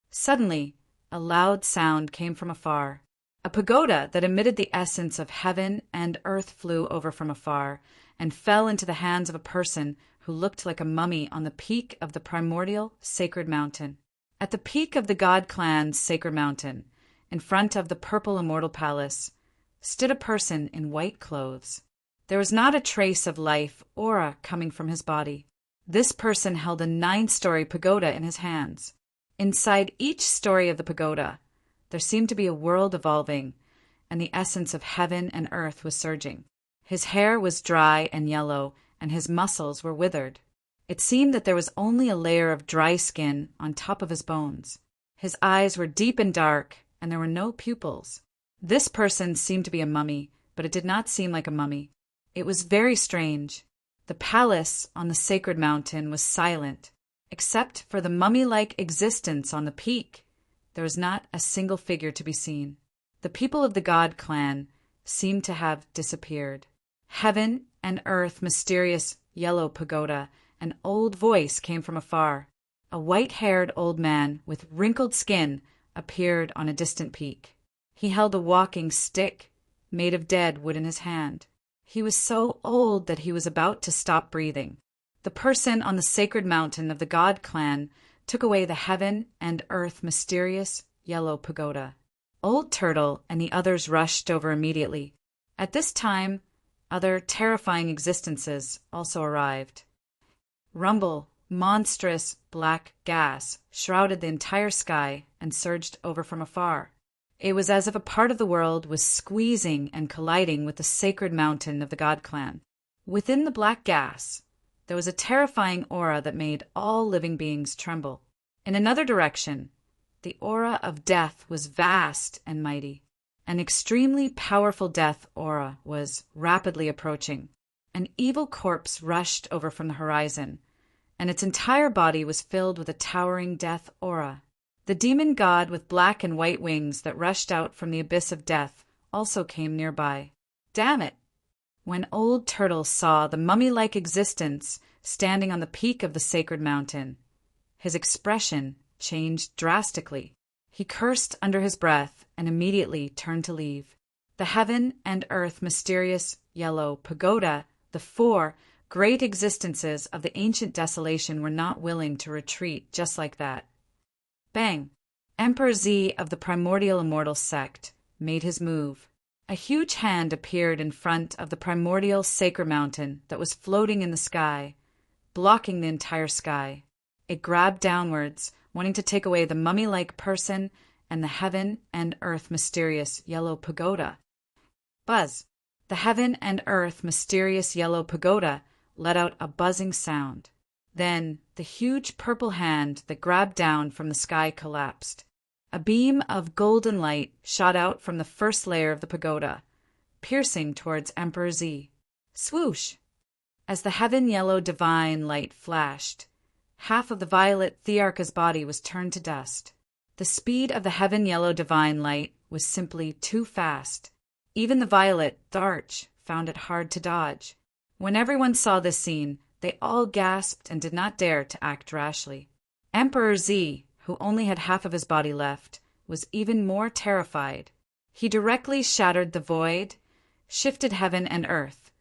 Suddenly, a loud sound came from afar. A pagoda that emitted the essence of heaven and earth flew over from afar and fell into the hands of a person who looked like a mummy on the peak of the primordial sacred mountain. At the peak of the God clan's sacred mountain, in front of the purple immortal palace, stood a person in white clothes. There was not a trace of life aura coming from his body. This person held a 9-story pagoda in his hands. Inside each story of the pagoda, there seemed to be a world evolving, and the essence of heaven and earth was surging. His hair was dry and yellow, and his muscles were withered. It seemed that there was only a layer of dry skin on top of his bones. His eyes were deep and dark, and there were no pupils. This person seemed to be a mummy, but it did not seem like a mummy. It was very strange. The palace on the sacred mountain was silent. Except for the mummy-like existence on the peak, there was not a single figure to be seen. The people of the God clan seemed to have disappeared. Heaven and earth, mysterious yellow pagoda, an old voice came from afar. A white-haired old man with wrinkled skin appeared on a distant peak. He held a walking stick made of dead wood in his hand. He was so old that he was about to stop breathing. The person on the sacred mountain of the God clan took away the heaven and earth mysterious yellow pagoda. Old Turtle and the others rushed over immediately. At this time, other terrifying existences also arrived. Rumble, monstrous black gas shrouded the entire sky and surged over from afar. It was as if a part of the world was squeezing and colliding with the sacred mountain of the God clan. Within the black gas, there was a terrifying aura that made all living beings tremble. In another direction, the aura of death was vast and mighty. An extremely powerful death aura was rapidly approaching. An evil corpse rushed over from the horizon, and its entire body was filled with a towering death aura. The demon god with black and white wings that rushed out from the abyss of death also came nearby. Damn it! When Old Turtle saw the mummy-like existence standing on the peak of the sacred mountain, his expression changed drastically. He cursed under his breath and immediately turned to leave. The heaven and earth mysterious yellow pagoda, the four great existences of the ancient desolation, were not willing to retreat just like that. Bang! Emperor Z of the primordial immortal sect made his move. A huge hand appeared in front of the primordial sacred mountain that was floating in the sky, blocking the entire sky. It grabbed downwards, wanting to take away the mummy-like person and the heaven and earth mysterious yellow pagoda. Buzz! The heaven and earth mysterious yellow pagoda let out a buzzing sound. Then the huge purple hand that grabbed down from the sky collapsed. A beam of golden light shot out from the first layer of the pagoda, piercing towards Emperor Z. Swoosh! As the heaven yellow divine light flashed, half of the violet Thearcha's body was turned to dust. The speed of the heaven yellow divine light was simply too fast. Even the violet Tharch found it hard to dodge. When everyone saw this scene, they all gasped and did not dare to act rashly. Emperor Z, who only had half of his body left, was even more terrified. He directly shattered the void, shifted heaven and earth,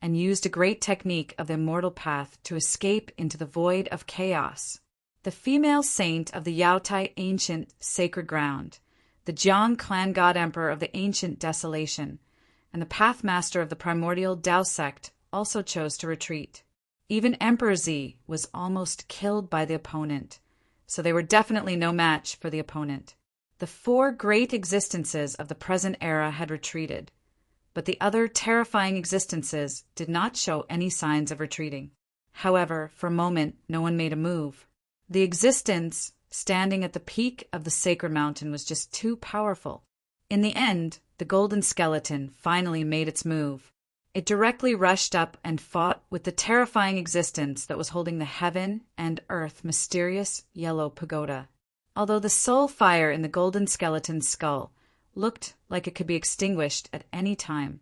and used a great technique of the immortal path to escape into the void of chaos. The female saint of the Yaotai ancient sacred ground, the Jiang clan god emperor of the ancient desolation, and the pathmaster of the primordial Tao sect also chose to retreat. Even Emperor Z was almost killed by the opponent, so they were definitely no match for the opponent. The four great existences of the present era had retreated, but the other terrifying existences did not show any signs of retreating. However, for a moment, no one made a move. The existence standing at the peak of the sacred mountain was just too powerful. In the end, the golden skeleton finally made its move. It directly rushed up and fought with the terrifying existence that was holding the heaven and earth mysterious yellow pagoda. Although the soul fire in the golden skeleton's skull looked like it could be extinguished at any time,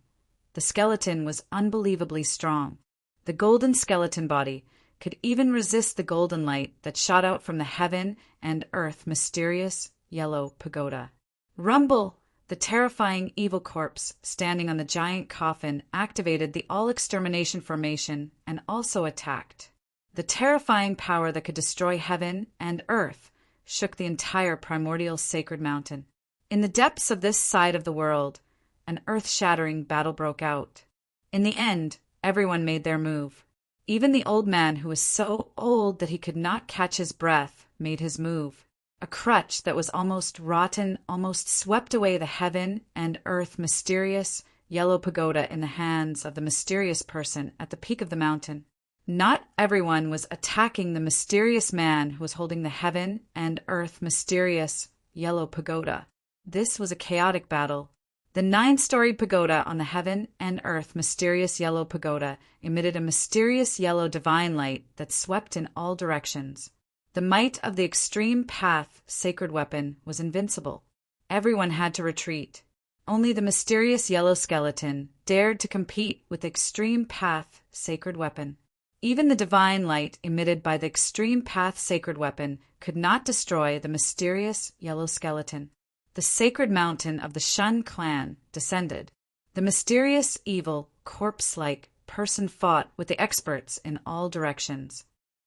the skeleton was unbelievably strong. The golden skeleton body could even resist the golden light that shot out from the heaven and earth mysterious yellow pagoda. Rumble! The terrifying evil corpse standing on the giant coffin activated the all-extermination formation and also attacked. The terrifying power that could destroy heaven and earth shook the entire primordial sacred mountain. In the depths of this side of the world, an earth-shattering battle broke out. In the end, everyone made their move. Even the old man who was so old that he could not catch his breath made his move. A crutch that was almost rotten almost swept away the heaven and earth mysterious yellow pagoda in the hands of the mysterious person at the peak of the mountain. Not everyone was attacking the mysterious man who was holding the heaven and earth mysterious yellow pagoda. This was a chaotic battle. The 9-storied pagoda on the heaven and earth mysterious yellow pagoda emitted a mysterious yellow divine light that swept in all directions. The might of the extreme path sacred weapon was invincible. Everyone had to retreat. Only the mysterious yellow skeleton dared to compete with the extreme path sacred weapon. Even the divine light emitted by the extreme path sacred weapon could not destroy the mysterious yellow skeleton. The sacred mountain of the Shun clan descended. The mysterious evil corpse-like person fought with the experts in all directions.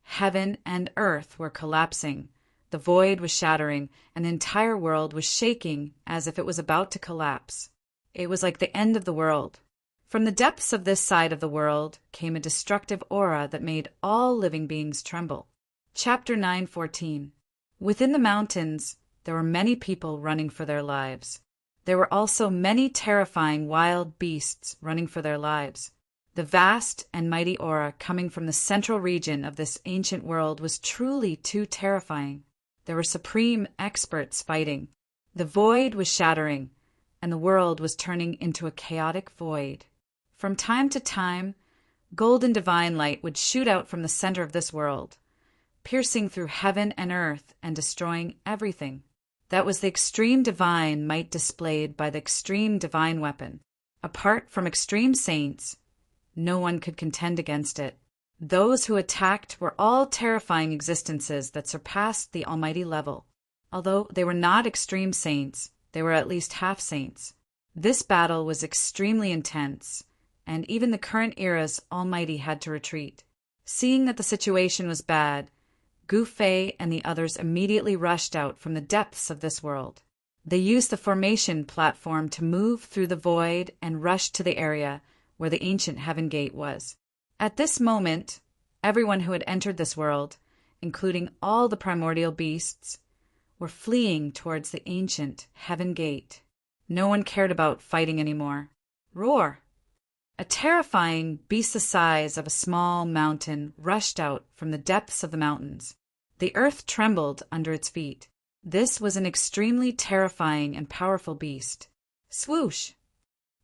Heaven and earth were collapsing, the void was shattering, and the entire world was shaking as if it was about to collapse. It was like the end of the world. From the depths of this side of the world came a destructive aura that made all living beings tremble. Chapter 9:14. Within the mountains, there were many people running for their lives. There were also many terrifying wild beasts running for their lives. The vast and mighty aura coming from the central region of this ancient world was truly too terrifying. There were supreme experts fighting. The void was shattering, and the world was turning into a chaotic void. From time to time, golden divine light would shoot out from the center of this world, piercing through heaven and earth and destroying everything. That was the extreme divine might displayed by the extreme divine weapon. Apart from extreme saints, no one could contend against it. Those who attacked were all terrifying existences that surpassed the almighty level. Although they were not extreme saints, they were at least half saints. This battle was extremely intense, and even the current era's almighty had to retreat. Seeing that the situation was bad, Gu Fei and the others immediately rushed out from the depths of this world. They used the formation platform to move through the void and rushed to the area where the ancient heaven gate was. At this moment, everyone who had entered this world, including all the primordial beasts, were fleeing towards the ancient heaven gate. No one cared about fighting anymore. Roar! A terrifying beast the size of a small mountain rushed out from the depths of the mountains. The earth trembled under its feet. This was an extremely terrifying and powerful beast. Swoosh!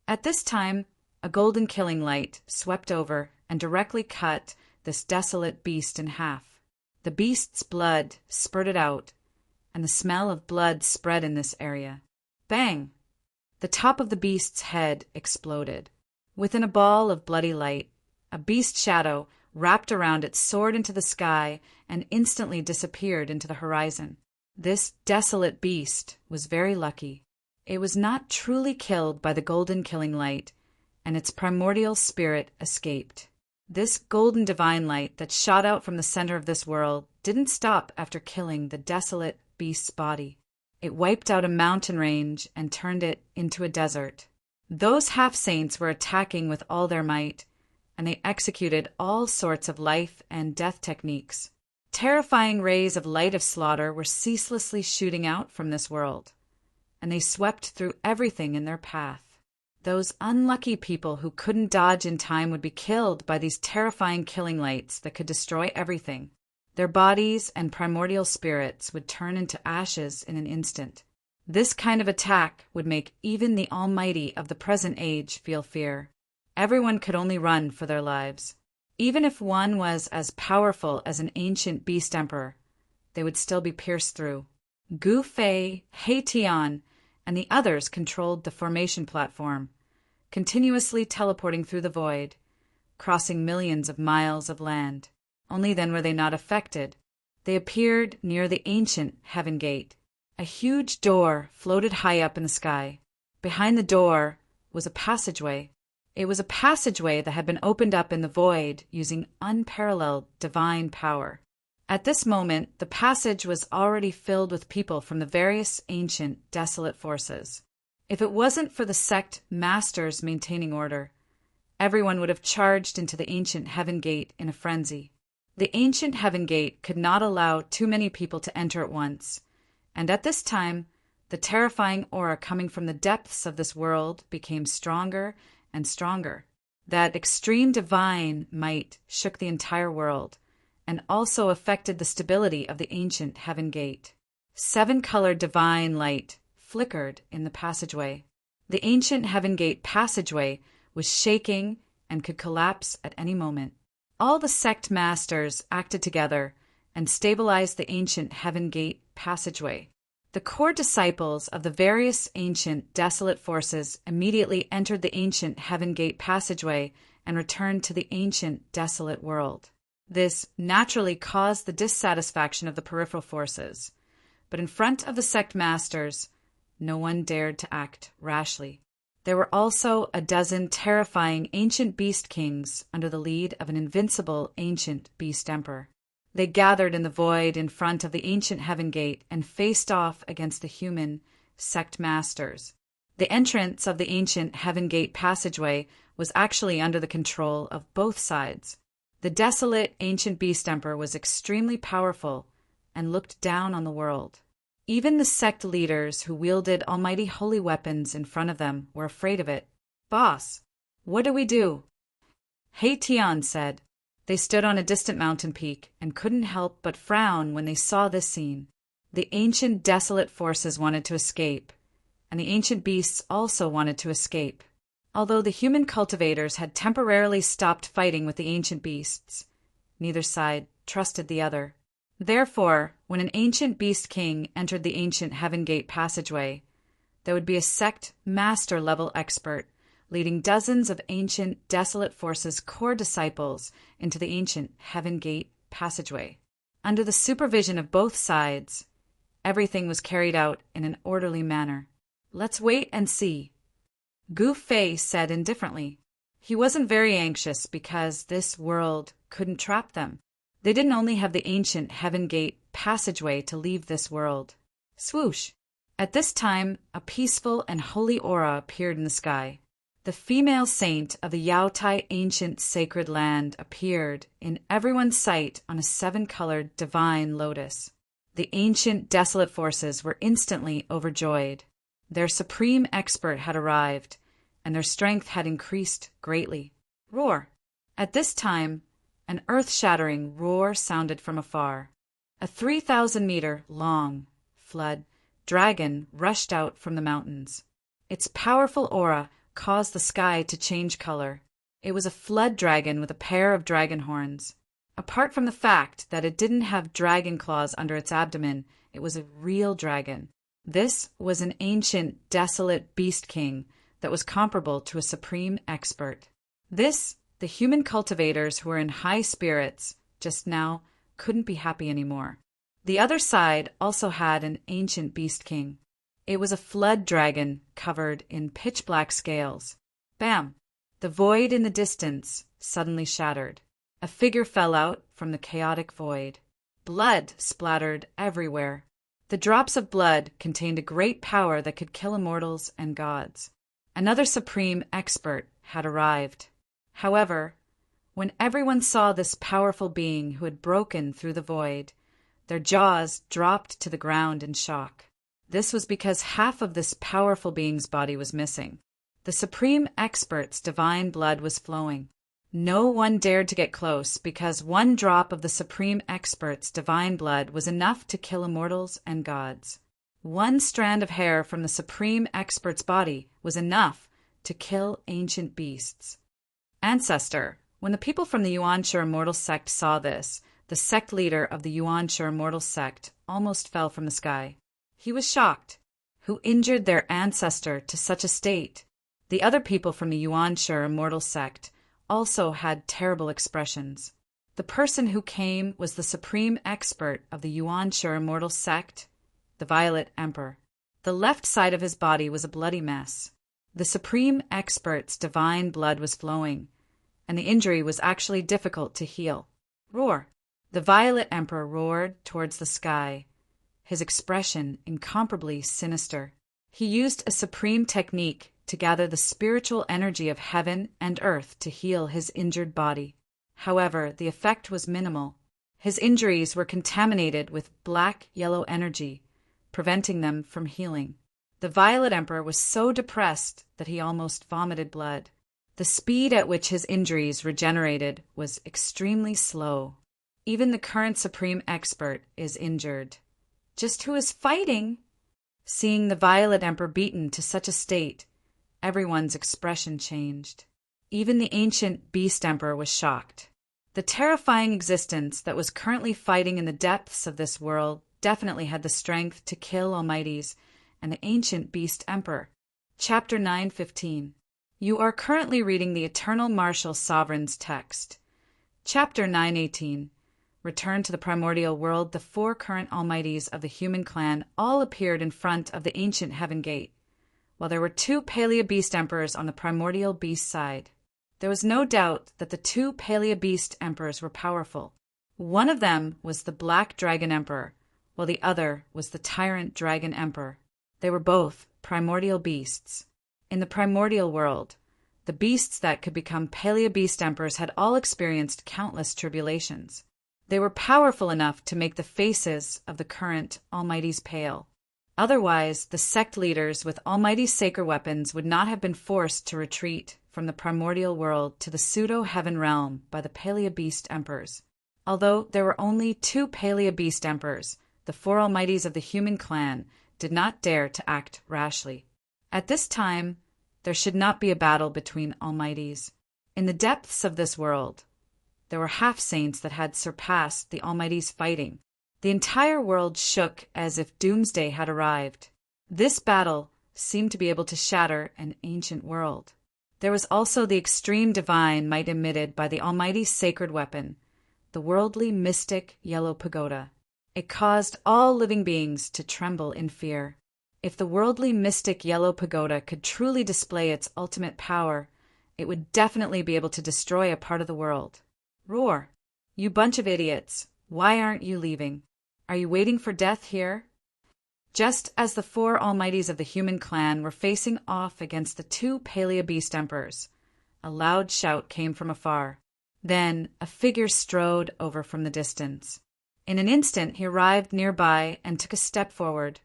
At this time, a golden killing light swept over and directly cut this desolate beast in half. The beast's blood spurted out, and the smell of blood spread in this area. Bang! The top of the beast's head exploded. Within a ball of bloody light, a beast shadow wrapped around it soared into the sky and instantly disappeared into the horizon. This desolate beast was very lucky. It was not truly killed by the golden killing light, and its primordial spirit escaped. This golden divine light that shot out from the center of this world didn't stop after killing the desolate beast's body. It wiped out a mountain range and turned it into a desert. Those half-saints were attacking with all their might, and they executed all sorts of life and death techniques. Terrifying rays of light of slaughter were ceaselessly shooting out from this world, and they swept through everything in their path. Those unlucky people who couldn't dodge in time would be killed by these terrifying killing lights that could destroy everything. Their bodies and primordial spirits would turn into ashes in an instant. This kind of attack would make even the almighty of the present age feel fear. Everyone could only run for their lives. Even if one was as powerful as an ancient beast emperor, they would still be pierced through. Gu Fei, He Tian, and the others controlled the formation platform, continuously teleporting through the void, crossing millions of miles of land. Only then were they not affected. They appeared near the ancient heaven gate. A huge door floated high up in the sky. Behind the door was a passageway. It was a passageway that had been opened up in the void using unparalleled divine power. At this moment, the passage was already filled with people from the various ancient desolate forces. If it wasn't for the sect masters maintaining order, everyone would have charged into the ancient heaven gate in a frenzy. The ancient heaven gate could not allow too many people to enter at once, and at this time, the terrifying aura coming from the depths of this world became stronger and stronger. That extreme divine might shook the entire world, and also affected the stability of the ancient heaven gate. 7-colored divine light flickered in the passageway. The ancient heaven gate passageway was shaking and could collapse at any moment. All the sect masters acted together and stabilized the ancient heaven gate passageway. The core disciples of the various ancient desolate forces immediately entered the ancient heaven gate passageway and returned to the ancient desolate world. This naturally caused the dissatisfaction of the peripheral forces, but in front of the sect masters, no one dared to act rashly. There were also a dozen terrifying ancient beast kings under the lead of an invincible ancient beast emperor. They gathered in the void in front of the ancient heaven gate and faced off against the human sect masters. The entrance of the ancient heaven gate passageway was actually under the control of both sides. The desolate ancient beast emperor was extremely powerful and looked down on the world. Even the sect leaders who wielded almighty holy weapons in front of them were afraid of it. "Boss, what do we do?" He Tian said. They stood on a distant mountain peak and couldn't help but frown when they saw this scene. The ancient desolate forces wanted to escape, and the ancient beasts also wanted to escape. Although the human cultivators had temporarily stopped fighting with the ancient beasts, neither side trusted the other. Therefore, when an ancient beast king entered the ancient Heaven Gate passageway, there would be a sect master-level expert leading dozens of ancient desolate forces' core disciples into the ancient Heaven Gate passageway. Under the supervision of both sides, everything was carried out in an orderly manner. "Let's wait and see," Gu Fei said indifferently. He wasn't very anxious because this world couldn't trap them. They didn't only have the ancient Heaven Gate passageway to leave this world. Swoosh! At this time, a peaceful and holy aura appeared in the sky. The female saint of the Yaotai ancient sacred land appeared in everyone's sight on a 7-colored divine lotus. The ancient desolate forces were instantly overjoyed. Their supreme expert had arrived, and their strength had increased greatly. Roar! At this time, an earth-shattering roar sounded from afar. A 3,000-meter-long flood dragon rushed out from the mountains. Its powerful aura caused the sky to change color. It was a flood dragon with a pair of dragon horns. Apart from the fact that it didn't have dragon claws under its abdomen, it was a real dragon. This was an ancient, desolate beast king that was comparable to a supreme expert. This, the human cultivators who were in high spirits just now couldn't be happy anymore. The other side also had an ancient beast king. It was a flood dragon covered in pitch-black scales. Bam! The void in the distance suddenly shattered. A figure fell out from the chaotic void. Blood splattered everywhere. The drops of blood contained a great power that could kill immortals and gods. Another supreme expert had arrived. However, when everyone saw this powerful being who had broken through the void, their jaws dropped to the ground in shock. This was because half of this powerful being's body was missing. The supreme expert's divine blood was flowing. No one dared to get close because one drop of the supreme expert's divine blood was enough to kill immortals and gods. One strand of hair from the supreme expert's body was enough to kill ancient beasts. Ancestor, when the people from the Yuan-Shi immortal sect saw this, the sect leader of the Yuan-Shi immortal sect almost fell from the sky. He was shocked. Who injured their ancestor to such a state? The other people from the Yuan-Shi immortal sect also had terrible expressions. The person who came was the supreme expert of the Yuan-Shi immortal sect, the Violet Emperor. The left side of his body was a bloody mess. The supreme expert's divine blood was flowing, and the injury was actually difficult to heal. Roar! The Violet Emperor roared towards the sky, his expression incomparably sinister. He used a supreme technique to gather the spiritual energy of heaven and earth to heal his injured body. However, the effect was minimal. His injuries were contaminated with black-yellow energy, preventing them from healing. The Violet Emperor was so depressed that he almost vomited blood. The speed at which his injuries regenerated was extremely slow. Even the current supreme expert is injured. Just who is fighting? Seeing the Violet Emperor beaten to such a state, everyone's expression changed. Even the ancient Beast Emperor was shocked. The terrifying existence that was currently fighting in the depths of this world definitely had the strength to kill Almighties and the ancient Beast Emperor. Chapter 9:15. You are currently reading the Eternal Martial Sovereign's text. Chapter 9:18. Return to the primordial world, the 4 current Almighties of the human clan all appeared in front of the ancient Heaven Gate, while there were 2 Palea Beast Emperors on the primordial beast side. There was no doubt that the 2 Palea Beast Emperors were powerful. One of them was the Black Dragon Emperor, while the other was the Tyrant Dragon Emperor. They were both primordial beasts. In the primordial world, the beasts that could become Palea Beast Emperors had all experienced countless tribulations. They were powerful enough to make the faces of the current Almighties pale. Otherwise, the sect leaders with Almighty sacred weapons would not have been forced to retreat from the primordial world to the pseudo-heaven realm by the Palea Beast Emperors. Although there were only 2 Palea Beast Emperors, the 4 Almighties of the human clan did not dare to act rashly. At this time, there should not be a battle between Almighties. In the depths of this world, there were half-saints that had surpassed the Almighties fighting. The entire world shook as if doomsday had arrived. This battle seemed to be able to shatter an ancient world. There was also the extreme divine might emitted by the almighty sacred weapon, the worldly mystic yellow pagoda. It caused all living beings to tremble in fear. If the worldly mystic yellow pagoda could truly display its ultimate power, it would definitely be able to destroy a part of the world. Roar! You bunch of idiots! Why aren't you leaving? Are you waiting for death here? Just as the four almighties of the human clan were facing off against the two Palea Beast Emperors, a loud shout came from afar. Then a figure strode over from the distance. In an instant he arrived nearby and took a step forward,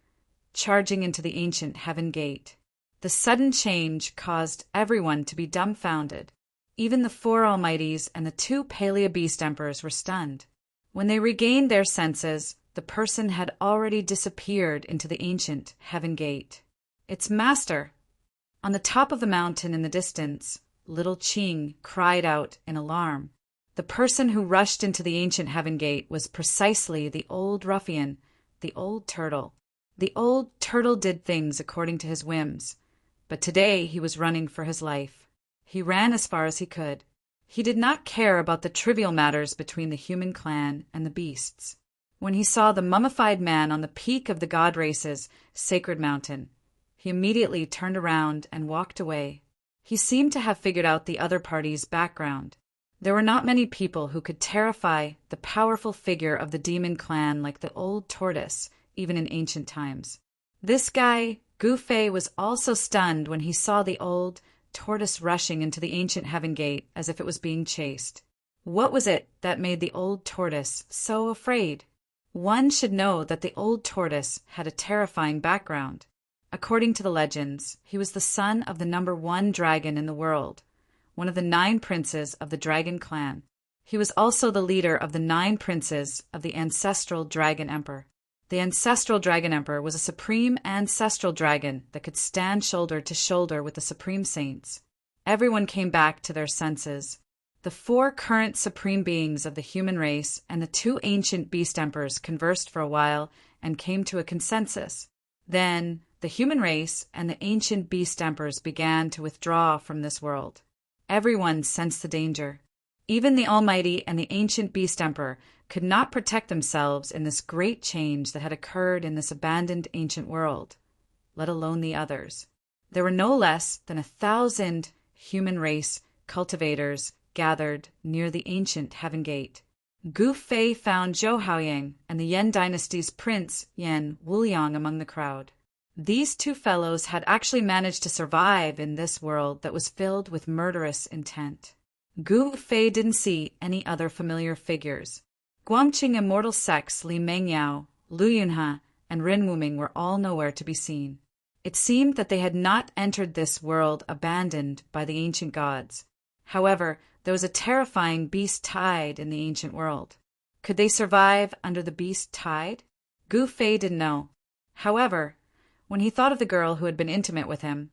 charging into the ancient heaven gate. The sudden change caused everyone to be dumbfounded. Even the four almighties and the two Palea Beast Emperors were stunned. When they regained their senses, the person had already disappeared into the ancient heaven gate. Its master! On the top of the mountain in the distance, little Ching cried out in alarm. The person who rushed into the ancient heaven gate was precisely the old ruffian, the old turtle. The old turtle did things according to his whims, but today he was running for his life. He ran as far as he could. He did not care about the trivial matters between the human clan and the beasts. When he saw the mummified man on the peak of the god race's sacred mountain, he immediately turned around and walked away. He seemed to have figured out the other party's background. There were not many people who could terrify the powerful figure of the demon clan like the old tortoise, even in ancient times. This guy, Gu Fei, was also stunned when he saw the old tortoise rushing into the ancient heaven gate as if it was being chased. What was it that made the old tortoise so afraid? One should know that the old tortoise had a terrifying background. According to the legends, he was the son of the number one dragon in the world, one of the 9 princes of the dragon clan. He was also the leader of the 9 princes of the ancestral dragon emperor. The ancestral dragon emperor was a supreme ancestral dragon that could stand shoulder to shoulder with the supreme saints. Everyone came back to their senses. The 4 current supreme beings of the human race and the 2 ancient beast emperors conversed for a while and came to a consensus. Then the human race and the ancient beast emperors began to withdraw from this world. Everyone sensed the danger. Even the almighty and the ancient beast emperor could not protect themselves in this great change that had occurred in this abandoned ancient world, let alone the others. There were no less than 1,000 human race cultivators gathered near the ancient heaven gate. Gu Fei found Zhou Haoyang and the Yan dynasty's prince Yan Wuliang among the crowd. These 2 fellows had actually managed to survive in this world that was filled with murderous intent. Gu Fei didn't see any other familiar figures. Guangqing immortal sects Li Mengyao, Lu Yunhe, and Rin Wuming were all nowhere to be seen. It seemed that they had not entered this world abandoned by the ancient gods. However, there was a terrifying beast tide in the ancient world. Could they survive under the beast tide? Gu Fei didn't know. However, when he thought of the girl who had been intimate with him,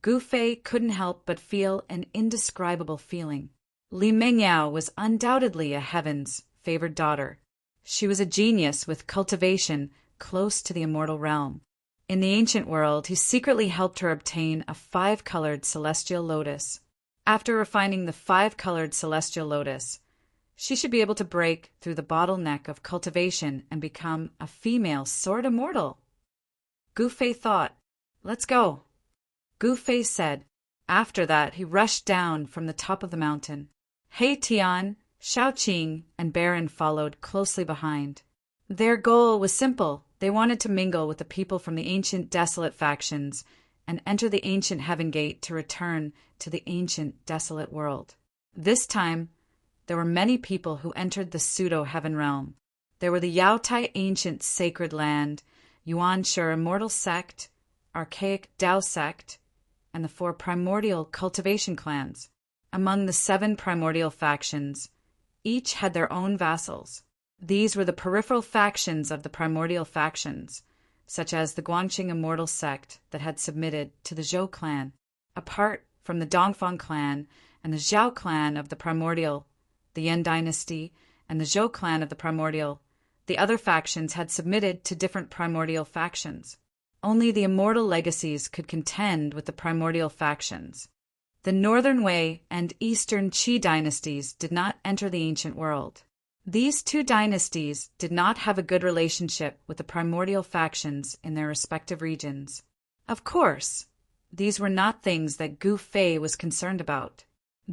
Gu Fei couldn't help but feel an indescribable feeling. Li Mengyao was undoubtedly a heaven's favored daughter. She was a genius with cultivation close to the immortal realm. In the ancient world, he secretly helped her obtain a 5-colored celestial lotus. After refining the 5-colored celestial lotus, she should be able to break through the bottleneck of cultivation and become a female sword immortal. Gu Fei thought, "Let's go." Gu Fei said. After that, he rushed down from the top of the mountain. He Tian, Shaoqing, and Baron followed closely behind. Their goal was simple. They wanted to mingle with the people from the ancient desolate factions and enter the ancient heaven gate to return to the ancient desolate world. This time, there were many people who entered the pseudo-heaven realm. There were the Yaotai ancient sacred land, Yuanshi immortal sect, archaic Dao sect, and the 4 primordial cultivation clans. Among the 7 primordial factions, each had their own vassals. These were the peripheral factions of the primordial factions, such as the Guangqing immortal sect that had submitted to the Zhou clan. Apart from the Dongfang clan and the Zhao clan of the primordial, the Yan dynasty, and the Zhou clan of the primordial, the other factions had submitted to different primordial factions. Only the immortal legacies could contend with the primordial factions. The Northern Wei and Eastern Qi dynasties did not enter the ancient world. These two dynasties did not have a good relationship with the primordial factions in their respective regions. Of course, these were not things that Gu Fei was concerned about.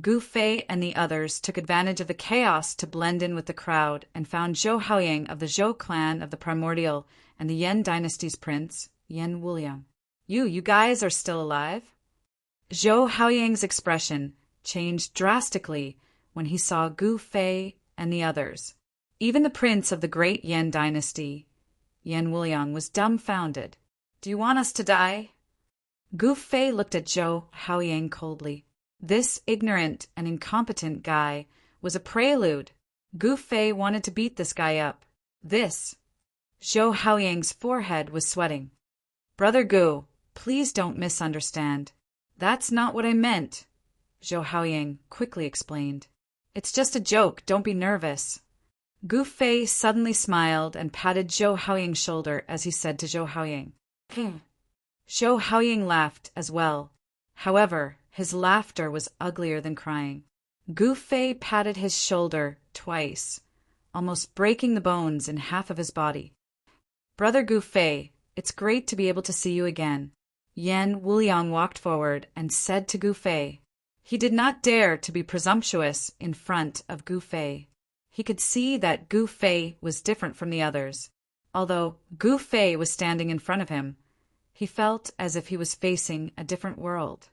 Gu Fei and the others took advantage of the chaos to blend in with the crowd and found Zhou Haoying of the Zhou clan of the primordial and the Yan dynasty's prince, Yan Wuliang. You guys are still alive? Zhou Haoying's expression changed drastically when he saw Gu Fei and the others. Even the prince of the great Yan dynasty, Yan Wuliang, was dumbfounded. Do you want us to die? Gu Fei looked at Zhou Haoying coldly. This ignorant and incompetent guy was a prelude. Gu Fei wanted to beat this guy up. Zhou Haoying's forehead was sweating. Brother Gu, please don't misunderstand. That's not what I meant, Zhou Haoying quickly explained. It's just a joke, don't be nervous. Gu Fei suddenly smiled and patted Zhou Haoying's shoulder as he said to Zhou Haoying. Zhou Haoying laughed as well. However, his laughter was uglier than crying. Gu Fei patted his shoulder twice, almost breaking the bones in half of his body. Brother Gu Fei, it's great to be able to see you again. Yan Wuliang walked forward and said to Gu Fei. He did not dare to be presumptuous in front of Gu Fei. He could see that Gu Fei was different from the others. Although Gu Fei was standing in front of him, he felt as if he was facing a different world.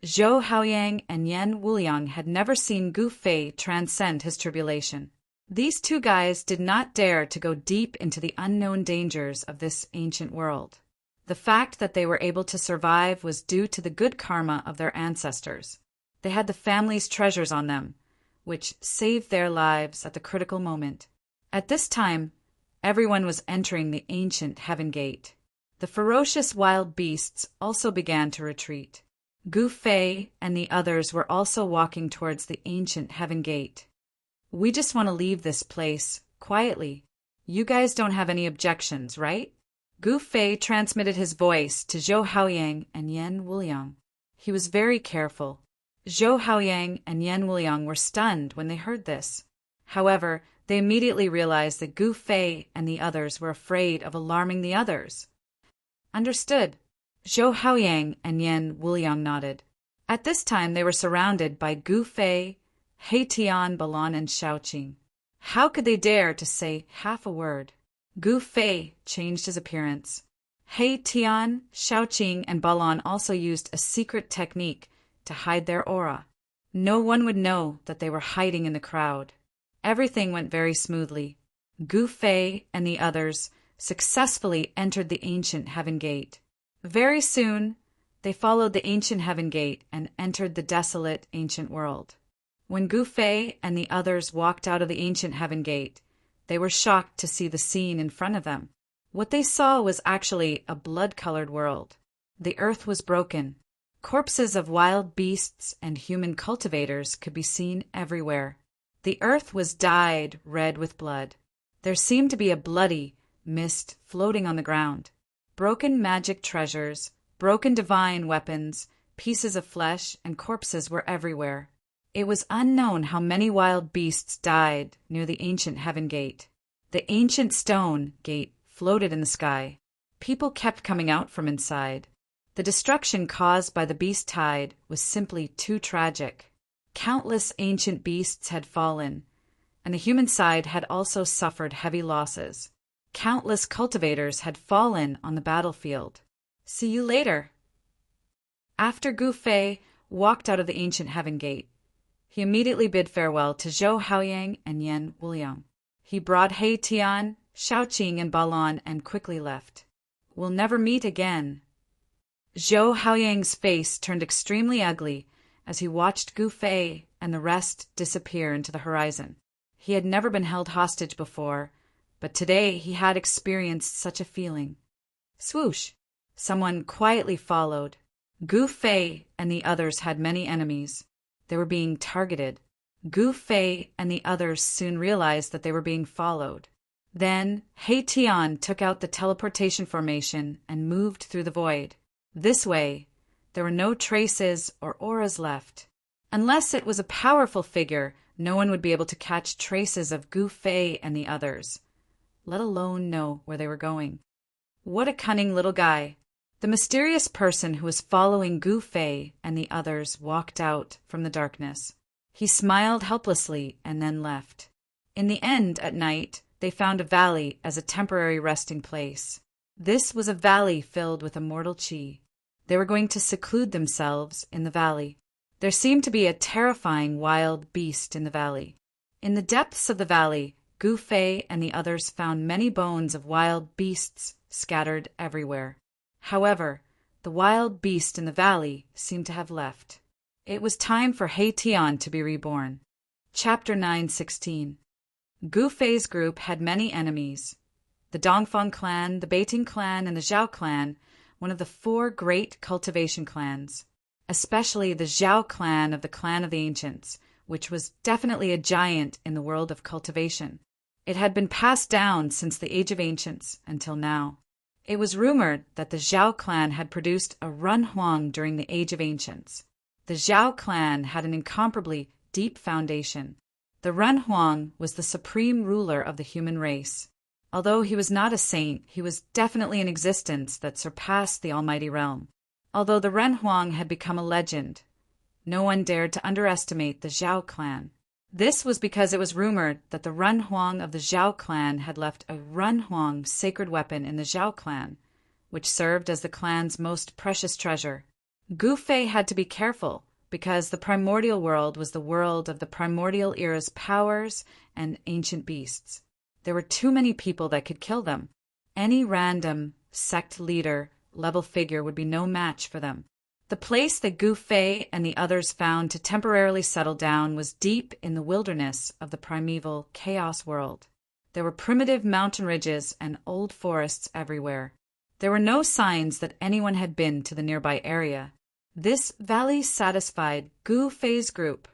Zhou Haoying and Yan Wuliang had never seen Gu Fei transcend his tribulation. These two guys did not dare to go deep into the unknown dangers of this ancient world. The fact that they were able to survive was due to the good karma of their ancestors. They had the family's treasures on them, which saved their lives at the critical moment. At this time, everyone was entering the ancient Heaven Gate. The ferocious wild beasts also began to retreat. Gu Fei and the others were also walking towards the ancient Heaven Gate. We just want to leave this place quietly. You guys don't have any objections, right? Gu Fei transmitted his voice to Zhou Haoying and Yan Wuliang. He was very careful. Zhou Haoying and Yan Wuliang were stunned when they heard this. However, they immediately realized that Gu Fei and the others were afraid of alarming the others. Understood. Zhou Haoying and Yan Wuliang nodded. At this time they were surrounded by Gu Fei, He Tian, Balan, and Shaoqing. How could they dare to say half a word? Gu Fei changed his appearance. He Tian, Shaoqing, and Balan also used a secret technique to hide their aura. No one would know that they were hiding in the crowd. Everything went very smoothly. Gu Fei and the others successfully entered the ancient Heaven Gate. Very soon, they followed the ancient Heaven Gate and entered the desolate ancient world. When Gu Fei and the others walked out of the ancient Heaven Gate, they were shocked to see the scene in front of them. What they saw was actually a blood-colored world. The earth was broken. Corpses of wild beasts and human cultivators could be seen everywhere. The earth was dyed red with blood. There seemed to be a bloody mist floating on the ground. Broken magic treasures, broken divine weapons, pieces of flesh, and corpses were everywhere. It was unknown how many wild beasts died near the ancient Heaven Gate. The ancient stone gate floated in the sky. People kept coming out from inside. The destruction caused by the beast tide was simply too tragic. Countless ancient beasts had fallen, and the human side had also suffered heavy losses. Countless cultivators had fallen on the battlefield. See you later. After Gu Fei walked out of the ancient Heaven Gate, he immediately bid farewell to Zhou Haoying and Yan Wuliang. He brought He Tian, Shaoqing, and Balan and quickly left. We'll never meet again. Zhou Haoying's face turned extremely ugly as he watched Gu Fei and the rest disappear into the horizon. He had never been held hostage before, but today he had experienced such a feeling. Swoosh! Someone quietly followed. Gu Fei and the others had many enemies. They were being targeted. Gu Fei and the others soon realized that they were being followed. Then Tian took out the teleportation formation and moved through the void. This way, there were no traces or auras left. Unless it was a powerful figure, no one would be able to catch traces of Gu Fei and the others, let alone know where they were going. What a cunning little guy. The mysterious person who was following Gu Fei and the others walked out from the darkness. He smiled helplessly and then left. In the end, at night, they found a valley as a temporary resting place. This was a valley filled with immortal qi. They were going to seclude themselves in the valley. There seemed to be a terrifying wild beast in the valley. In the depths of the valley, Gu Fei and the others found many bones of wild beasts scattered everywhere. However, the wild beast in the valley seemed to have left. It was time for Tian to be reborn. Chapter 9:16. Gu Fei's group had many enemies. The Dongfang clan, the Beiting clan, and the Zhao clan, one of the 4 great cultivation clans. Especially the Zhao clan of the Clan of the Ancients, which was definitely a giant in the world of cultivation. It had been passed down since the Age of Ancients until now. It was rumored that the Zhao clan had produced a Run Huang during the Age of Ancients. The Zhao clan had an incomparably deep foundation. The Run Huang was the supreme ruler of the human race. Although he was not a saint, he was definitely an existence that surpassed the almighty realm. Although the Ren Huang had become a legend, no one dared to underestimate the Zhao clan. This was because it was rumored that the Run Huang of the Zhao clan had left a Run Huang sacred weapon in the Zhao clan, which served as the clan's most precious treasure. Gu Fei had to be careful because the primordial world was the world of the primordial era's powers and ancient beasts. There were too many people that could kill them. Any random sect leader level figure would be no match for them. The place that Gu Fei and the others found to temporarily settle down was deep in the wilderness of the primeval chaos world. There were primitive mountain ridges and old forests everywhere. There were no signs that anyone had been to the nearby area. This valley satisfied Gu Fei's group,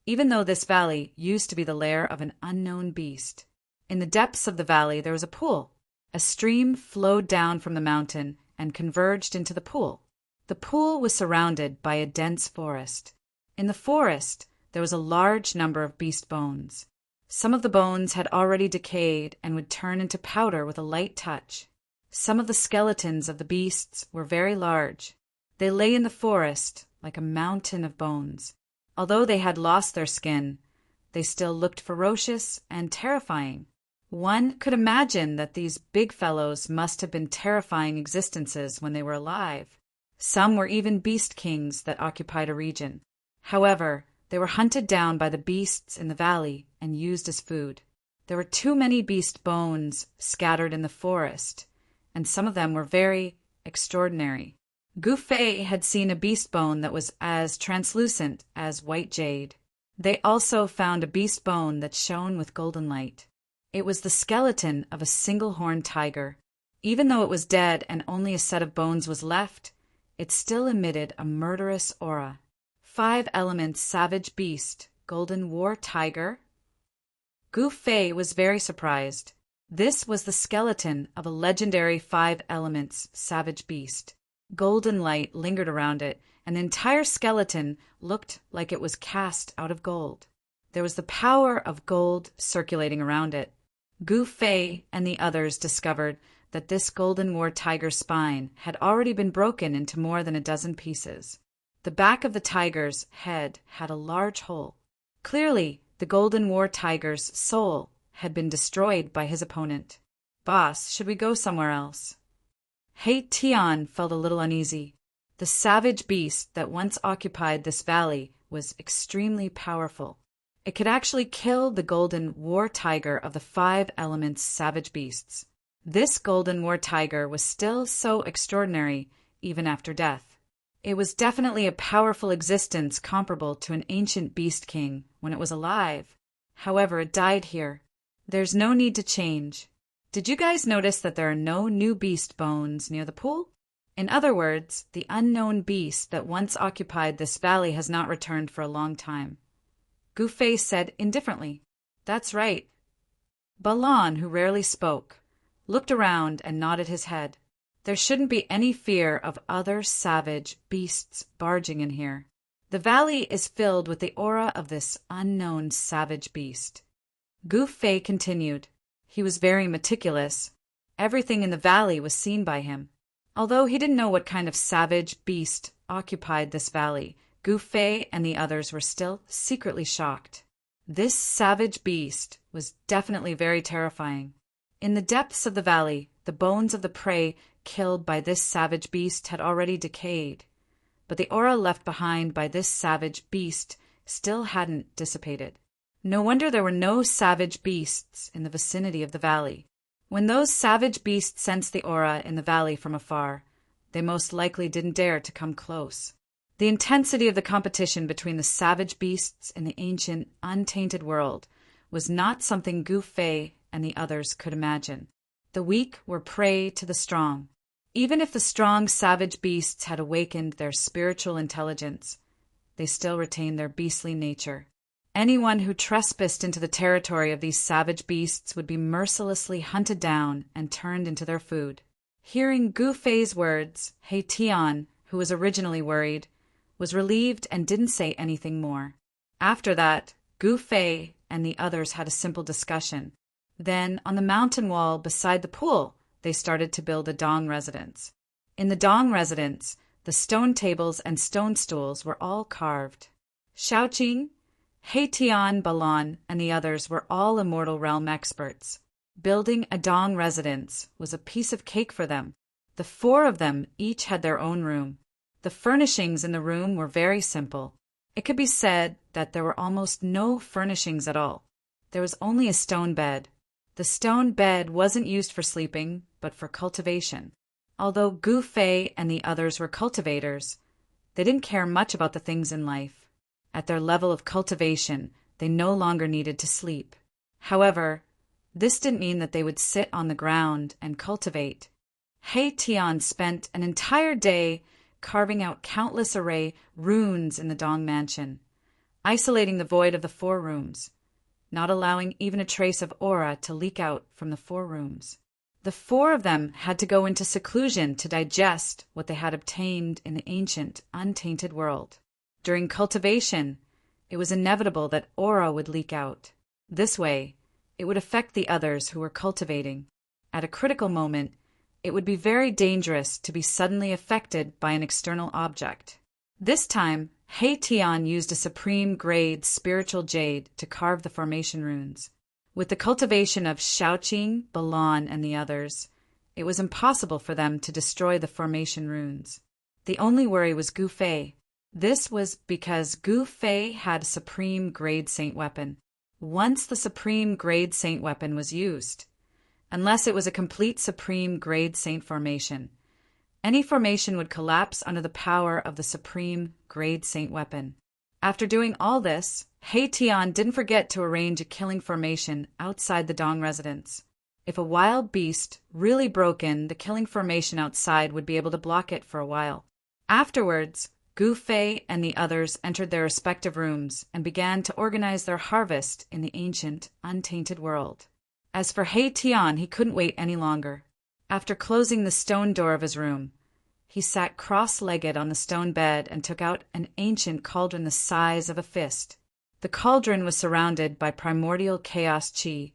even though this valley used to be the lair of an unknown beast. In the depths of the valley there was a pool. A stream flowed down from the mountain and converged into the pool. The pool was surrounded by a dense forest. In the forest, there was a large number of beast bones. Some of the bones had already decayed and would turn into powder with a light touch. Some of the skeletons of the beasts were very large. They lay in the forest like a mountain of bones. Although they had lost their skin, they still looked ferocious and terrifying. One could imagine that these big fellows must have been terrifying existences when they were alive. Some were even beast kings that occupied a region. However, they were hunted down by the beasts in the valley and used as food. There were too many beast bones scattered in the forest, and some of them were very extraordinary. Gu Fei had seen a beast bone that was as translucent as white jade. They also found a beast bone that shone with golden light. It was the skeleton of a single-horned tiger. Even though it was dead and only a set of bones was left, it still emitted a murderous aura. 5 elements savage beast, golden war tiger. Gu Fei was very surprised. This was the skeleton of a legendary 5 elements savage beast. Golden light lingered around it, and the entire skeleton looked like it was cast out of gold. There was the power of gold circulating around it. Gu Fei and the others discovered that this golden war tiger's spine had already been broken into more than a dozen pieces. The back of the tiger's head had a large hole. Clearly, the golden war tiger's soul had been destroyed by his opponent. "Boss, should we go somewhere else?" Tian felt a little uneasy. The savage beast that once occupied this valley was extremely powerful. It could actually kill the golden war tiger of the 5 elements savage beasts. This golden war tiger was still so extraordinary even after death. It was definitely a powerful existence comparable to an ancient beast king when it was alive. However, it died here. There's no need to change. Did you guys notice that there are no new beast bones near the pool? In other words, the unknown beast that once occupied this valley has not returned for a long time. Gu Fei said indifferently, "That's right. Balan, who rarely spoke, looked around and nodded his head. There shouldn't be any fear of other savage beasts barging in here. The valley is filled with the aura of this unknown savage beast. Gu Fei continued. He was very meticulous. Everything in the valley was seen by him. Although he didn't know what kind of savage beast occupied this valley, Gu Fei and the others were still secretly shocked. This savage beast was definitely very terrifying. In the depths of the valley, the bones of the prey killed by this savage beast had already decayed, but the aura left behind by this savage beast still hadn't dissipated. No wonder there were no savage beasts in the vicinity of the valley. When those savage beasts sensed the aura in the valley from afar, they most likely didn't dare to come close. The intensity of the competition between the savage beasts in the ancient, untainted world was not something Gu Fei and the others could imagine. The weak were prey to the strong. Even if the strong savage beasts had awakened their spiritual intelligence, they still retained their beastly nature. Anyone who trespassed into the territory of these savage beasts would be mercilessly hunted down and turned into their food. Hearing Gu Fei's words, He Tian, who was originally worried, was relieved and didn't say anything more. After that, Gu Fei and the others had a simple discussion. Then, on the mountain wall beside the pool, they started to build a Dong residence. In the Dong residence, the stone tables and stone stools were all carved. Shaoqing, He Tian, Balan, and the others were all immortal realm experts. Building a Dong residence was a piece of cake for them. The four of them each had their own room. The furnishings in the room were very simple. It could be said that there were almost no furnishings at all. There was only a stone bed. The stone bed wasn't used for sleeping, but for cultivation. Although Gu Fei and the others were cultivators, they didn't care much about the things in life. At their level of cultivation, they no longer needed to sleep. However, this didn't mean that they would sit on the ground and cultivate. He Tian spent an entire day carving out countless array runes in the Dong mansion, isolating the void of the four rooms, not allowing even a trace of aura to leak out from the four rooms. The four of them had to go into seclusion to digest what they had obtained in the ancient, untainted world. During cultivation, it was inevitable that aura would leak out. This way, it would affect the others who were cultivating. At a critical moment, it would be very dangerous to be suddenly affected by an external object. This time, He Tian used a supreme-grade spiritual jade to carve the formation runes. With the cultivation of Shaoqing, Balan, and the others, it was impossible for them to destroy the formation runes. The only worry was Gu Fei. This was because Gu Fei had a supreme-grade saint weapon. Once the supreme-grade saint weapon was used, unless it was a complete supreme-grade saint formation, any formation would collapse under the power of the supreme-grade saint weapon. After doing all this, He Tian didn't forget to arrange a killing formation outside the Dong residence. If a wild beast really broke in, the killing formation outside would be able to block it for a while. Afterwards, Gu Fei and the others entered their respective rooms and began to organize their harvest in the ancient, untainted world. As for He Tian, he couldn't wait any longer. After closing the stone door of his room, he sat cross-legged on the stone bed and took out an ancient cauldron the size of a fist. The cauldron was surrounded by primordial chaos chi,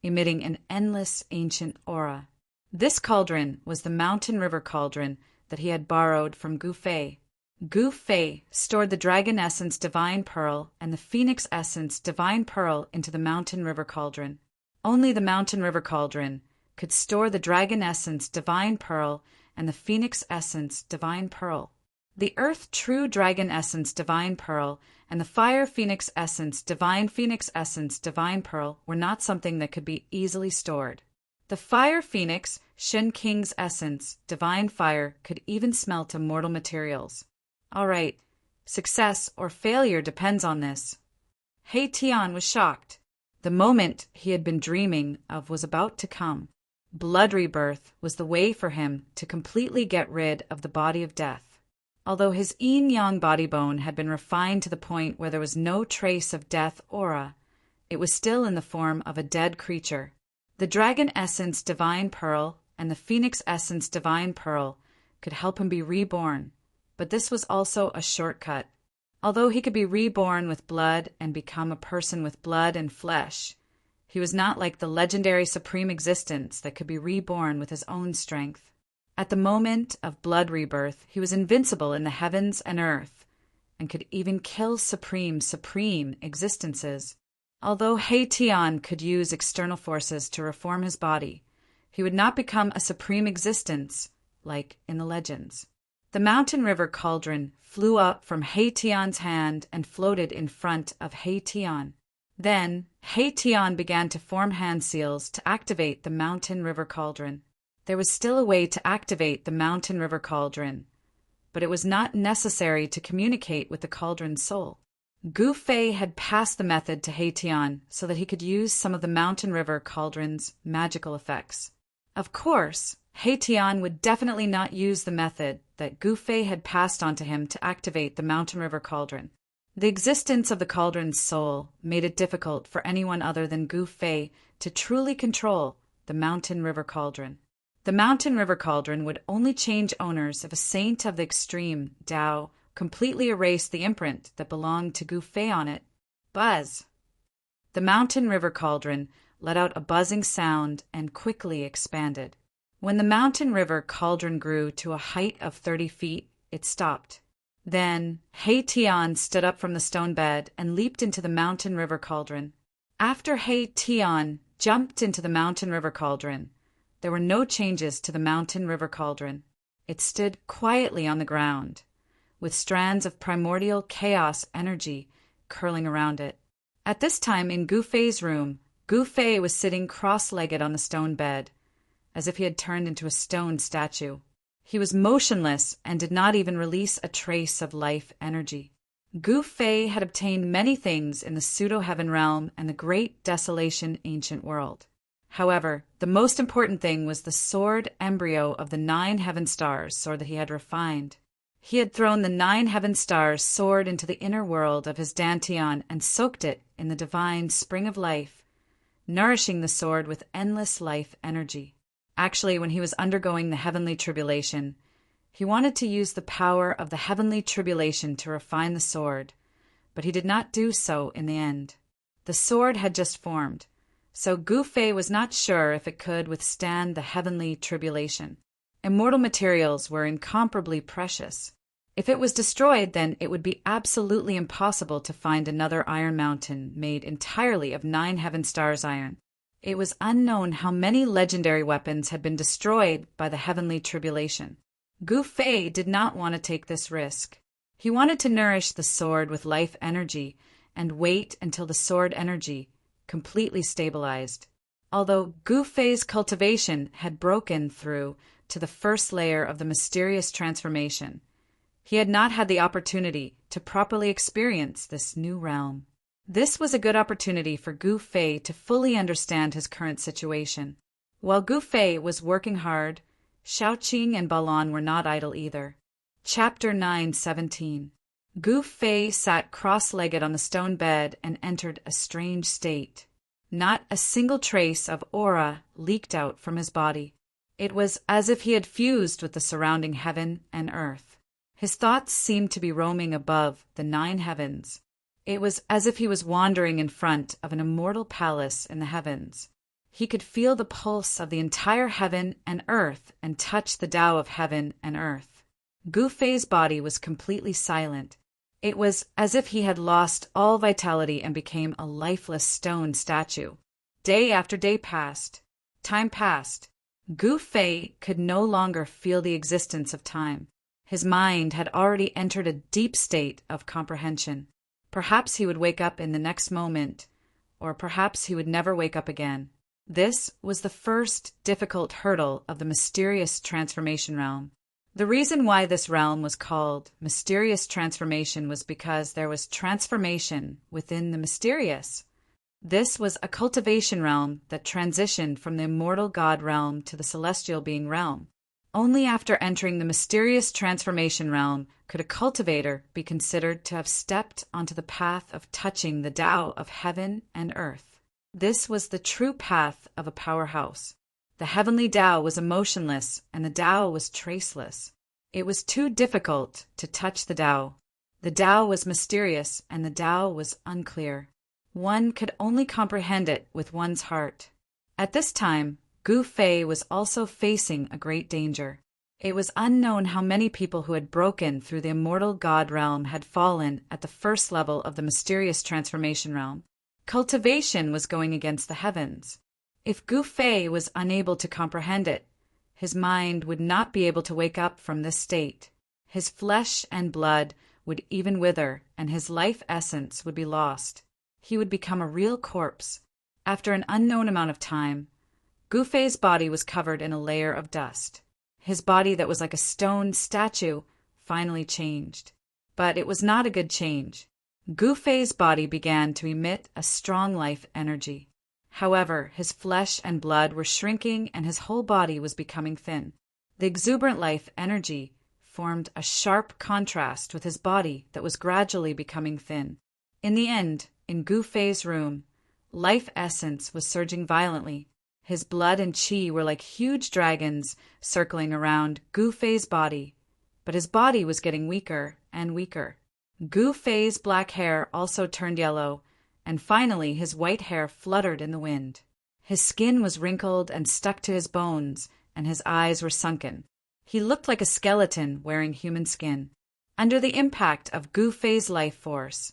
emitting an endless ancient aura. This cauldron was the mountain river cauldron that he had borrowed from Gu Fei. Gu Fei stored the dragon essence divine pearl and the phoenix essence divine pearl into the mountain river cauldron. Only the mountain river cauldron could store the dragon essence divine pearl and the phoenix essence divine pearl. The earth true dragon essence divine pearl and the fire phoenix essence divine pearl were not something that could be easily stored. The fire phoenix Shen King's essence divine fire could even smelt to mortal materials. All right, success or failure depends on this. He Tian was shocked. The moment he had been dreaming of was about to come. Blood rebirth was the way for him to completely get rid of the body of death. Although his yin-yang body bone had been refined to the point where there was no trace of death aura, it was still in the form of a dead creature. The dragon essence divine pearl and the phoenix essence divine pearl could help him be reborn, but this was also a shortcut. Although he could be reborn with blood and become a person with blood and flesh, he was not like the legendary supreme existence that could be reborn with his own strength. At the moment of blood rebirth, he was invincible in the heavens and earth, and could even kill supreme existences. Although Haitian could use external forces to reform his body, he would not become a supreme existence like in the legends. The mountain river cauldron flew up from Haitian's hand and floated in front of Haitian. Then Haitian began to form hand seals to activate the mountain river cauldron. There was still a way to activate the mountain river cauldron, but it was not necessary to communicate with the cauldron's soul. Gu Fei had passed the method to Haitian so that he could use some of the mountain river cauldron's magical effects. Of course, Haitian would definitely not use the method that Gu Fei had passed on to him to activate the mountain river cauldron. The existence of the cauldron's soul made it difficult for anyone other than Gu Fei to truly control the mountain river cauldron. The mountain river cauldron would only change owners if a saint of the extreme Tao completely erased the imprint that belonged to Gu Fei on it. Buzz! The mountain river cauldron let out a buzzing sound and quickly expanded. When the mountain river cauldron grew to a height of 30 feet, it stopped. Then Haitian stood up from the stone bed and leaped into the mountain river cauldron. After Haitian jumped into the mountain river cauldron, there were no changes to the mountain river cauldron. It stood quietly on the ground, with strands of primordial chaos energy curling around it. At this time in Gu Fei's room, Gu Fei was sitting cross-legged on the stone bed, as if he had turned into a stone statue. He was motionless and did not even release a trace of life energy. Gu Fei had obtained many things in the pseudo-heaven realm and the great desolation ancient world. However, the most important thing was the sword embryo of the 9 heaven stars sword that he had refined. He had thrown the 9 heaven stars sword into the inner world of his dantian and soaked it in the divine spring of life, nourishing the sword with endless life energy. Actually, when he was undergoing the heavenly tribulation, he wanted to use the power of the heavenly tribulation to refine the sword, but he did not do so in the end. The sword had just formed, so Gu Fei was not sure if it could withstand the heavenly tribulation. Immortal materials were incomparably precious. If it was destroyed, then it would be absolutely impossible to find another iron mountain made entirely of 9 heaven stars iron. It was unknown how many legendary weapons had been destroyed by the heavenly tribulation. Gu Fei did not want to take this risk. He wanted to nourish the sword with life energy and wait until the sword energy completely stabilized. Although Gu Fei's cultivation had broken through to the first layer of the mysterious transformation, he had not had the opportunity to properly experience this new realm. This was a good opportunity for Gu Fei to fully understand his current situation. While Gu Fei was working hard, Shaoqing and Balan were not idle either. Chapter 9:17. Gu Fei sat cross-legged on the stone bed and entered a strange state. Not a single trace of aura leaked out from his body. It was as if he had fused with the surrounding heaven and earth. His thoughts seemed to be roaming above the 9 heavens. It was as if he was wandering in front of an immortal palace in the heavens. He could feel the pulse of the entire heaven and earth and touch the Tao of heaven and earth. Gu Fei's body was completely silent. It was as if he had lost all vitality and became a lifeless stone statue. Day after day passed. Time passed. Gu Fei could no longer feel the existence of time. His mind had already entered a deep state of comprehension. Perhaps he would wake up in the next moment, or perhaps he would never wake up again. This was the first difficult hurdle of the mysterious transformation realm. The reason why this realm was called mysterious transformation was because there was transformation within the mysterious. This was a cultivation realm that transitioned from the immortal God realm to the celestial being realm. Only after entering the mysterious transformation realm could a cultivator be considered to have stepped onto the path of touching the Tao of heaven and earth. This was the true path of a powerhouse. The heavenly Tao was emotionless, and the Tao was traceless. It was too difficult to touch the Tao. The Tao was mysterious, and the Tao was unclear. One could only comprehend it with one's heart. At this time, Gu Fei was also facing a great danger. It was unknown how many people who had broken through the immortal God realm had fallen at the first level of the mysterious transformation realm. Cultivation was going against the heavens. If Gu Fei was unable to comprehend it, his mind would not be able to wake up from this state. His flesh and blood would even wither, and his life essence would be lost. He would become a real corpse. After an unknown amount of time, Gu Fei's body was covered in a layer of dust. His body that was like a stone statue finally changed. But it was not a good change. Gu Fei's body began to emit a strong life energy. However, his flesh and blood were shrinking and his whole body was becoming thin. The exuberant life energy formed a sharp contrast with his body that was gradually becoming thin. In the end, in Gu Fei's room, life essence was surging violently. His blood and qi were like huge dragons circling around Gu Fei's body, but his body was getting weaker and weaker. Gu Fei's black hair also turned yellow, and finally his white hair fluttered in the wind. His skin was wrinkled and stuck to his bones, and his eyes were sunken. He looked like a skeleton wearing human skin. Under the impact of Gu Fei's life force,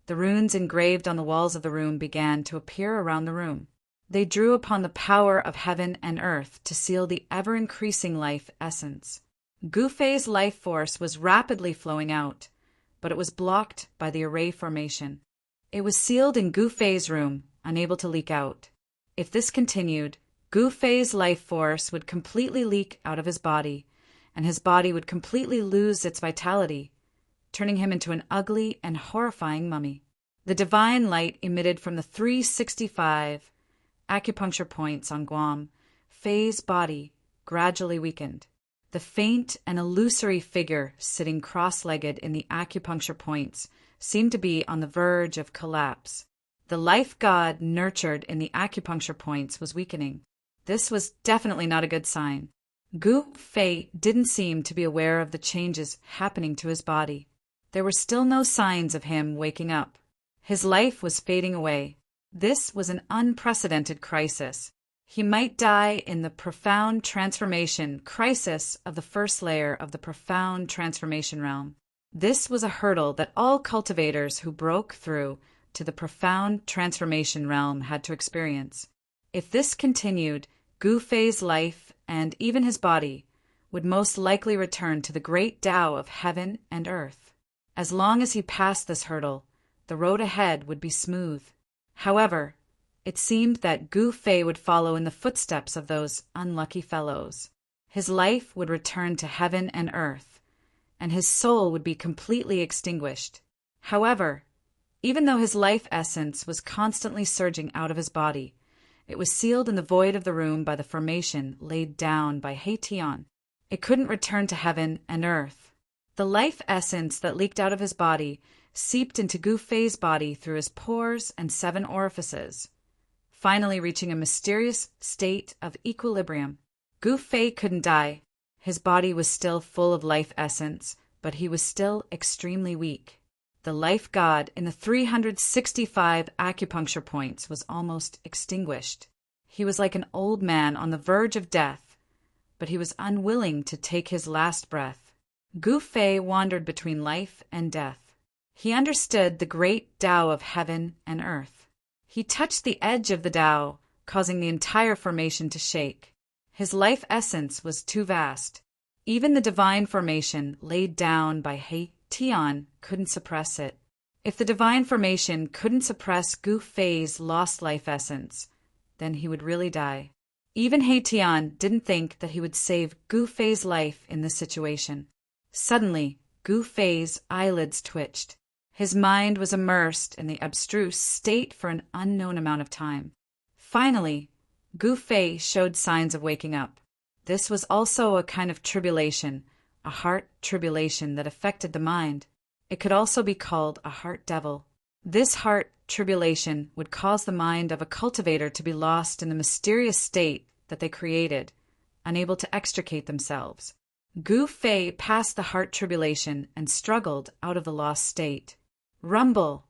the runes engraved on the walls of the room began to appear around the room. They drew upon the power of heaven and earth to seal the ever-increasing life essence. Gu Fei's life force was rapidly flowing out, but it was blocked by the array formation. It was sealed in Gu Fei's room, unable to leak out. If this continued, Gu Fei's life force would completely leak out of his body, and his body would completely lose its vitality, turning him into an ugly and horrifying mummy. The divine light emitted from the 365 acupuncture points on Guam Fei's body gradually weakened. The faint and illusory figure sitting cross-legged in the acupuncture points seemed to be on the verge of collapse. The life god nurtured in the acupuncture points was weakening. This was definitely not a good sign. Gu Fei didn't seem to be aware of the changes happening to his body. There were still no signs of him waking up. His life was fading away. This was an unprecedented crisis. He might die in the profound transformation crisis of the first layer of the profound transformation realm. This was a hurdle that all cultivators who broke through to the profound transformation realm had to experience. If this continued, Gu Fei's life and even his body would most likely return to the great Tao of heaven and earth. As long as he passed this hurdle, the road ahead would be smooth. However, it seemed that Gu Fei would follow in the footsteps of those unlucky fellows. His life would return to heaven and earth, and his soul would be completely extinguished. However, even though his life essence was constantly surging out of his body, it was sealed in the void of the room by the formation laid down by He Tian. It couldn't return to heaven and earth. The life essence that leaked out of his body seeped into Gu Fei's body through his pores and 7 orifices, finally reaching a mysterious state of equilibrium. Gu Fei couldn't die. His body was still full of life essence, but he was still extremely weak. The life god in the 365 acupuncture points was almost extinguished. He was like an old man on the verge of death, but he was unwilling to take his last breath. Gu Fei wandered between life and death. He understood the great Tao of heaven and earth. He touched the edge of the Tao, causing the entire formation to shake. His life essence was too vast. Even the divine formation laid down by He Tian couldn't suppress it. If the divine formation couldn't suppress Gu Fei's lost life essence, then he would really die. Even He Tian didn't think that he would save Gu Fei's life in this situation. Suddenly, Gu Fei's eyelids twitched. His mind was immersed in the abstruse state for an unknown amount of time. Finally, Gu Fei showed signs of waking up. This was also a kind of tribulation, a heart tribulation that affected the mind. It could also be called a heart devil. This heart tribulation would cause the mind of a cultivator to be lost in the mysterious state that they created, unable to extricate themselves. Gu Fei passed the heart tribulation and struggled out of the lost state. Rumble!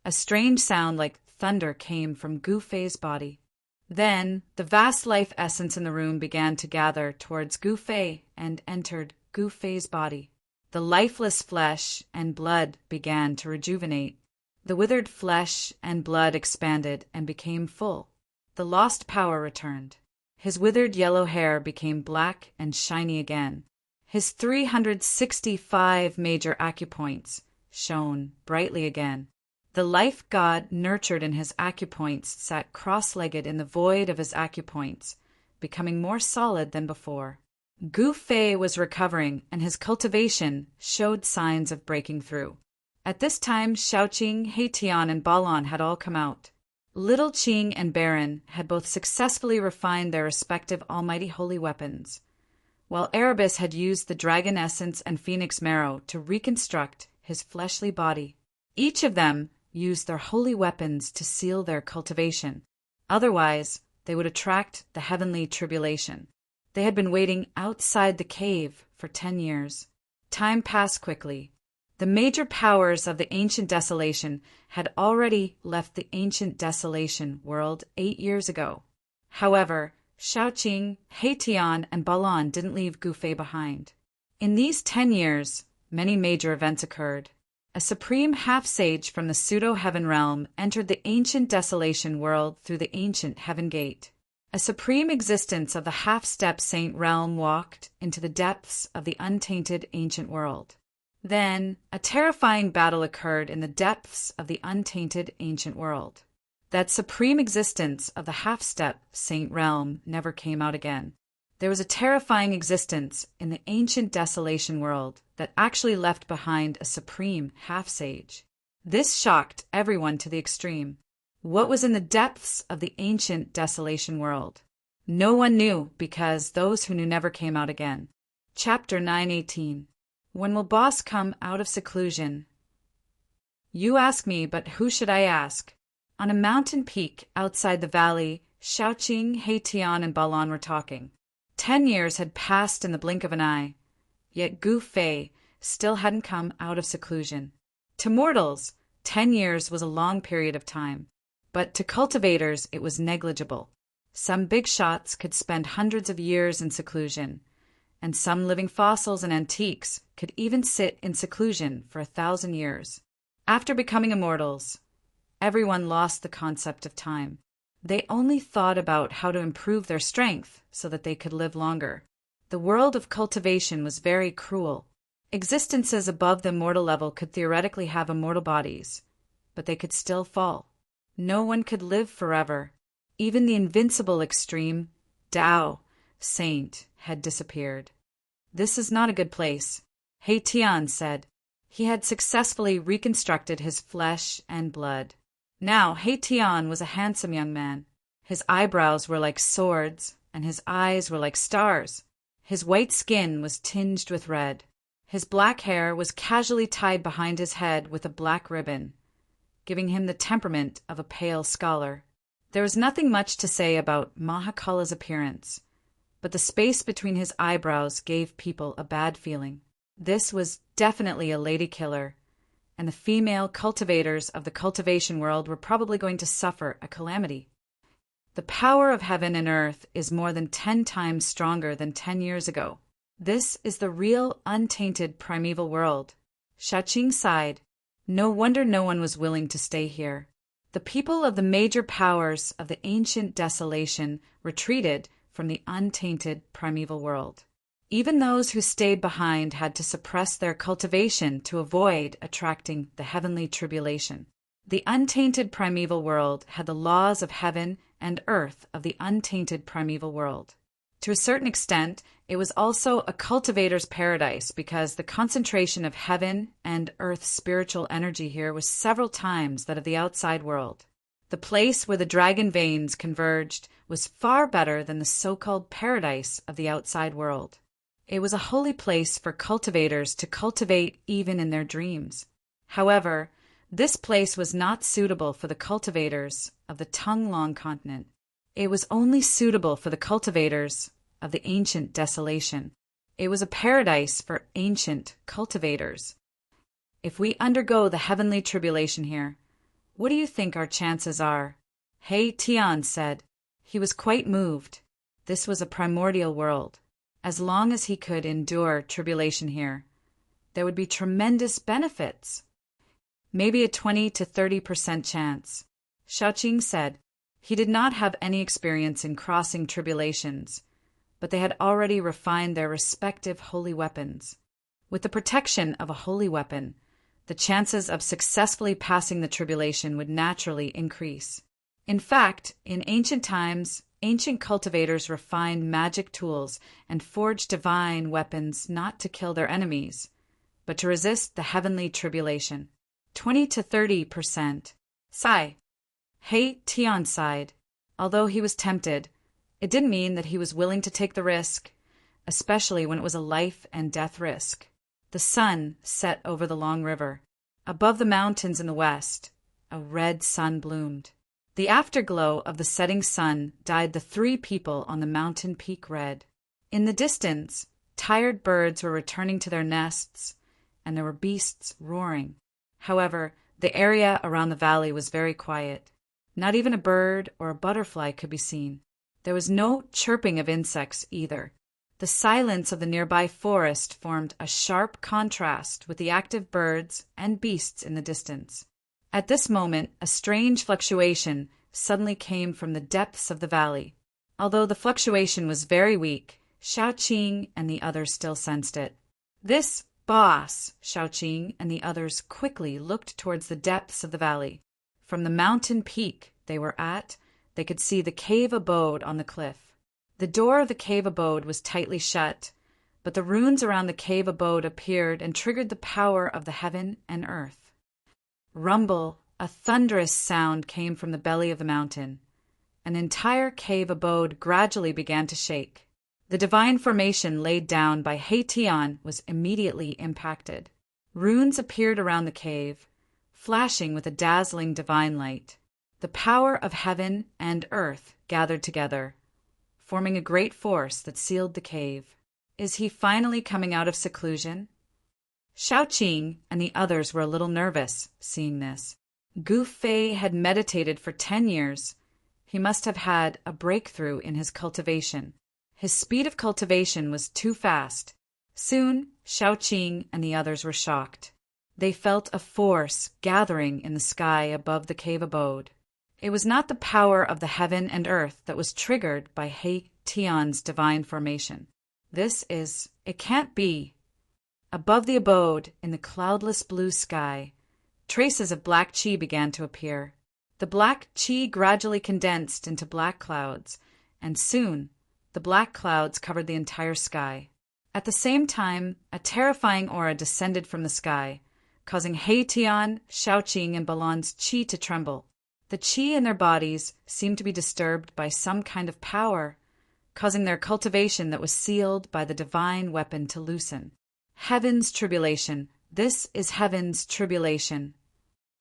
A strange sound like thunder came from Gu Fei's body. Then the vast life essence in the room began to gather towards Gu Fei and entered Gu Fei's body. The lifeless flesh and blood began to rejuvenate. The withered flesh and blood expanded and became full. The lost power returned. His withered yellow hair became black and shiny again. His 365 major acupoints shone brightly again. The life god nurtured in his acupoints sat cross-legged in the void of his acupoints, becoming more solid than before. Gu Fei was recovering, and his cultivation showed signs of breaking through. At this time, Shaoqing, Heitian, and Balon had all come out. Little Qing and Baron had both successfully refined their respective almighty holy weapons, while Erebus had used the dragon essence and phoenix marrow to reconstruct his fleshly body. Each of them used their holy weapons to seal their cultivation. Otherwise, they would attract the heavenly tribulation. They had been waiting outside the cave for 10 years. Time passed quickly. The major powers of the ancient desolation had already left the ancient desolation world 8 years ago. However, Shaoqing, Heitian, and Balon didn't leave Gu Fei behind. In these 10 years, many major events occurred. A supreme half-sage from the pseudo-heaven realm entered the ancient desolation world through the ancient heaven gate. A supreme existence of the half-step saint realm walked into the depths of the untainted ancient world. Then, a terrifying battle occurred in the depths of the untainted ancient world. That supreme existence of the half-step saint realm never came out again. There was a terrifying existence in the ancient desolation world that actually left behind a supreme half-sage. This shocked everyone to the extreme. What was in the depths of the ancient desolation world? No one knew, because those who knew never came out again. Chapter 9:18. When will boss come out of seclusion? You ask me, but who should I ask? On a mountain peak outside the valley, Shaoqing, Heitian, and Balon were talking. 10 years had passed in the blink of an eye, yet Gu Fei still hadn't come out of seclusion. To mortals, 10 years was a long period of time, but to cultivators it was negligible. Some big shots could spend hundreds of years in seclusion, and some living fossils and antiques could even sit in seclusion for 1,000 years. After becoming immortals, everyone lost the concept of time. They only thought about how to improve their strength so that they could live longer. The world of cultivation was very cruel. Existences above the mortal level could theoretically have immortal bodies, but they could still fall. No one could live forever. Even the invincible extreme, Tao, saint, had disappeared. This is not a good place, Heitian said. He had successfully reconstructed his flesh and blood. Now, Heitian was a handsome young man. His eyebrows were like swords, and his eyes were like stars. His white skin was tinged with red. His black hair was casually tied behind his head with a black ribbon, giving him the temperament of a pale scholar. There was nothing much to say about Mahakala's appearance, but the space between his eyebrows gave people a bad feeling. This was definitely a lady killer, and the female cultivators of the cultivation world were probably going to suffer a calamity. The power of heaven and earth is more than 10 times stronger than 10 years ago. This is the real, untainted primeval world. Shaoqing sighed. No wonder no one was willing to stay here. The people of the major powers of the ancient desolation retreated from the untainted primeval world. Even those who stayed behind had to suppress their cultivation to avoid attracting the heavenly tribulation. The untainted primeval world had the laws of heaven and earth of the untainted primeval world. To a certain extent, it was also a cultivator's paradise because the concentration of heaven and earth spiritual energy here was several times that of the outside world. The place where the dragon veins converged was far better than the so-called paradise of the outside world. It was a holy place for cultivators to cultivate even in their dreams. However, This place was not suitable for the cultivators of the tongue-long continent. It was only suitable for the cultivators of the ancient desolation. It was a paradise for ancient cultivators. If we undergo the heavenly tribulation here, what do you think our chances are? He Tian said. He was quite moved. This was a primordial world. As long as he could endure tribulation here, there would be tremendous benefits. Maybe a 20 to 30% chance. Xiaoqing said. He did not have any experience in crossing tribulations, but they had already refined their respective holy weapons. With the protection of a holy weapon, the chances of successfully passing the tribulation would naturally increase. In fact, in ancient times, ancient cultivators refined magic tools and forged divine weapons not to kill their enemies, but to resist the heavenly tribulation. 20 to 30%. Sigh. He Tian sighed. Although he was tempted, it didn't mean that he was willing to take the risk, especially when it was a life and death risk. The sun set over the long river. Above the mountains in the west, a red sun bloomed. The afterglow of the setting sun dyed the three people on the mountain peak red. In the distance, tired birds were returning to their nests, and there were beasts roaring. However, the area around the valley was very quiet. Not even a bird or a butterfly could be seen. There was no chirping of insects either. The silence of the nearby forest formed a sharp contrast with the active birds and beasts in the distance. At this moment, a strange fluctuation suddenly came from the depths of the valley. Although the fluctuation was very weak, Xiaoqing and the others still sensed it. This boss, Xiaoqing and the others quickly looked towards the depths of the valley. From the mountain peak they were at, they could see the cave abode on the cliff. The door of the cave abode was tightly shut, but the runes around the cave abode appeared and triggered the power of the heaven and earth. Rumble, a thunderous sound came from the belly of the mountain. An entire cave abode gradually began to shake. The divine formation laid down by He Tian was immediately impacted. Runes appeared around the cave, flashing with a dazzling divine light. The power of heaven and earth gathered together, forming a great force that sealed the cave. Is he finally coming out of seclusion? Xiaoqing and the others were a little nervous, seeing this. Gu Fei had meditated for 10 years. He must have had a breakthrough in his cultivation. His speed of cultivation was too fast. Soon, Xiaoqing and the others were shocked. They felt a force gathering in the sky above the cave abode. It was not the power of the heaven and earth that was triggered by He Tian's divine formation. It can't be. Above the abode, in the cloudless blue sky, traces of black qi began to appear. The black qi gradually condensed into black clouds, and soon the black clouds covered the entire sky. At the same time, a terrifying aura descended from the sky, causing He Tian, Xiaoqing, and Balan's qi to tremble. The qi in their bodies seemed to be disturbed by some kind of power, causing their cultivation that was sealed by the divine weapon to loosen. Heaven's tribulation. This is heaven's tribulation.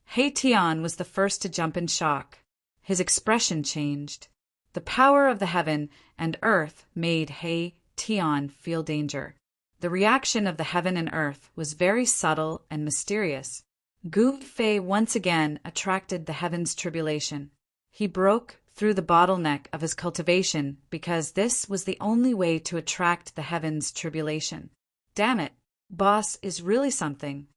He Tian was the first to jump in shock. His expression changed. The power of the heaven and earth made He Tian feel danger. The reaction of the heaven and earth was very subtle and mysterious. Gu Fei once again attracted the heaven's tribulation. He broke through the bottleneck of his cultivation because this was the only way to attract the heaven's tribulation. Damn it, boss is really something.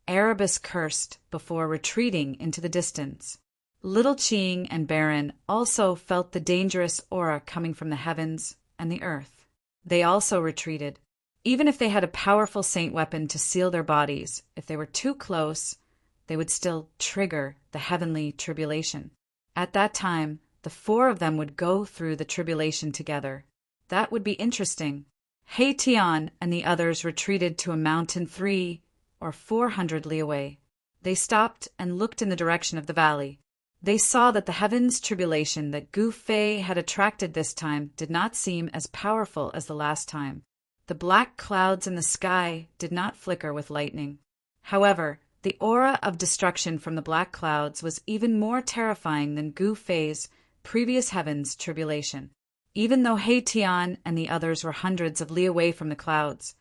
Erebus cursed before retreating into the distance. Little Qing and Baron also felt the dangerous aura coming from the heavens and the earth. They also retreated. Even if they had a powerful saint weapon to seal their bodies, if they were too close, they would still trigger the heavenly tribulation. At that time, the 4 of them would go through the tribulation together. That would be interesting. He Tian and the others retreated to a mountain 3 or 400 li away. They stopped and looked in the direction of the valley. They saw that the heaven's tribulation that Gu Fei had attracted this time did not seem as powerful as the last time. The black clouds in the sky did not flicker with lightning. However, The aura of destruction from the black clouds was even more terrifying than Gu Fei's previous heaven's tribulation. Even though He Tian and the others were hundreds of li away from the clouds,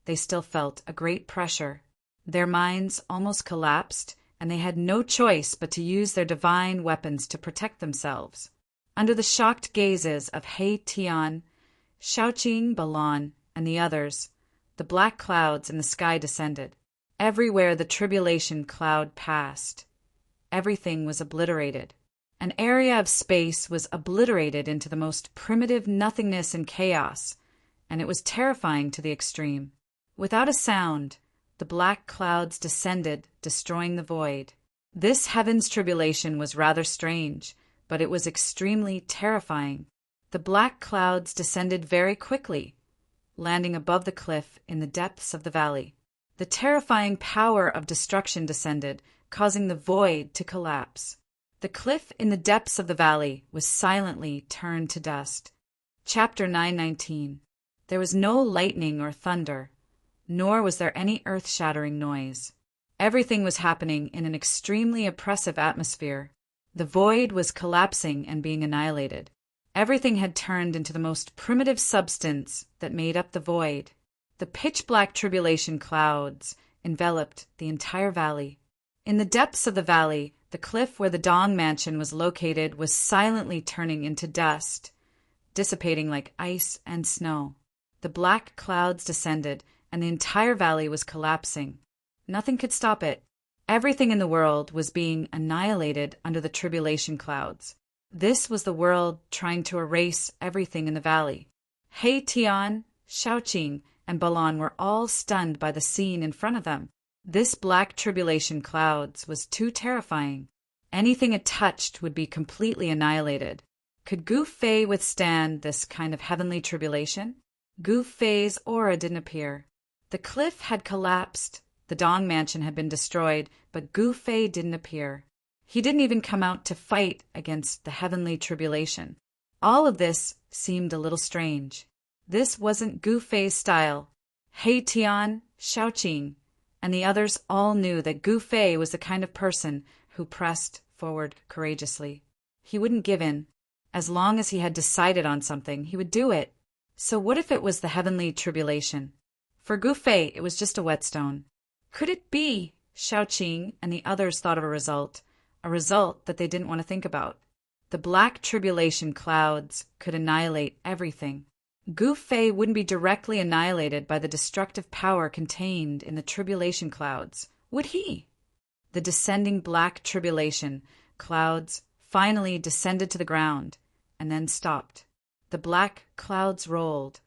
they still felt a great pressure. Their minds almost collapsed, and they had no choice but to use their divine weapons to protect themselves. Under the shocked gazes of He Tian, Shaoqing, Balon, and the others, the black clouds in the sky descended. Everywhere the tribulation cloud passed, everything was obliterated. An area of space was obliterated into the most primitive nothingness and chaos, and it was terrifying to the extreme. Without a sound, the black clouds descended, destroying the void. This heaven's tribulation was rather strange, but it was extremely terrifying. The black clouds descended very quickly, landing above the cliff in the depths of the valley. The terrifying power of destruction descended, causing the void to collapse. The cliff in the depths of the valley was silently turned to dust. Chapter 919. There was no lightning or thunder, nor was there any earth-shattering noise. Everything was happening in an extremely oppressive atmosphere. The void was collapsing and being annihilated. Everything had turned into the most primitive substance that made up the void. The pitch-black tribulation clouds enveloped the entire valley. In the depths of the valley, the cliff where the Dong Mansion was located was silently turning into dust, dissipating like ice and snow. The black clouds descended, and the entire valley was collapsing. Nothing could stop it. Everything in the world was being annihilated under the tribulation clouds. This was the world trying to erase everything in the valley. He Tian, Shaoqing, and Balon were all stunned by the scene in front of them. This black tribulation clouds was too terrifying. Anything it touched would be completely annihilated. Could Gu Fei withstand this kind of heavenly tribulation? Gu Fei's aura didn't appear. The cliff had collapsed, the Dong Mansion had been destroyed, but Gu Fei didn't appear. He didn't even come out to fight against the heavenly tribulation. All of this seemed a little strange. This wasn't Gu Fei's style. He Tian, Shaoqing, and the others all knew that Gu Fei was the kind of person who pressed forward courageously. He wouldn't give in. As long as he had decided on something, he would do it. So what if it was the heavenly tribulation? For Gu Fei, it was just a whetstone. Could it be? Shaoqing and the others thought of a result that they didn't want to think about. The black tribulation clouds could annihilate everything. Gu Fei wouldn't be directly annihilated by the destructive power contained in the tribulation clouds, would he? The descending black tribulation clouds finally descended to the ground and then stopped. The black clouds rolled,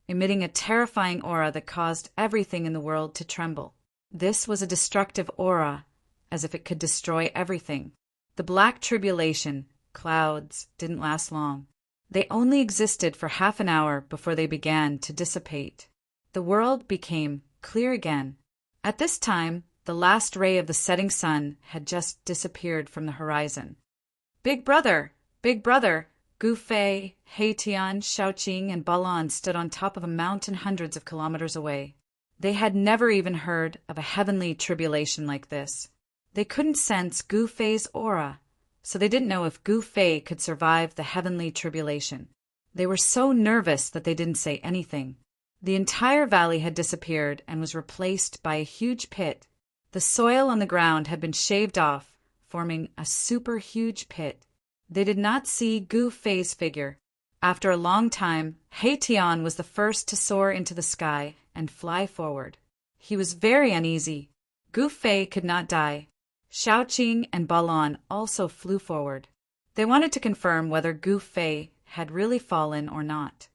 emitting a terrifying aura that caused everything in the world to tremble. This was a destructive aura, as if it could destroy everything. The black tribulation clouds didn't last long. They only existed for half an hour before they began to dissipate. The world became clear again. At this time, the last ray of the setting sun had just disappeared from the horizon. Big brother! Big brother! Gu Fei, He Tian, Shaoqing, and Balon stood on top of a mountain hundreds of kilometers away. They had never even heard of a heavenly tribulation like this. They couldn't sense Gu Fei's aura, so they didn't know if Gu Fei could survive the heavenly tribulation. They were so nervous that they didn't say anything. The entire valley had disappeared and was replaced by a huge pit. The soil on the ground had been shaved off, forming a super huge pit. They did not see Gu Fei's figure. After a long time, He Tian was the first to soar into the sky and fly forward. He was very uneasy. Gu Fei could not die. Shaoqing and Balon also flew forward. They wanted to confirm whether Gu Fei had really fallen or not.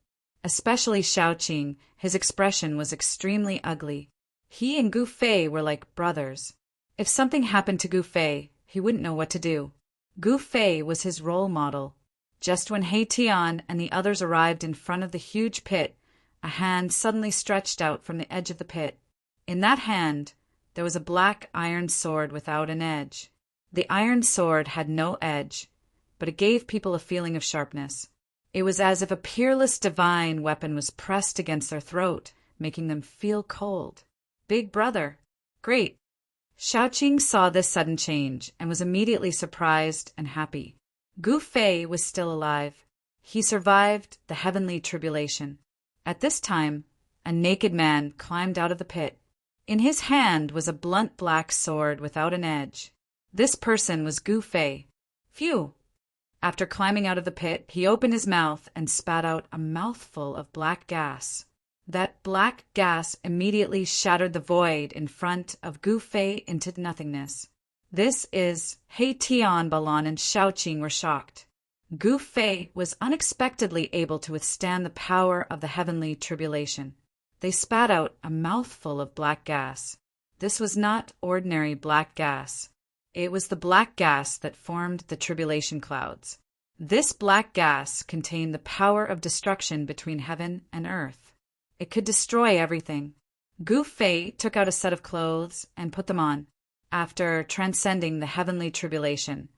Especially Shaoqing, his expression was extremely ugly. He and Gu Fei were like brothers. If something happened to Gu Fei, he wouldn't know what to do. Gu Fei was his role model. Just when He Tian and the others arrived in front of the huge pit, a hand suddenly stretched out from the edge of the pit. In that hand, there was a black iron sword without an edge. The iron sword had no edge, but it gave people a feeling of sharpness. It was as if a peerless divine weapon was pressed against their throat, making them feel cold. Big brother. Great. Xiaoqing saw this sudden change and was immediately surprised and happy. Gu Fei was still alive. He survived the heavenly tribulation. At this time, a naked man climbed out of the pit. In his hand was a blunt black sword without an edge. This person was Gu Fei. Phew! After climbing out of the pit, he opened his mouth and spat out a mouthful of black gas. That black gas immediately shattered the void in front of Gu Fei into nothingness. This is He Tian, Balan, and Xiaoqing were shocked. Gu Fei was unexpectedly able to withstand the power of the heavenly tribulation. They spat out a mouthful of black gas. This was not ordinary black gas. It was the black gas that formed the tribulation clouds. This black gas contained the power of destruction between heaven and earth. It could destroy everything. Gu Fei took out a set of clothes and put them on. After transcending the heavenly tribulation,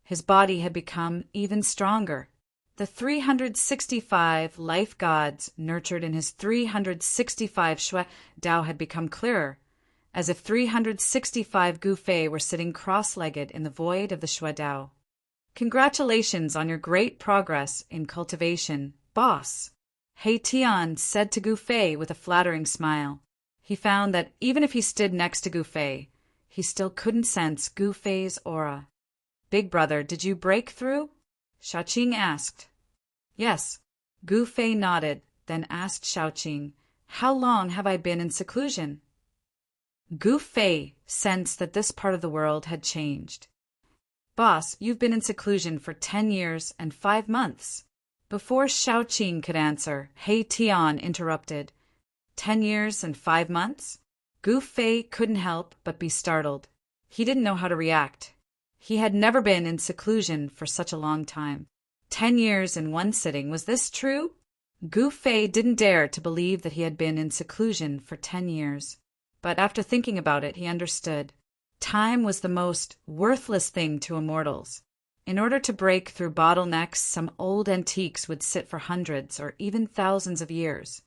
his body had become even stronger. The 365 life gods nurtured in his 365 Shui Dao had become clearer, as if 365 Gu Fei were sitting cross-legged in the void of the Shui Dao. Congratulations on your great progress in cultivation, boss, He Tian said to Gu Fei with a flattering smile. He found that even if he stood next to Gu Fei, he still couldn't sense Gu Fei's aura. Big brother, did you break through? Xiaoqing asked. Yes. Gu Fei nodded, then asked Xiaoqing, how long have I been in seclusion? Gu Fei sensed that this part of the world had changed. Boss, you've been in seclusion for 10 years and 5 months. Before Xiaoqing could answer, He Tian interrupted. 10 years and 5 months? Gu Fei couldn't help but be startled. He didn't know how to react. He had never been in seclusion for such a long time. 10 years in one sitting, was this true? Gu Fei didn't dare to believe that he had been in seclusion for 10 years. But after thinking about it, he understood. Time was the most worthless thing to immortals. In order to break through bottlenecks, some old antiques would sit for hundreds or even thousands of years.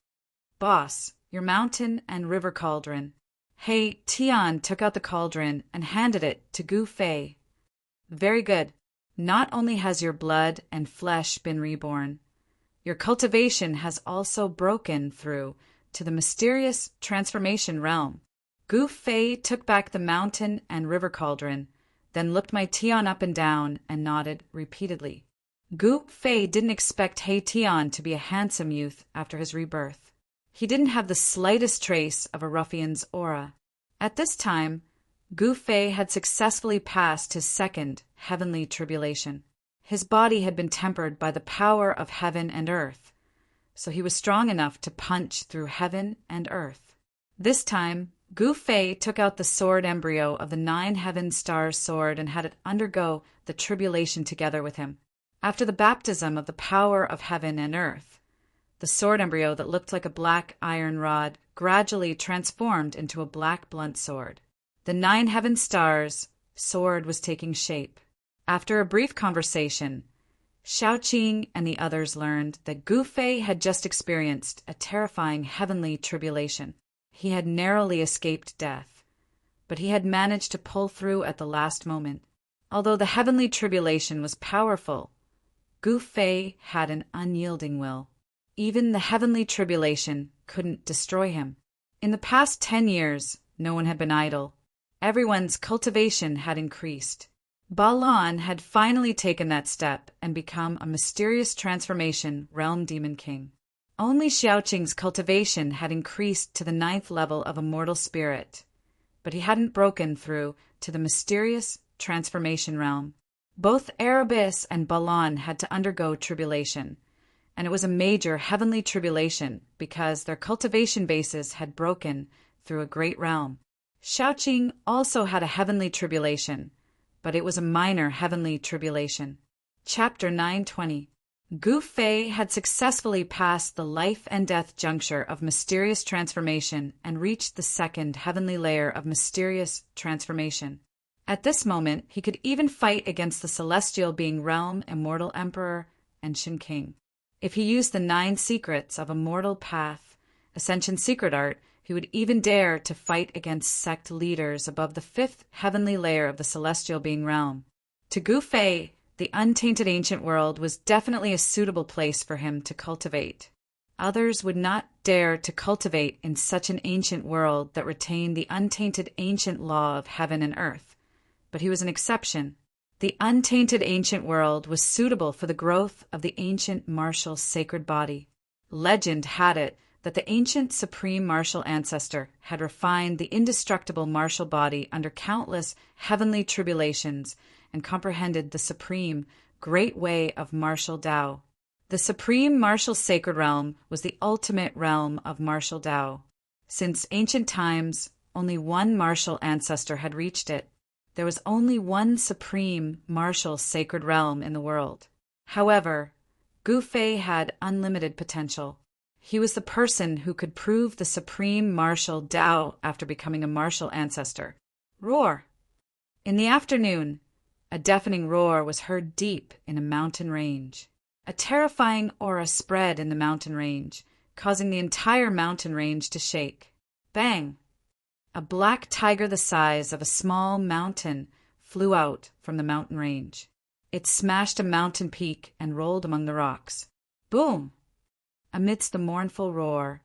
Boss, your mountain and river cauldron. He Tian took out the cauldron and handed it to Gu Fei. Very good. Not only has your blood and flesh been reborn, your cultivation has also broken through to the mysterious transformation realm. Gu Fei took back the mountain and river cauldron, then looked my Tian up and down and nodded repeatedly. Gu Fei didn't expect He Tian to be a handsome youth after his rebirth. He didn't have the slightest trace of a ruffian's aura. At this time, Gu Fei had successfully passed his second heavenly tribulation. His body had been tempered by the power of heaven and earth, so he was strong enough to punch through heaven and earth. This time, Gu Fei took out the sword embryo of the 9 heaven stars sword and had it undergo the tribulation together with him. After the baptism of the power of heaven and earth, the sword embryo that looked like a black iron rod gradually transformed into a black blunt sword. The 9 heaven stars sword was taking shape. After a brief conversation, Xiaoqing and the others learned that Gu Fei had just experienced a terrifying heavenly tribulation. He had narrowly escaped death, but he had managed to pull through at the last moment. Although the heavenly tribulation was powerful, Gu Fei had an unyielding will. Even the heavenly tribulation couldn't destroy him. In the past 10 years, no one had been idle. Everyone's cultivation had increased. Balan had finally taken that step and become a mysterious transformation realm demon king. Only Xiaoqing's cultivation had increased to the 9th level of immortal spirit, but he hadn't broken through to the mysterious transformation realm. Both Erebus and Balan had to undergo tribulation, and it was a major heavenly tribulation because their cultivation bases had broken through a great realm. Xiaoqing also had a heavenly tribulation, but it was a minor heavenly tribulation. Chapter 920. Gu Fei had successfully passed the life and death juncture of mysterious transformation and reached the 2nd heavenly layer of mysterious transformation. At this moment, he could even fight against the celestial being Realm Immortal Emperor and Shin King. If he used the 9 secrets of Immortal Path, Ascension Secret Art, he He would even dare to fight against sect leaders above the fifth heavenly layer of the celestial being realm. To Gu Fei, the untainted ancient world was definitely a suitable place for him to cultivate. Others would not dare to cultivate in such an ancient world that retained the untainted ancient law of heaven and earth. But he was an exception. The untainted ancient world was suitable for the growth of the ancient martial sacred body. Legend had it that the ancient supreme martial ancestor had refined the indestructible martial body under countless heavenly tribulations and comprehended the supreme, great way of martial Tao. The supreme martial sacred realm was the ultimate realm of martial Tao. Since ancient times, only one martial ancestor had reached it. There was only one supreme martial sacred realm in the world. However, Gu Fei had unlimited potential. He was the person who could prove the supreme martial Tao after becoming a martial ancestor. Roar! In the afternoon, a deafening roar was heard deep in a mountain range. A terrifying aura spread in the mountain range, causing the entire mountain range to shake. Bang! A black tiger the size of a small mountain flew out from the mountain range. It smashed a mountain peak and rolled among the rocks. Boom! Amidst the mournful roar,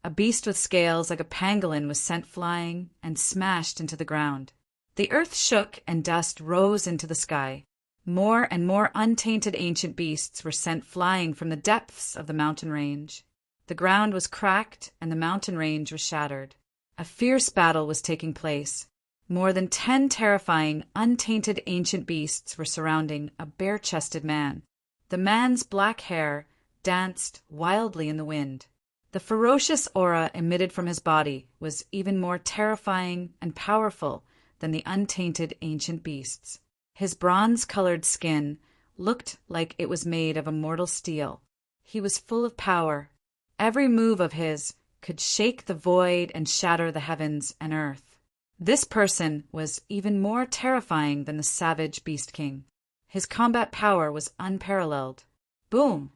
a beast with scales like a pangolin was sent flying and smashed into the ground. The earth shook and dust rose into the sky. More and more untainted ancient beasts were sent flying from the depths of the mountain range. The ground was cracked and the mountain range was shattered. A fierce battle was taking place. More than 10 terrifying, untainted ancient beasts were surrounding a bare-chested man. The man's black hair danced wildly in the wind. The ferocious aura emitted from his body was even more terrifying and powerful than the untainted ancient beasts. His bronze-colored skin looked like it was made of immortal steel. He was full of power. Every move of his could shake the void and shatter the heavens and earth. This person was even more terrifying than the savage Beast King. His combat power was unparalleled. Boom!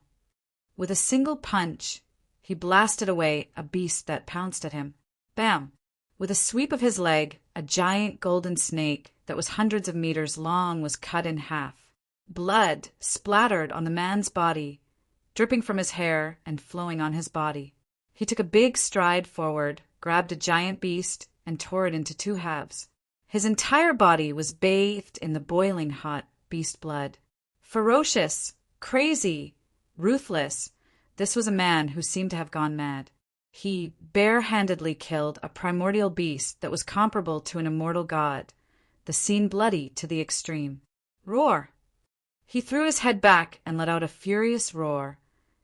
With a single punch, he blasted away a beast that pounced at him. Bam! With a sweep of his leg, a giant golden snake that was hundreds of meters long was cut in half. Blood splattered on the man's body, dripping from his hair and flowing on his body. He took a big stride forward, grabbed a giant beast, and tore it into 2 halves. His entire body was bathed in the boiling hot beast blood. Ferocious, crazy, ruthless, this was a man who seemed to have gone mad. He bare-handedly killed a primordial beast that was comparable to an immortal god, the scene bloody to the extreme. Roar! He threw his head back and let out a furious roar,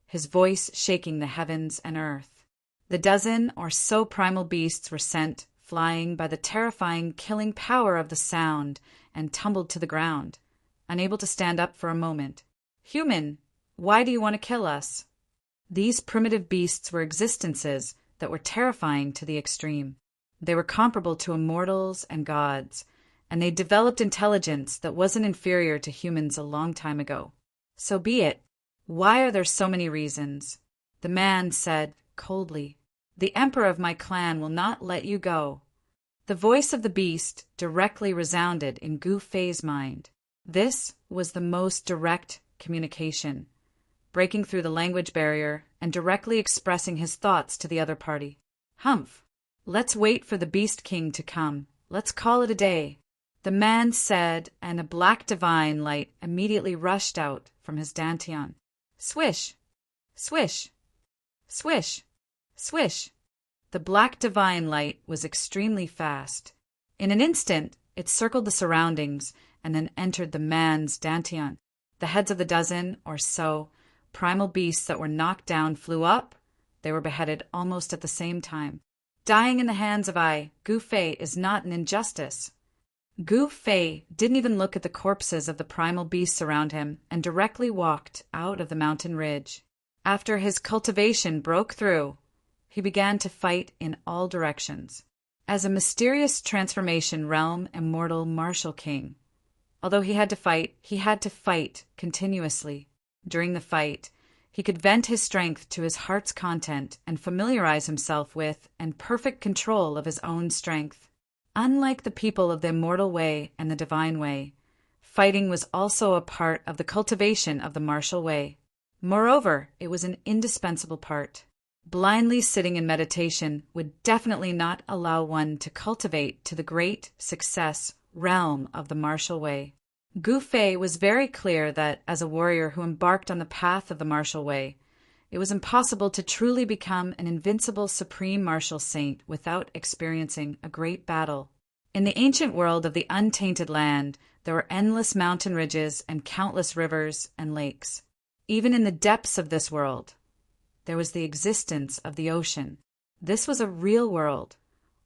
his voice shaking the heavens and earth. The dozen or so primal beasts were sent flying by the terrifying, killing power of the sound and tumbled to the ground, unable to stand up for a moment. Human, why do you want to kill us? These primitive beasts were existences that were terrifying to the extreme. They were comparable to immortals and gods, and they developed intelligence that wasn't inferior to humans a long time ago. So be it. Why are there so many reasons? The man said coldly, "The emperor of my clan will not let you go." The voice of the beast directly resounded in Gu Fei's mind. This was the most direct communication, breaking through the language barrier and directly expressing his thoughts to the other party. Humph! Let's wait for the Beast King to come. Let's call it a day. The man said, and a black divine light immediately rushed out from his dantian. Swish! Swish! Swish! Swish! The black divine light was extremely fast. In an instant, it circled the surroundings and then entered the man's dantian. The heads of the dozen or so primal beasts that were knocked down flew up. They were beheaded almost at the same time. Dying in the hands of Gu Fei is not an injustice. Gu Fei didn't even look at the corpses of the primal beasts around him and directly walked out of the mountain ridge. After his cultivation broke through, he began to fight in all directions. As a mysterious transformation realm immortal martial king. Although he had to fight continuously. During the fight, He could vent his strength to his heart's content and familiarize himself with and perfect control of his own strength. Unlike the people of the immortal way and the divine way, fighting was also a part of the cultivation of the martial way. Moreover, it was an indispensable part. Blindly sitting in meditation would definitely not allow one to cultivate to the great success realm of the martial way. Gu Fei was very clear that, as a warrior who embarked on the path of the martial way, it was impossible to truly become an invincible supreme martial saint without experiencing a great battle. In the ancient world of the untainted land, there were endless mountain ridges and countless rivers and lakes. Even in the depths of this world, there was the existence of the ocean. This was a real world,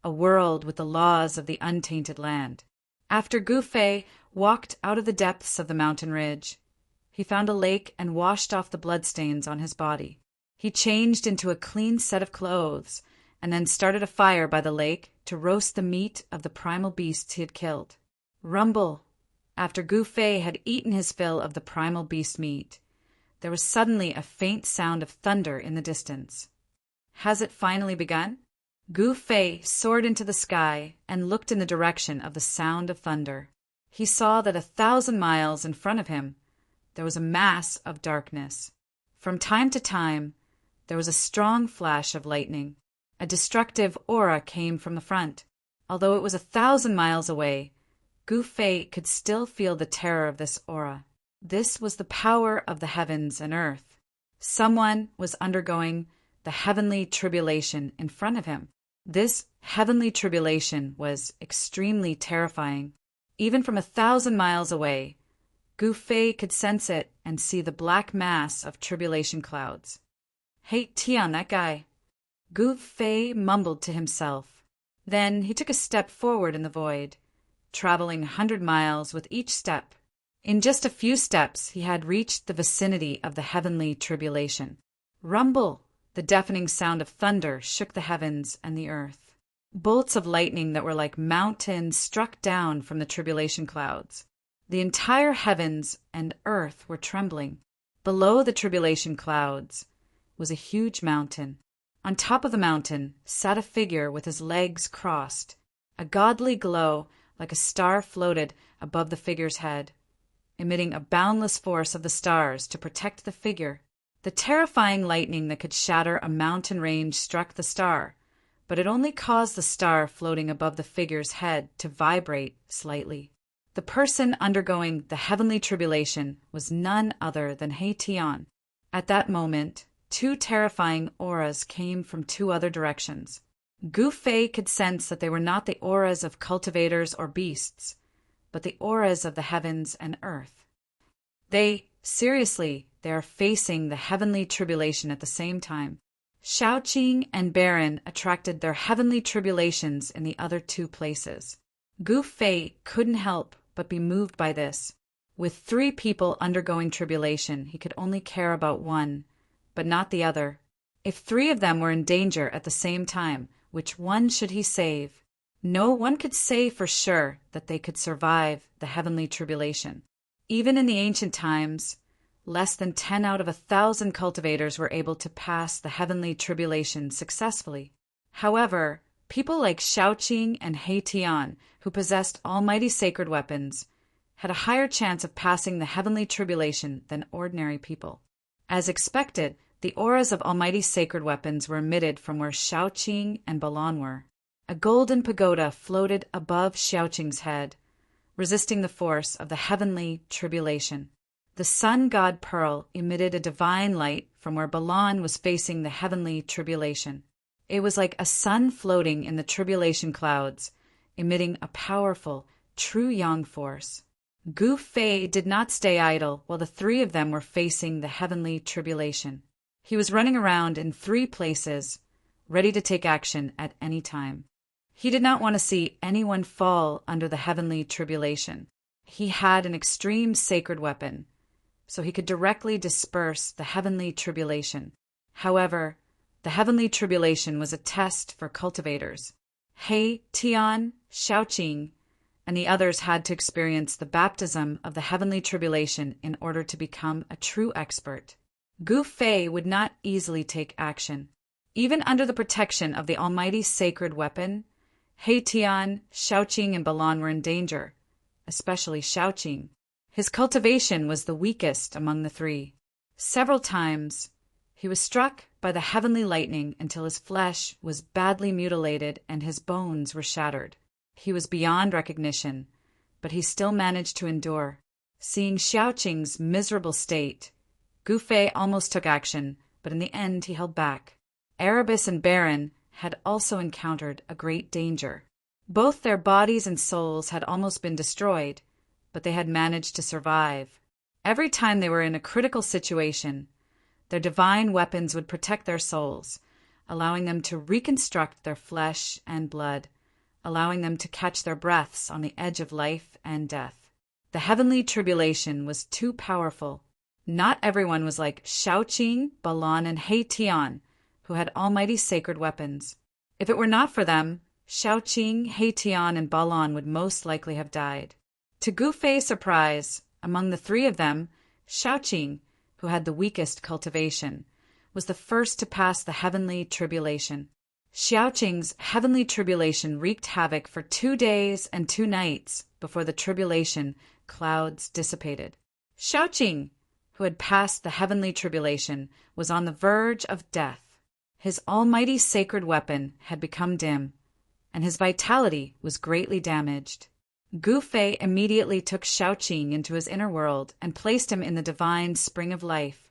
a world with the laws of the untainted land. After Gu Fei walked out of the depths of the mountain ridge, he found a lake and washed off the bloodstains on his body. He changed into a clean set of clothes and then started a fire by the lake to roast the meat of the primal beasts he had killed. Rumble! After Gu Fei had eaten his fill of the primal beast meat, there was suddenly a faint sound of thunder in the distance. Has it finally begun? Gu Fei soared into the sky and looked in the direction of the sound of thunder. He saw that 1,000 miles in front of him there was a mass of darkness. From time to time, there was a strong flash of lightning. A destructive aura came from the front. Although it was 1,000 miles away, Gu Fei could still feel the terror of this aura. This was the power of the heavens and earth. Someone was undergoing the heavenly tribulation in front of him. This heavenly tribulation was extremely terrifying. Even from 1,000 miles away, Gu Fei could sense it and see the black mass of tribulation clouds. Hey, Tian, that guy. Gu Fei mumbled to himself. Then he took a step forward in the void, traveling 100 miles with each step. In just a few steps, he had reached the vicinity of the heavenly tribulation. Rumble! The deafening sound of thunder shook the heavens and the earth. Bolts of lightning that were like mountains struck down from the tribulation clouds. The entire heavens and earth were trembling. Below the tribulation clouds was a huge mountain. On top of the mountain sat a figure with his legs crossed. A godly glow like a star floated above the figure's head, emitting a boundless force of the stars to protect the figure. The terrifying lightning that could shatter a mountain range struck the star, but it only caused the star floating above the figure's head to vibrate slightly. The person undergoing the heavenly tribulation was none other than He Tian. At that moment, 2 terrifying auras came from 2 other directions. Gu Fei could sense that they were not the auras of cultivators or beasts, but the auras of the heavens and earth. They are facing the heavenly tribulation at the same time. Shaoqing and Baron attracted their heavenly tribulations in the other 2 places. Gu Fei couldn't help but be moved by this. With 3 people undergoing tribulation, he could only care about one, but not the other. If 3 of them were in danger at the same time, which one should he save? No one could say for sure that they could survive the heavenly tribulation. Even in the ancient times, less than 10 out of 1,000 cultivators were able to pass the heavenly tribulation successfully. However, people like Shaoqing and He Tian, who possessed almighty sacred weapons, had a higher chance of passing the heavenly tribulation than ordinary people. As expected, the auras of almighty sacred weapons were emitted from where Shaoqing and Balan were. A golden pagoda floated above Xiaoqing's head, resisting the force of the heavenly tribulation. The sun god Pearl emitted a divine light from where Balan was facing the heavenly tribulation. It was like a sun floating in the tribulation clouds, emitting a powerful, true yang force. Gu Fei did not stay idle while the 3 of them were facing the heavenly tribulation. He was running around in 3 places, ready to take action at any time. He did not want to see anyone fall under the heavenly tribulation. He had an extreme sacred weapon, so he could directly disperse the heavenly tribulation. However, the heavenly tribulation was a test for cultivators. He Tian, Shaoqing, and the others had to experience the baptism of the heavenly tribulation in order to become a true expert. Gu Fei would not easily take action. Even under the protection of the almighty sacred weapon, He Tian, Shaoqing, and Balan were in danger, especially Shaoqing. His cultivation was the weakest among the three. Several times, he was struck by the heavenly lightning until his flesh was badly mutilated and his bones were shattered. He was beyond recognition, but he still managed to endure. Seeing Shaoqing's miserable state, Gu Fei almost took action, but in the end he held back. Erebus and Baron had also encountered a great danger. Both their bodies and souls had almost been destroyed, but they had managed to survive. Every time they were in a critical situation, their divine weapons would protect their souls, allowing them to reconstruct their flesh and blood, allowing them to catch their breaths on the edge of life and death. The heavenly tribulation was too powerful. Not everyone was like Shaoqing, Balan, and He Tian, who had almighty sacred weapons. If it were not for them, Shaoqing, He Tian, and Balan would most likely have died. To Gu Fei's surprise, among the three of them, Shaoqing, who had the weakest cultivation, was the first to pass the heavenly tribulation. Shaoqing's heavenly tribulation wreaked havoc for 2 days and 2 nights before the tribulation clouds dissipated. Shaoqing, who had passed the heavenly tribulation, was on the verge of death. His almighty sacred weapon had become dim, and his vitality was greatly damaged. Gu Fei immediately took Shaoqing into his inner world and placed him in the divine spring of life,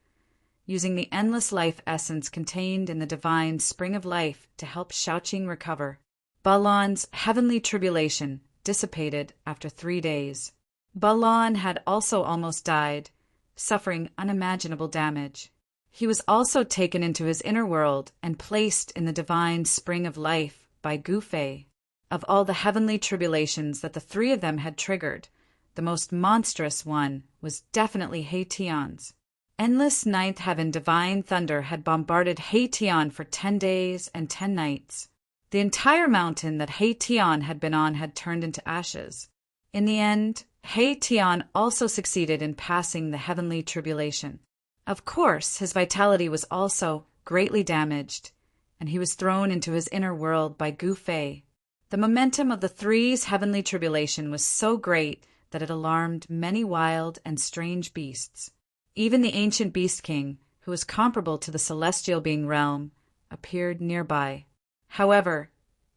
using the endless life essence contained in the divine spring of life to help Shaoqing recover. Balan's heavenly tribulation dissipated after 3 days. Balan had also almost died, suffering unimaginable damage. He was also taken into his inner world and placed in the divine spring of life by Gu Fei. Of all the heavenly tribulations that the three of them had triggered, the most monstrous one was definitely He Tian's. Endless ninth heaven divine thunder had bombarded He Tian for 10 days and 10 nights. The entire mountain that He Tian had been on had turned into ashes. In the end, He Tian also succeeded in passing the heavenly tribulation. Of course, his vitality was also greatly damaged, and he was thrown into his inner world by Gu Fei. The momentum of the three's heavenly tribulation was so great that it alarmed many wild and strange beasts. Even the ancient beast king, who was comparable to the celestial being realm, appeared nearby. However,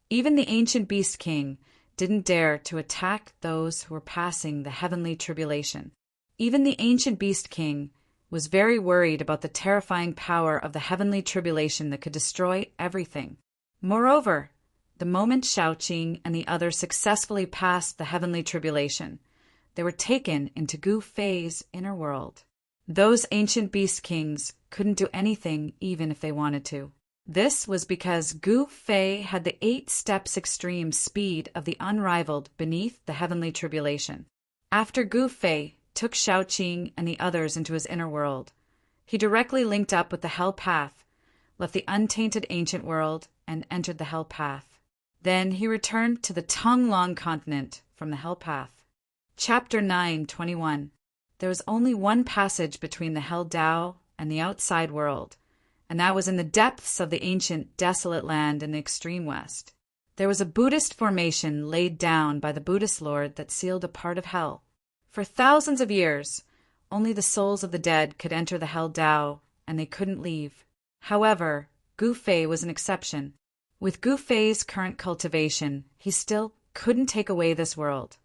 even the ancient beast king didn't dare to attack those who were passing the heavenly tribulation. Even the ancient beast king was very worried about the terrifying power of the heavenly tribulation that could destroy everything. Moreover, the moment Shaoqing and the others successfully passed the heavenly tribulation, they were taken into Gu Fei's inner world. Those ancient beast kings couldn't do anything even if they wanted to. This was because Gu Fei had the 8 steps extreme speed of the unrivaled beneath the heavenly tribulation. After Gu Fei took Shaoqing and the others into his inner world, he directly linked up with the Hell Path, left the untainted ancient world, and entered the Hell Path. Then he returned to the Tonglong continent from the Hell Path. Chapter 9:21. There was only one passage between the Hell Dao and the outside world, and that was in the depths of the ancient desolate land in the extreme west. There was a Buddhist formation laid down by the Buddhist Lord that sealed a part of hell. For thousands of years, only the souls of the dead could enter the Hell Dao, and they couldn't leave. However, Gu Fei was an exception. With Gu Fei's current cultivation, he still couldn't take away this world,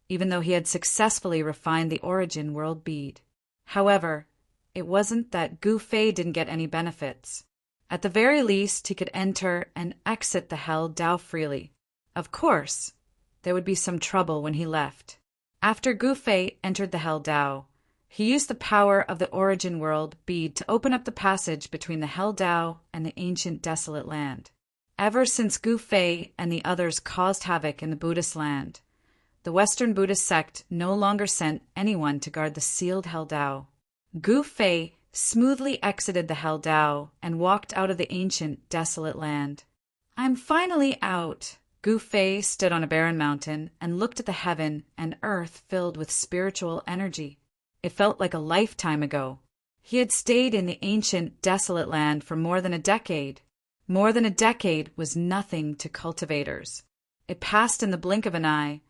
even though he had successfully refined the origin world bead. However, it wasn't that Gu Fei didn't get any benefits. At the very least, he could enter and exit the Hell Dao freely. Of course, there would be some trouble when he left. After Gu Fei entered the Hell Dao, he used the power of the origin world bead to open up the passage between the Hell Dao and the ancient desolate land. Ever since Gu Fei and the others caused havoc in the Buddhist land, the Western Buddhist sect no longer sent anyone to guard the sealed Hell Dao. Gu Fei smoothly exited the Hell Dao and walked out of the ancient desolate land. "I'm finally out." Gu Fei stood on a barren mountain and looked at the heaven and earth filled with spiritual energy. It felt like a lifetime ago. He had stayed in the ancient, desolate land for more than a decade. More than a decade was nothing to cultivators. It passed in the blink of an eye,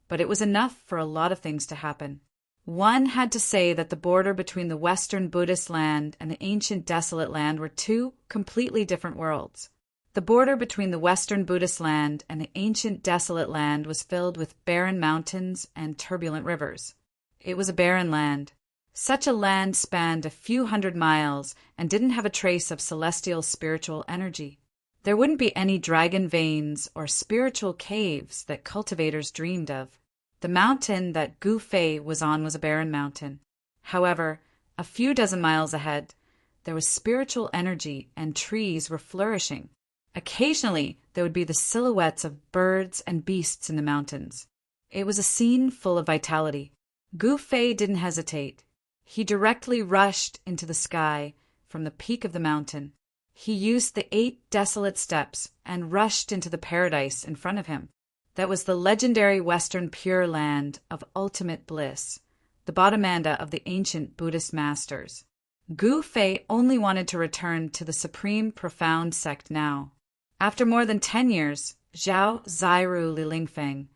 but it was enough for a lot of things to happen. One had to say that the border between the Western Buddhist land and the ancient desolate land were two completely different worlds. The border between the Western Buddhist land and the ancient desolate land was filled with barren mountains and turbulent rivers. It was a barren land. Such a land spanned a few hundred miles and didn't have a trace of celestial spiritual energy. There wouldn't be any dragon veins or spiritual caves that cultivators dreamed of. The mountain that Gu Fei was on was a barren mountain. However, a few dozen miles ahead, there was spiritual energy and trees were flourishing. Occasionally, there would be the silhouettes of birds and beasts in the mountains. It was a scene full of vitality. Gu Fei didn't hesitate. He directly rushed into the sky from the peak of the mountain. He used the 8 desolate steps and rushed into the paradise in front of him. That was the legendary Western Pure Land of ultimate bliss, the Bodhimanda of the ancient Buddhist masters. Gu Fei only wanted to return to the supreme profound sect now. After more than 10 years, Zhao Zairu Lilingfeng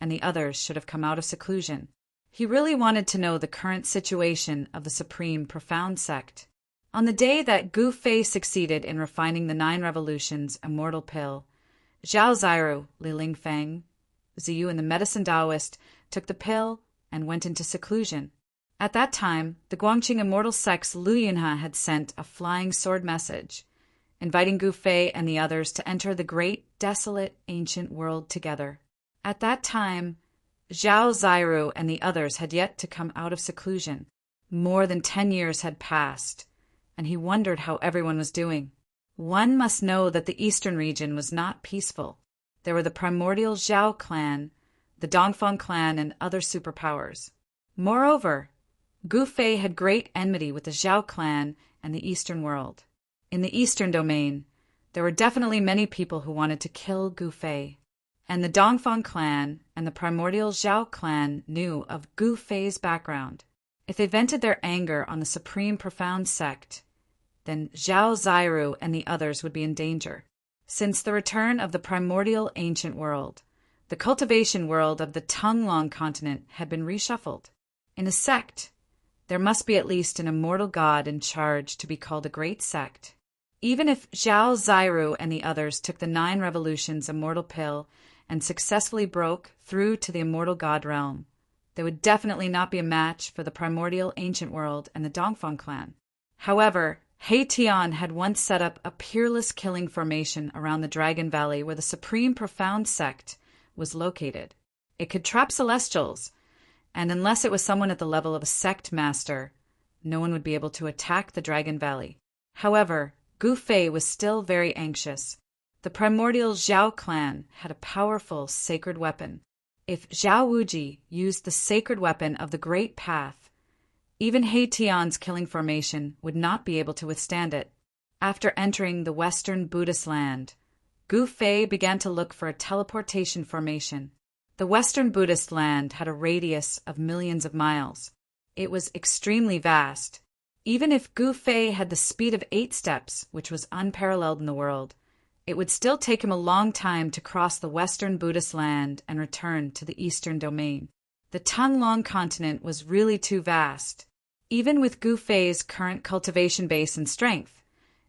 and the others should have come out of seclusion. He really wanted to know the current situation of the supreme profound sect. On the day that Gu Fei succeeded in refining the 9 revolutions immortal pill, Zhao Zairu, Lilingfeng, Ziyu and the medicine Taoist took the pill and went into seclusion. At that time, the Guangqing immortal sect's Lu Yunhe had sent a flying sword message, inviting Gu Fei and the others to enter the great, desolate, ancient world together. At that time, Zhao Zairu and the others had yet to come out of seclusion. More than 10 years had passed, and he wondered how everyone was doing. One must know that the eastern region was not peaceful. There were the primordial Zhao clan, the Dongfang clan, and other superpowers. Moreover, Gu Fei had great enmity with the Zhao clan and the eastern world. In the eastern domain, there were definitely many people who wanted to kill Gu Fei, and the Dongfang clan and the primordial Zhao clan knew of Gu Fei's background. If they vented their anger on the supreme profound sect, then Zhao Zairu and the others would be in danger. Since the return of the primordial ancient world, the cultivation world of the Tonglong continent had been reshuffled. In a sect, there must be at least an immortal god in charge to be called a great sect. Even if Zhao Zairu and the others took the 9 revolutions immortal pill and successfully broke through to the immortal god realm, they would definitely not be a match for the primordial ancient world and the Dongfang clan. However, He Tian had once set up a peerless killing formation around the Dragon Valley where the supreme profound sect was located. It could trap celestials, and unless it was someone at the level of a sect master, no one would be able to attack the Dragon Valley. However, Gu Fei was still very anxious. The primordial Zhao clan had a powerful sacred weapon. If Zhao Wuji used the sacred weapon of the Great Path, even He Tian's killing formation would not be able to withstand it. After entering the Western Buddhist land, Gu Fei began to look for a teleportation formation. The Western Buddhist land had a radius of millions of miles. It was extremely vast. Even if Gu Fei had the speed of 8 steps, which was unparalleled in the world, it would still take him a long time to cross the Western Buddhist land and return to the Eastern domain. The Tonglong continent was really too vast. Even with Gu Fei's current cultivation base and strength,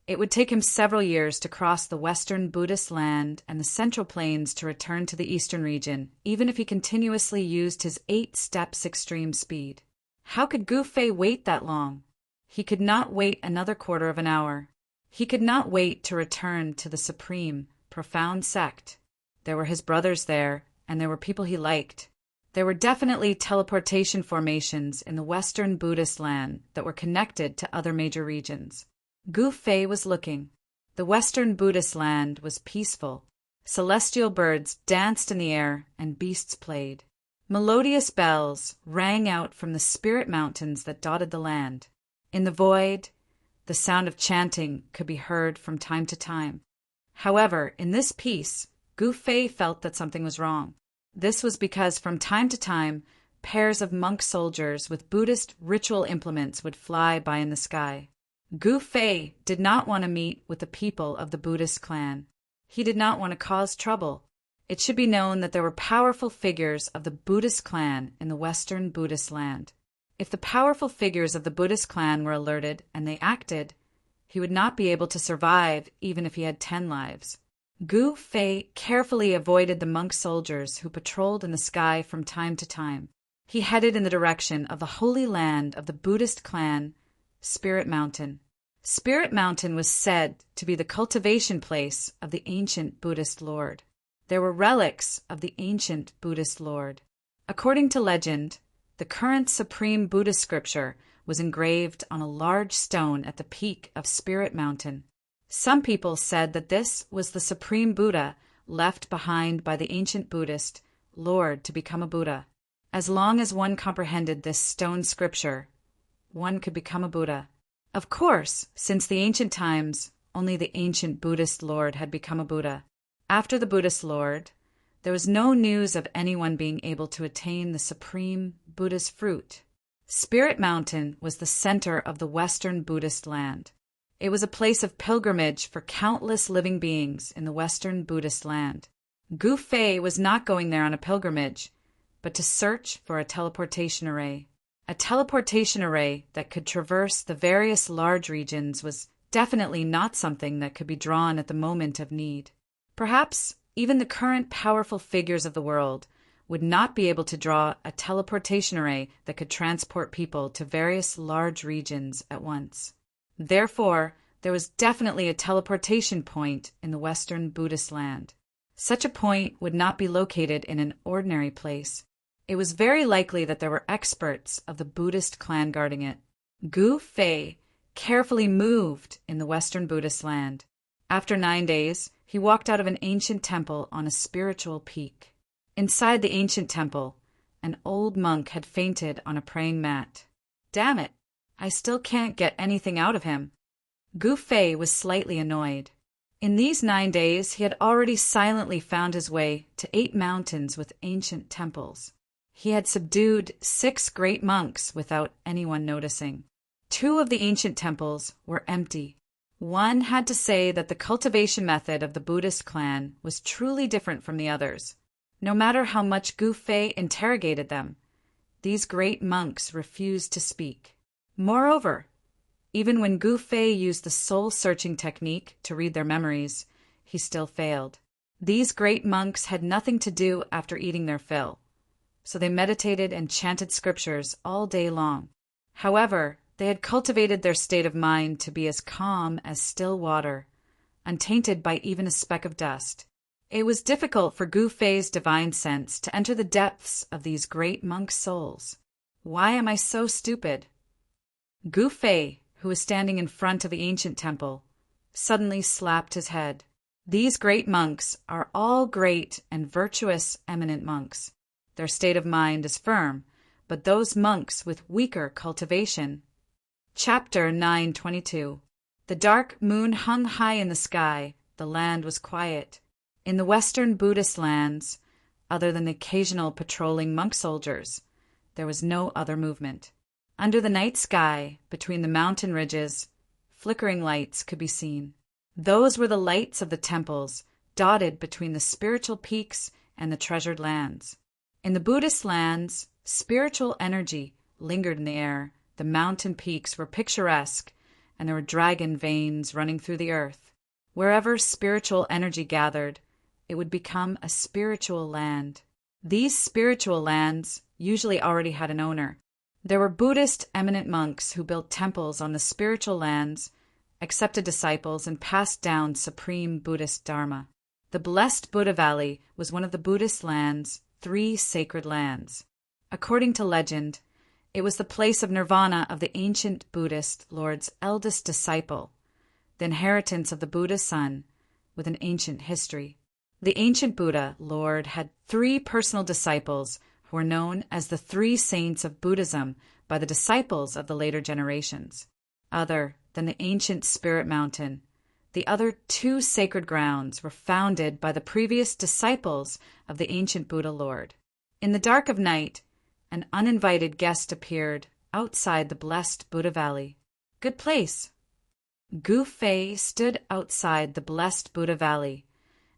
it would take him several years to cross the Western Buddhist land and the Central Plains to return to the Eastern region, even if he continuously used his 8 steps extreme speed. How could Gu Fei wait that long? He could not wait another quarter of an hour. He could not wait to return to the supreme, profound sect. There were his brothers there, and there were people he liked. There were definitely teleportation formations in the Western Buddhist land that were connected to other major regions. Gu Fei was looking. The Western Buddhist land was peaceful. Celestial birds danced in the air and beasts played. Melodious bells rang out from the spirit mountains that dotted the land. In the void, the sound of chanting could be heard from time to time. However, in this peace, Gu Fei felt that something was wrong. This was because from time to time, pairs of monk soldiers with Buddhist ritual implements would fly by in the sky. Gu Fei did not want to meet with the people of the Buddhist clan. He did not want to cause trouble. It should be known that there were powerful figures of the Buddhist clan in the Western Buddhist land. If the powerful figures of the Buddhist clan were alerted and they acted, he would not be able to survive even if he had 10 lives. Gu Fei carefully avoided the monk soldiers who patrolled in the sky from time to time. He headed in the direction of the holy land of the Buddhist clan, Spirit Mountain. Spirit Mountain was said to be the cultivation place of the ancient Buddhist Lord. There were relics of the ancient Buddhist Lord. According to legend, the current supreme Buddhist scripture was engraved on a large stone at the peak of Spirit Mountain. Some people said that this was the supreme Buddha left behind by the ancient Buddhist Lord to become a Buddha. As long as one comprehended this stone scripture, one could become a Buddha. Of course, since the ancient times, only the ancient Buddhist Lord had become a Buddha. After the Buddhist Lord, there was no news of anyone being able to attain the supreme Buddha's fruit. Spirit Mountain was the center of the Western Buddhist land. It was a place of pilgrimage for countless living beings in the Western Buddhist land. Gu Fei was not going there on a pilgrimage, but to search for a teleportation array. A teleportation array that could traverse the various large regions was definitely not something that could be drawn at the moment of need. Perhaps even the current powerful figures of the world would not be able to draw a teleportation array that could transport people to various large regions at once. Therefore, there was definitely a teleportation point in the Western Buddhist land. Such a point would not be located in an ordinary place. It was very likely that there were experts of the Buddhist clan guarding it. Gu Fei carefully moved in the Western Buddhist land. After 9 days, he walked out of an ancient temple on a spiritual peak. Inside the ancient temple, an old monk had fainted on a praying mat. Damn it, I still can't get anything out of him. Gu Fei was slightly annoyed. In these 9 days, he had already silently found his way to 8 mountains with ancient temples. He had subdued 6 great monks without anyone noticing. 2 of the ancient temples were empty. One had to say that the cultivation method of the Buddhist clan was truly different from the others. No matter how much Gu Fei interrogated them, these great monks refused to speak. Moreover, even when Gu Fei used the soul-searching technique to read their memories, he still failed. These great monks had nothing to do after eating their fill, so they meditated and chanted scriptures all day long. However, they had cultivated their state of mind to be as calm as still water, untainted by even a speck of dust. It was difficult for Gu Fei's divine sense to enter the depths of these great monks' souls. Why am I so stupid? Gu Fei, who was standing in front of the ancient temple, suddenly slapped his head. These great monks are all great and virtuous eminent monks. Their state of mind is firm, but those monks with weaker cultivation. Chapter 922. The dark moon hung high in the sky. The land was quiet. In the Western Buddhist lands, other than the occasional patrolling monk soldiers, there was no other movement. Under the night sky, between the mountain ridges, flickering lights could be seen. Those were the lights of the temples, dotted between the spiritual peaks and the treasured lands. In the Buddhist lands, spiritual energy lingered in the air. The mountain peaks were picturesque, and there were dragon veins running through the earth. Wherever spiritual energy gathered, it would become a spiritual land. These spiritual lands usually already had an owner. There were Buddhist eminent monks who built temples on the spiritual lands, accepted disciples, and passed down supreme Buddhist Dharma. The blessed Buddha Valley was one of the Buddhist lands' 3 sacred lands. According to legend, it was the place of nirvana of the ancient Buddhist Lord's eldest disciple, the inheritance of the Buddha Son with an ancient history. The ancient Buddha Lord had 3 personal disciples who were known as the 3 saints of Buddhism by the disciples of the later generations. Other than the ancient Spirit Mountain, the other 2 sacred grounds were founded by the previous disciples of the ancient Buddha Lord. In the dark of night, an uninvited guest appeared outside the blessed Buddha Valley. Good place. Gu Fei stood outside the blessed Buddha Valley,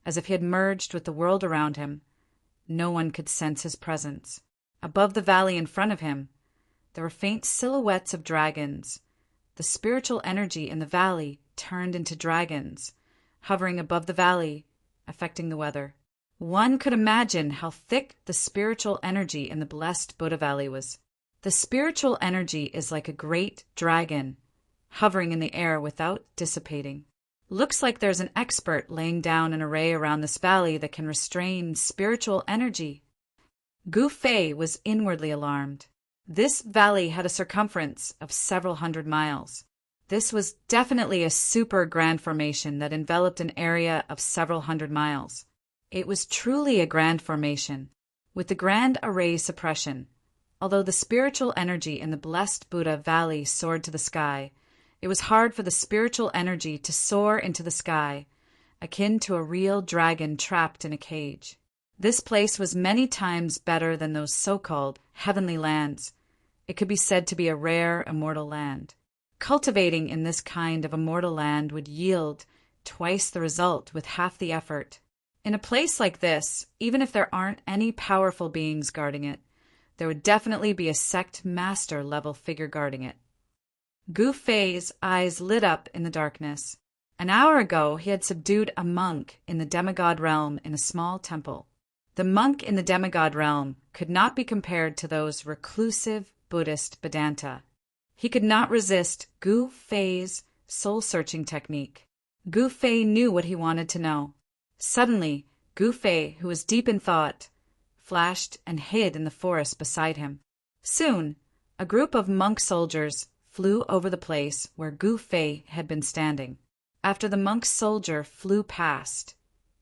as if he had merged with the world around him. No one could sense his presence. Above the valley in front of him, there were faint silhouettes of dragons. The spiritual energy in the valley turned into dragons, hovering above the valley, affecting the weather. One could imagine how thick the spiritual energy in the blessed Buddha Valley was. The spiritual energy is like a great dragon, hovering in the air without dissipating. Looks like there's an expert laying down an array around this valley that can restrain spiritual energy. Gu Fei was inwardly alarmed. This valley had a circumference of several hundred miles. This was definitely a super grand formation that enveloped an area of several hundred miles. It was truly a grand formation, with the grand array suppression. Although the spiritual energy in the blessed Buddha Valley soared to the sky, it was hard for the spiritual energy to soar into the sky, akin to a real dragon trapped in a cage. This place was many times better than those so-called heavenly lands. It could be said to be a rare, immortal land. Cultivating in this kind of immortal land would yield twice the result with half the effort. In a place like this, even if there aren't any powerful beings guarding it, there would definitely be a sect master level figure guarding it. Gu Fei's eyes lit up in the darkness. An hour ago, he had subdued a monk in the demigod realm in a small temple. The monk in the demigod realm could not be compared to those reclusive Buddhist Vedanta. He could not resist Gu Fei's soul-searching technique. Gu Fei knew what he wanted to know. Suddenly, Gu Fei, who was deep in thought, flashed and hid in the forest beside him. Soon, a group of monk soldiers flew over the place where Gu Fei had been standing. After the monk soldier flew past,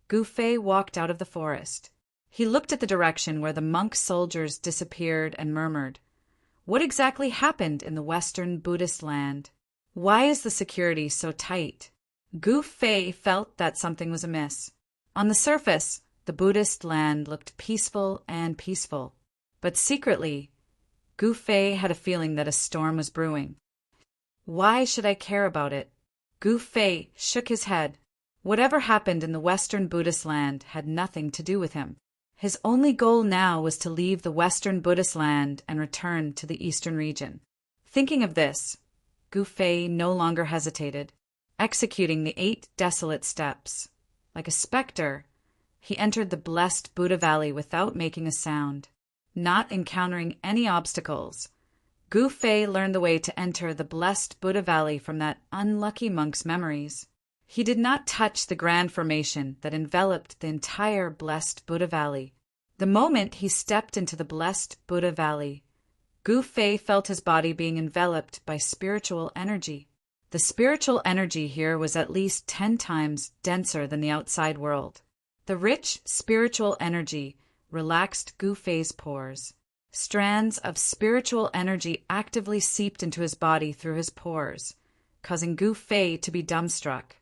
Gu Fei walked out of the forest. He looked at the direction where the monk soldiers disappeared and murmured, "What exactly happened in the Western Buddhist land? Why is the security so tight?" Gu Fei felt that something was amiss. On the surface, the Buddhist land looked peaceful and peaceful, but secretly, Gu Fei had a feeling that a storm was brewing. Why should I care about it? Gu Fei shook his head. Whatever happened in the Western Buddhist land had nothing to do with him. His only goal now was to leave the Western Buddhist land and return to the Eastern region. Thinking of this, Gu Fei no longer hesitated. Executing the 8 desolate steps, like a specter, he entered the blessed Buddha Valley without making a sound. Not encountering any obstacles, Gu Fei learned the way to enter the blessed Buddha Valley from that unlucky monk's memories. He did not touch the grand formation that enveloped the entire blessed Buddha Valley. The moment he stepped into the blessed Buddha Valley, Gu Fei felt his body being enveloped by spiritual energy. The spiritual energy here was at least 10 times denser than the outside world. The rich spiritual energy relaxed Gu Fei's pores. Strands of spiritual energy actively seeped into his body through his pores, causing Gu Fei to be dumbstruck.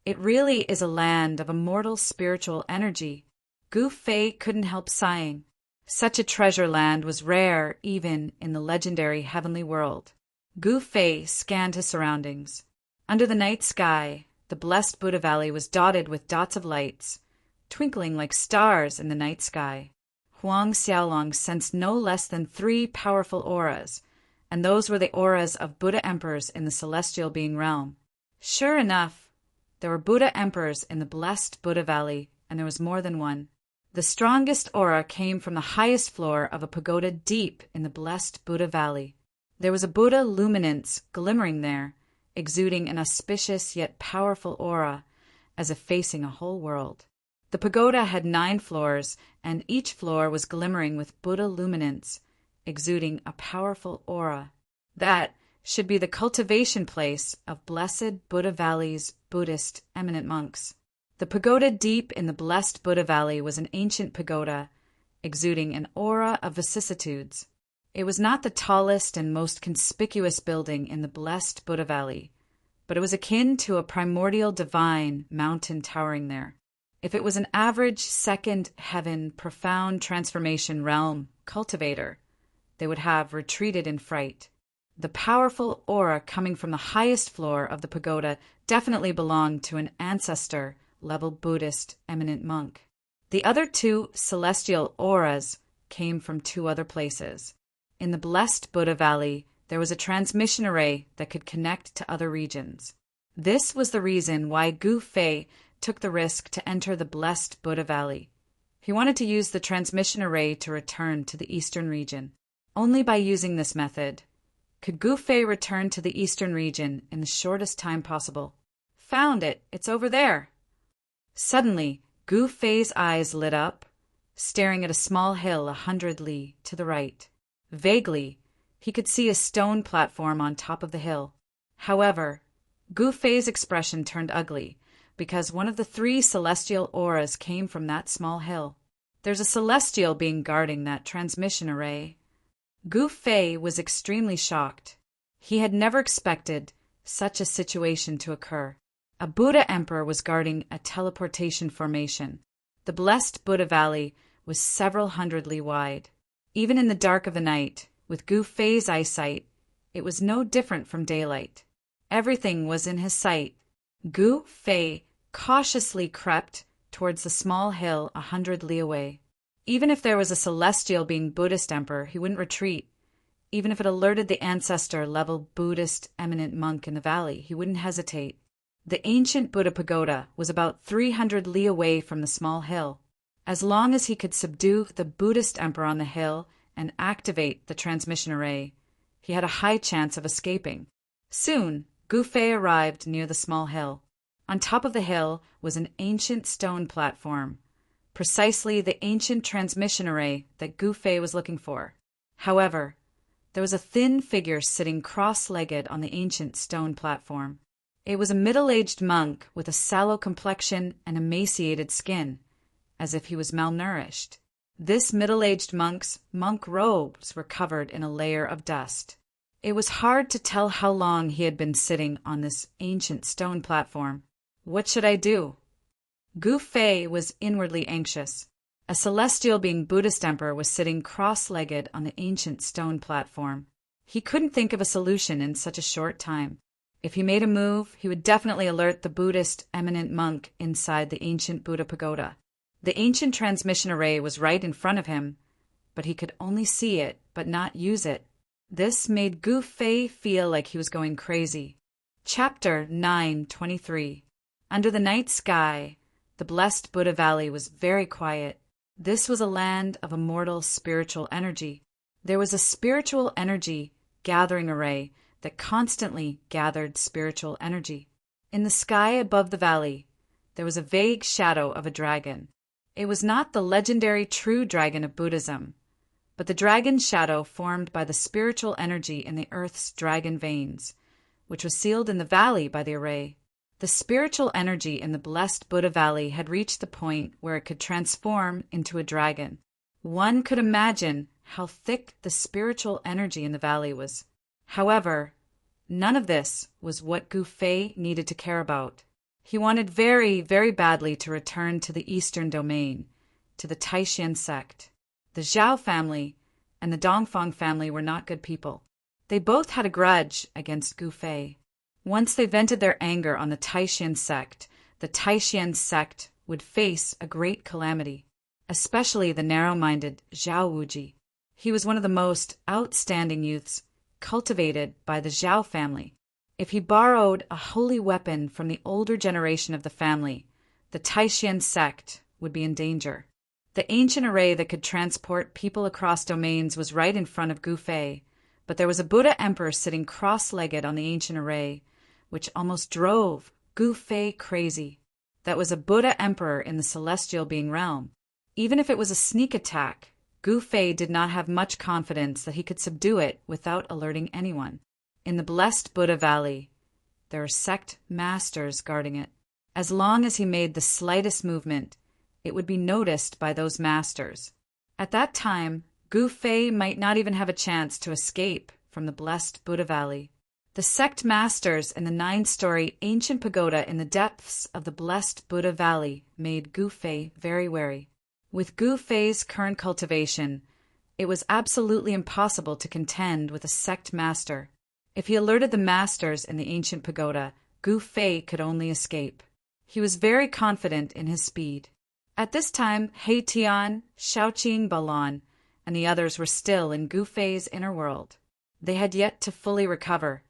It really is a land of immortal spiritual energy. Gu Fei couldn't help sighing. Such a treasure land was rare even in the legendary heavenly world. Gu Fei scanned his surroundings. Under the night sky, the blessed Buddha Valley was dotted with dots of lights, twinkling like stars in the night sky. Huang Xiaolong sensed no less than 3 powerful auras, and those were the auras of Buddha emperors in the celestial being realm. Sure enough, there were Buddha emperors in the blessed Buddha Valley, and there was more than one. The strongest aura came from the highest floor of a pagoda deep in the blessed Buddha Valley. There was a Buddha luminance glimmering there, exuding an auspicious yet powerful aura, as if facing a whole world. The pagoda had 9 floors, and each floor was glimmering with Buddha luminance, exuding a powerful aura. That should be the cultivation place of blessed Buddha Valley's Buddhist eminent monks. The pagoda deep in the blessed Buddha Valley was an ancient pagoda, exuding an aura of vicissitudes. It was not the tallest and most conspicuous building in the blessed Buddha Valley, but it was akin to a primordial divine mountain towering there. If it was an average second heaven profound transformation realm cultivator, they would have retreated in fright. The powerful aura coming from the highest floor of the pagoda definitely belonged to an ancestor-level Buddhist eminent monk. The other two celestial auras came from two other places. In the blessed Buddha Valley, there was a transmission array that could connect to other regions. This was the reason why Gu Fei took the risk to enter the blessed Buddha Valley. He wanted to use the transmission array to return to the eastern region. Only by using this method could Gu Fei return to the eastern region in the shortest time possible. Found it! It's over there! Suddenly, Gu Fei's eyes lit up, staring at a small hill 100 li to the right. Vaguely, he could see a stone platform on top of the hill. However, Gu Fei's expression turned ugly, because one of the 3 celestial auras came from that small hill. There's a celestial being guarding that transmission array. Gu Fei was extremely shocked. He had never expected such a situation to occur. A Buddha Emperor was guarding a teleportation formation. The blessed Buddha Valley was several 100 li wide. Even in the dark of the night, with Gu Fei's eyesight, it was no different from daylight. Everything was in his sight. Gu Fei cautiously crept towards the small hill 100 li away. Even if there was a celestial being Buddhist emperor, he wouldn't retreat. Even if it alerted the ancestor-level Buddhist eminent monk in the valley, he wouldn't hesitate. The ancient Buddha pagoda was about 300 li away from the small hill. As long as he could subdue the Buddhist emperor on the hill and activate the transmission array, he had a high chance of escaping. Soon, Gu Fei arrived near the small hill. On top of the hill was an ancient stone platform, precisely the ancient transmission array that Gu Fei was looking for. However, there was a thin figure sitting cross-legged on the ancient stone platform. It was a middle-aged monk with a sallow complexion and emaciated skin, as if he was malnourished. This middle-aged monk's monk robes were covered in a layer of dust. It was hard to tell how long he had been sitting on this ancient stone platform. What should I do? Gu Fei was inwardly anxious. A celestial being Buddhist emperor was sitting cross-legged on the ancient stone platform. He couldn't think of a solution in such a short time. If he made a move, he would definitely alert the Buddhist eminent monk inside the ancient Buddha pagoda. The ancient transmission array was right in front of him, but he could only see it, but not use it. This made Gu Fei feel like he was going crazy. Chapter 9:23. Under the night sky, the blessed Buddha Valley was very quiet. This was a land of immortal spiritual energy. There was a spiritual energy gathering array that constantly gathered spiritual energy. In the sky above the valley, there was a vague shadow of a dragon. It was not the legendary true dragon of Buddhism, but the dragon shadow formed by the spiritual energy in the earth's dragon veins, which was sealed in the valley by the array. The spiritual energy in the blessed Buddha Valley had reached the point where it could transform into a dragon. One could imagine how thick the spiritual energy in the valley was. However, none of this was what Gu Fei needed to care about. He wanted very, very badly to return to the eastern domain, to the Taishan sect. The Zhao family and the Dongfang family were not good people. They both had a grudge against Gu Fei. Once they vented their anger on the Taishan sect, the Taishan sect would face a great calamity, especially the narrow-minded Zhao Wuji. He was one of the most outstanding youths cultivated by the Zhao family. If he borrowed a holy weapon from the older generation of the family, the Taishan sect would be in danger. The ancient array that could transport people across domains was right in front of Gu Fei, but there was a Buddha emperor sitting cross-legged on the ancient array, which almost drove Gu Fei crazy. That was a Buddha emperor in the celestial being realm. Even if it was a sneak attack, Gu Fei did not have much confidence that he could subdue it without alerting anyone. In the blessed Buddha Valley, there are sect masters guarding it. As long as he made the slightest movement, it would be noticed by those masters. At that time, Gu Fei might not even have a chance to escape from the blessed Buddha Valley. The sect masters in the 9-story ancient pagoda in the depths of the blessed Buddha Valley made Gu Fei very wary. With Gu Fei's current cultivation, It was absolutely impossible to contend with a sect master. If he alerted the masters in the ancient pagoda, Gu Fei could only escape. He was very confident in his speed. At this time, He Tian, Shaoqing Balan, and the others were still in Gu Fei's inner world. They had yet to fully recover,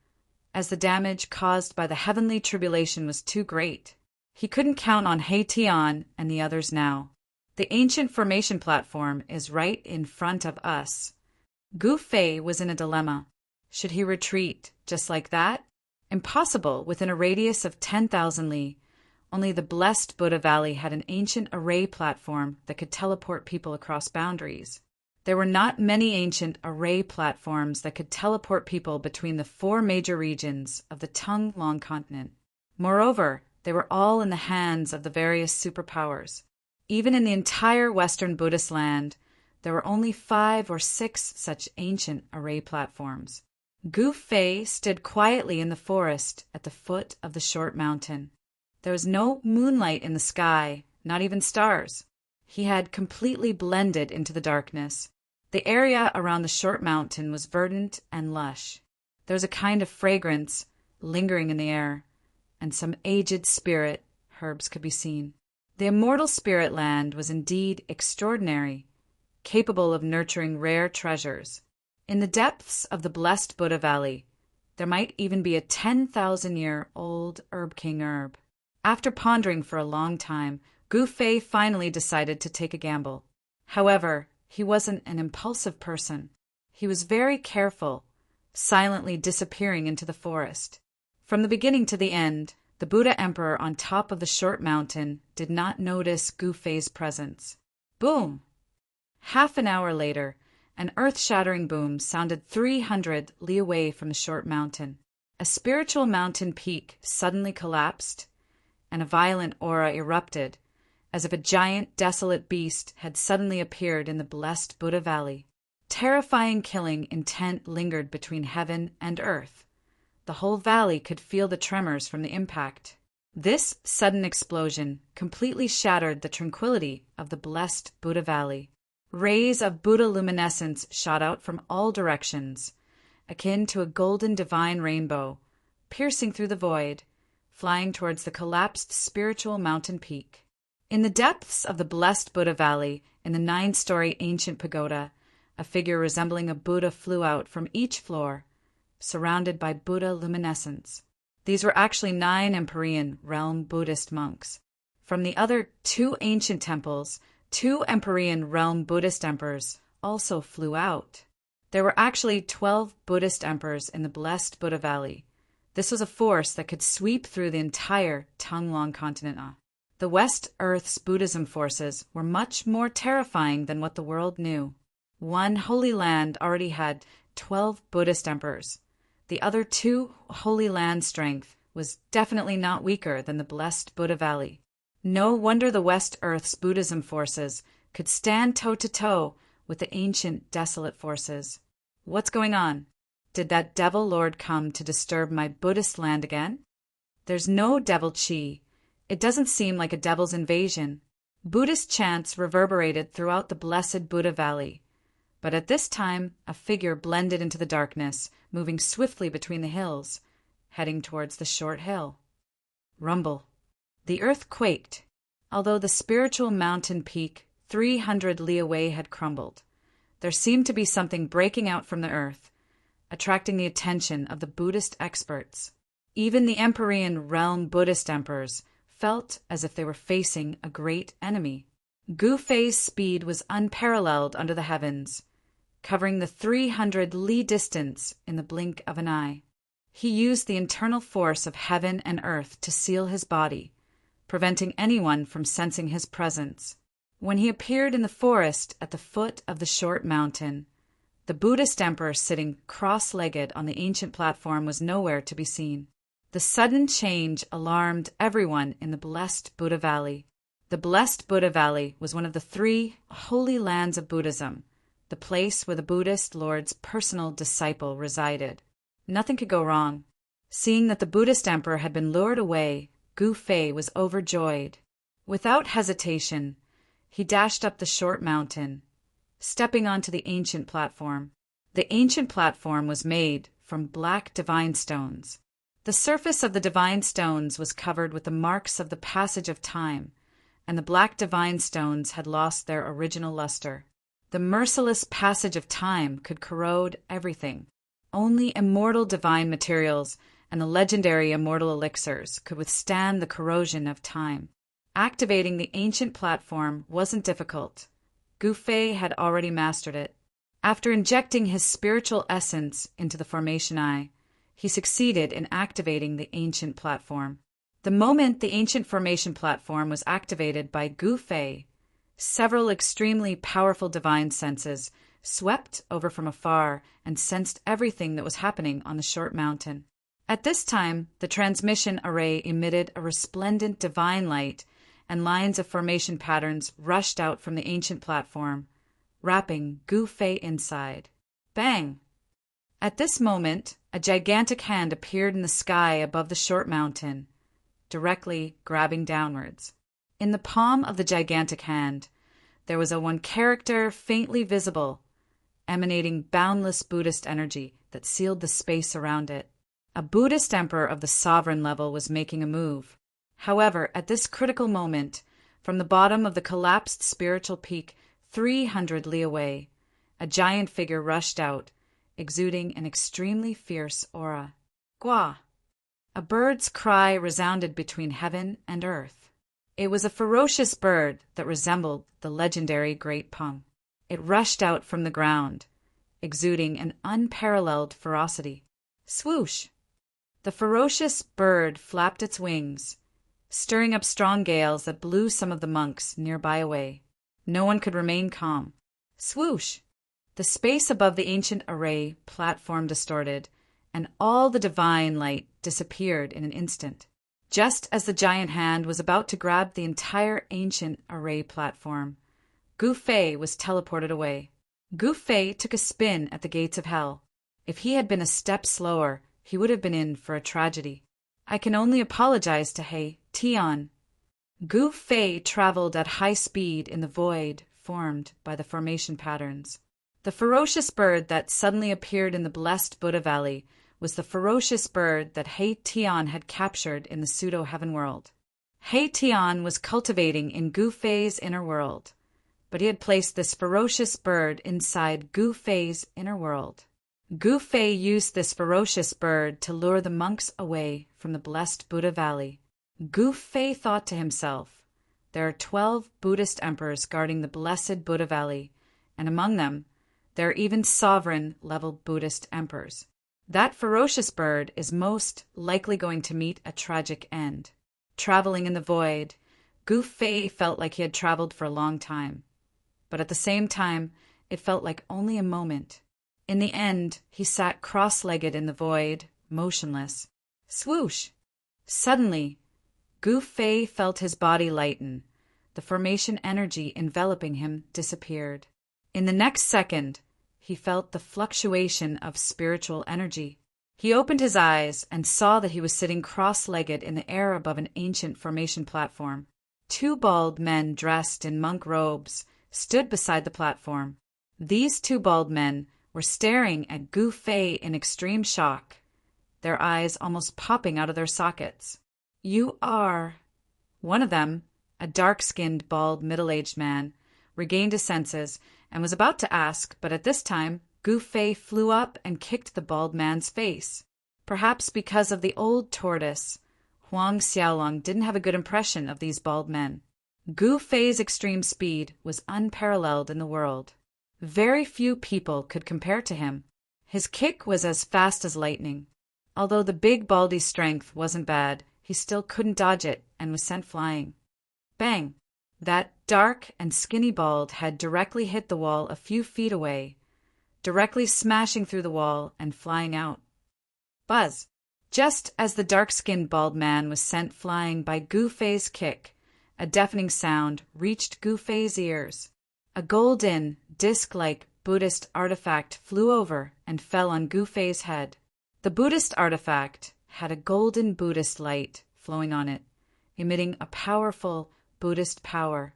as the damage caused by the heavenly tribulation was too great. He couldn't count on He Tian and the others now. The ancient formation platform is right in front of us. Gu Fei was in a dilemma. Should he retreat just like that? Impossible within a radius of 10,000 li. Only the blessed Buddha Valley had an ancient array platform that could teleport people across boundaries. There were not many ancient array platforms that could teleport people between the 4 major regions of the Tung Long continent. Moreover, they were all in the hands of the various superpowers. Even in the entire Western Buddhist land, there were only 5 or 6 such ancient array platforms. Gu Fei stood quietly in the forest at the foot of the short mountain. There was no moonlight in the sky, not even stars. He had completely blended into the darkness. The area around the short mountain was verdant and lush. There was a kind of fragrance lingering in the air, and some aged spirit herbs could be seen. The immortal spirit land was indeed extraordinary, capable of nurturing rare treasures. In the depths of the blessed Buddha Valley, there might even be a 10,000-year-old herb king herb. After pondering for a long time, Gu Fei finally decided to take a gamble. However, he wasn't an impulsive person. He was very careful, silently disappearing into the forest. From the beginning to the end, the Buddha Emperor on top of the short mountain did not notice Gu Fei's presence. Boom! Half an hour later, an earth-shattering boom sounded 300 li away from the short mountain. A spiritual mountain peak suddenly collapsed, and a violent aura erupted, as if a giant, desolate beast had suddenly appeared in the blessed Buddha Valley. Terrifying killing intent lingered between heaven and earth. The whole valley could feel the tremors from the impact. This sudden explosion completely shattered the tranquility of the blessed Buddha Valley. Rays of Buddha luminescence shot out from all directions, akin to a golden divine rainbow, piercing through the void, flying towards the collapsed spiritual mountain peak. In the depths of the blessed Buddha Valley, in the 9-story ancient pagoda, a figure resembling a Buddha flew out from each floor, surrounded by Buddha luminescence. These were actually 9 Empyrean realm Buddhist monks. From the other 2 ancient temples, 2 Empyrean realm Buddhist emperors also flew out. There were actually 12 Buddhist emperors in the blessed Buddha Valley. This was a force that could sweep through the entire Tung Long continent. The West Earth's Buddhism forces were much more terrifying than what the world knew. One Holy Land already had 12 Buddhist emperors. The other 2 Holy Land strength was definitely not weaker than the blessed Buddha Valley. No wonder the West Earth's Buddhism forces could stand toe-to-toe with the ancient desolate forces. What's going on? Did that devil lord come to disturb my Buddhist land again? There's no devil chi. It doesn't seem like a devil's invasion. Buddhist chants reverberated throughout the blessed Buddha Valley. But at this time, a figure blended into the darkness, moving swiftly between the hills, heading towards the short hill. Rumble. The earth quaked, although the spiritual mountain peak 300 li away had crumbled. There seemed to be something breaking out from the earth, attracting the attention of the Buddhist experts. Even the Empyrean realm Buddhist emperors felt as if they were facing a great enemy. Gu Fei's speed was unparalleled under the heavens, covering the 300 li distance in the blink of an eye. He used the internal force of heaven and earth to seal his body, preventing anyone from sensing his presence. When he appeared in the forest at the foot of the short mountain, the Buddhist emperor sitting cross-legged on the ancient platform was nowhere to be seen. The sudden change alarmed everyone in the blessed Buddha Valley. The blessed Buddha Valley was one of the 3 holy lands of Buddhism, the place where the Buddhist Lord's personal disciple resided. Nothing could go wrong. Seeing that the Buddhist emperor had been lured away, Gu Fei was overjoyed. Without hesitation, he dashed up the short mountain, stepping onto the ancient platform. The ancient platform was made from black divine stones. The surface of the divine stones was covered with the marks of the passage of time, and the black divine stones had lost their original luster. The merciless passage of time could corrode everything. Only immortal divine materials and the legendary immortal elixirs could withstand the corrosion of time. Activating the ancient platform wasn't difficult. Gu Fei had already mastered it. After injecting his spiritual essence into the formation eye, he succeeded in activating the ancient platform. The moment the ancient formation platform was activated by Gu Fei, several extremely powerful divine senses swept over from afar and sensed everything that was happening on the short mountain. At this time, the transmission array emitted a resplendent divine light, and lines of formation patterns rushed out from the ancient platform, wrapping Gu Fei inside. Bang! At this moment, a gigantic hand appeared in the sky above the short mountain, directly grabbing downwards. In the palm of the gigantic hand, there was a one character faintly visible, emanating boundless Buddhist energy that sealed the space around it. A Buddhist emperor of the sovereign level was making a move. However, at this critical moment, from the bottom of the collapsed spiritual peak 300 li away, a giant figure rushed out, exuding an extremely fierce aura. Gua! A bird's cry resounded between heaven and earth. It was a ferocious bird that resembled the legendary Great Pung. It rushed out from the ground, exuding an unparalleled ferocity. Swoosh! The ferocious bird flapped its wings, stirring up strong gales that blew some of the monks nearby away. No one could remain calm. Swoosh! The space above the ancient array platform distorted, and all the divine light disappeared in an instant. Just as the giant hand was about to grab the entire ancient array platform, Gu Fei was teleported away. Gu Fei took a spin at the gates of hell. If he had been a step slower, he would have been in for a tragedy. I can only apologize to He Tian. Gu Fei traveled at high speed in the void formed by the formation patterns. The ferocious bird that suddenly appeared in the blessed Buddha Valley was the ferocious bird that He Tian had captured in the pseudo-heaven world. He Tian was cultivating in Gu Fei's inner world, but he had placed this ferocious bird inside Gu Fei's inner world. Gu Fei used this ferocious bird to lure the monks away from the blessed Buddha Valley. Gu Fei thought to himself, there are 12 Buddhist emperors guarding the blessed Buddha Valley, and among them, there are even sovereign-level Buddhist emperors. That ferocious bird is most likely going to meet a tragic end. Traveling in the void, Gu Fei felt like he had traveled for a long time, but at the same time, it felt like only a moment. In the end, he sat cross-legged in the void, motionless. Swoosh! Suddenly, Gu Fei felt his body lighten. The formation energy enveloping him disappeared. In the next second, he felt the fluctuation of spiritual energy. He opened his eyes and saw that he was sitting cross-legged in the air above an ancient formation platform. 2 bald men dressed in monk robes stood beside the platform. These 2 bald men were staring at Gu Fei in extreme shock, their eyes almost popping out of their sockets. You are... One of them, a dark-skinned, bald, middle-aged man, regained his senses and was about to ask, but at this time, Gu Fei flew up and kicked the bald man's face. Perhaps because of the old tortoise, Huang Xiaolong didn't have a good impression of these bald men. Gu Fei's extreme speed was unparalleled in the world. Very few people could compare to him. His kick was as fast as lightning. Although the big baldy's strength wasn't bad, he still couldn't dodge it and was sent flying. Bang! That dark and skinny bald had directly hit the wall a few feet away, directly smashing through the wall and flying out. Buzz! Just as the dark-skinned bald man was sent flying by Gu Fei's kick, a deafening sound reached Gu Fei's ears. A golden, disc-like Buddhist artifact flew over and fell on Gu Fei's head. The Buddhist artifact had a golden Buddhist light flowing on it, emitting a powerful Buddhist power.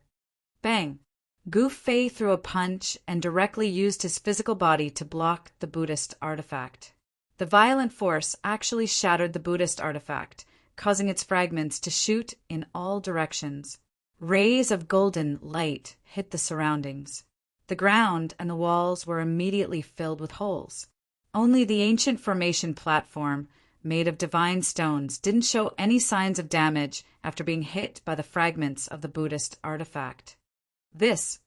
Bang! Gu Fei threw a punch and directly used his physical body to block the Buddhist artifact. The violent force actually shattered the Buddhist artifact, causing its fragments to shoot in all directions. Rays of golden light hit the surroundings. The ground and the walls were immediately filled with holes. Only the ancient formation platform, made of divine stones, didn't show any signs of damage after being hit by the fragments of the Buddhist artifact. This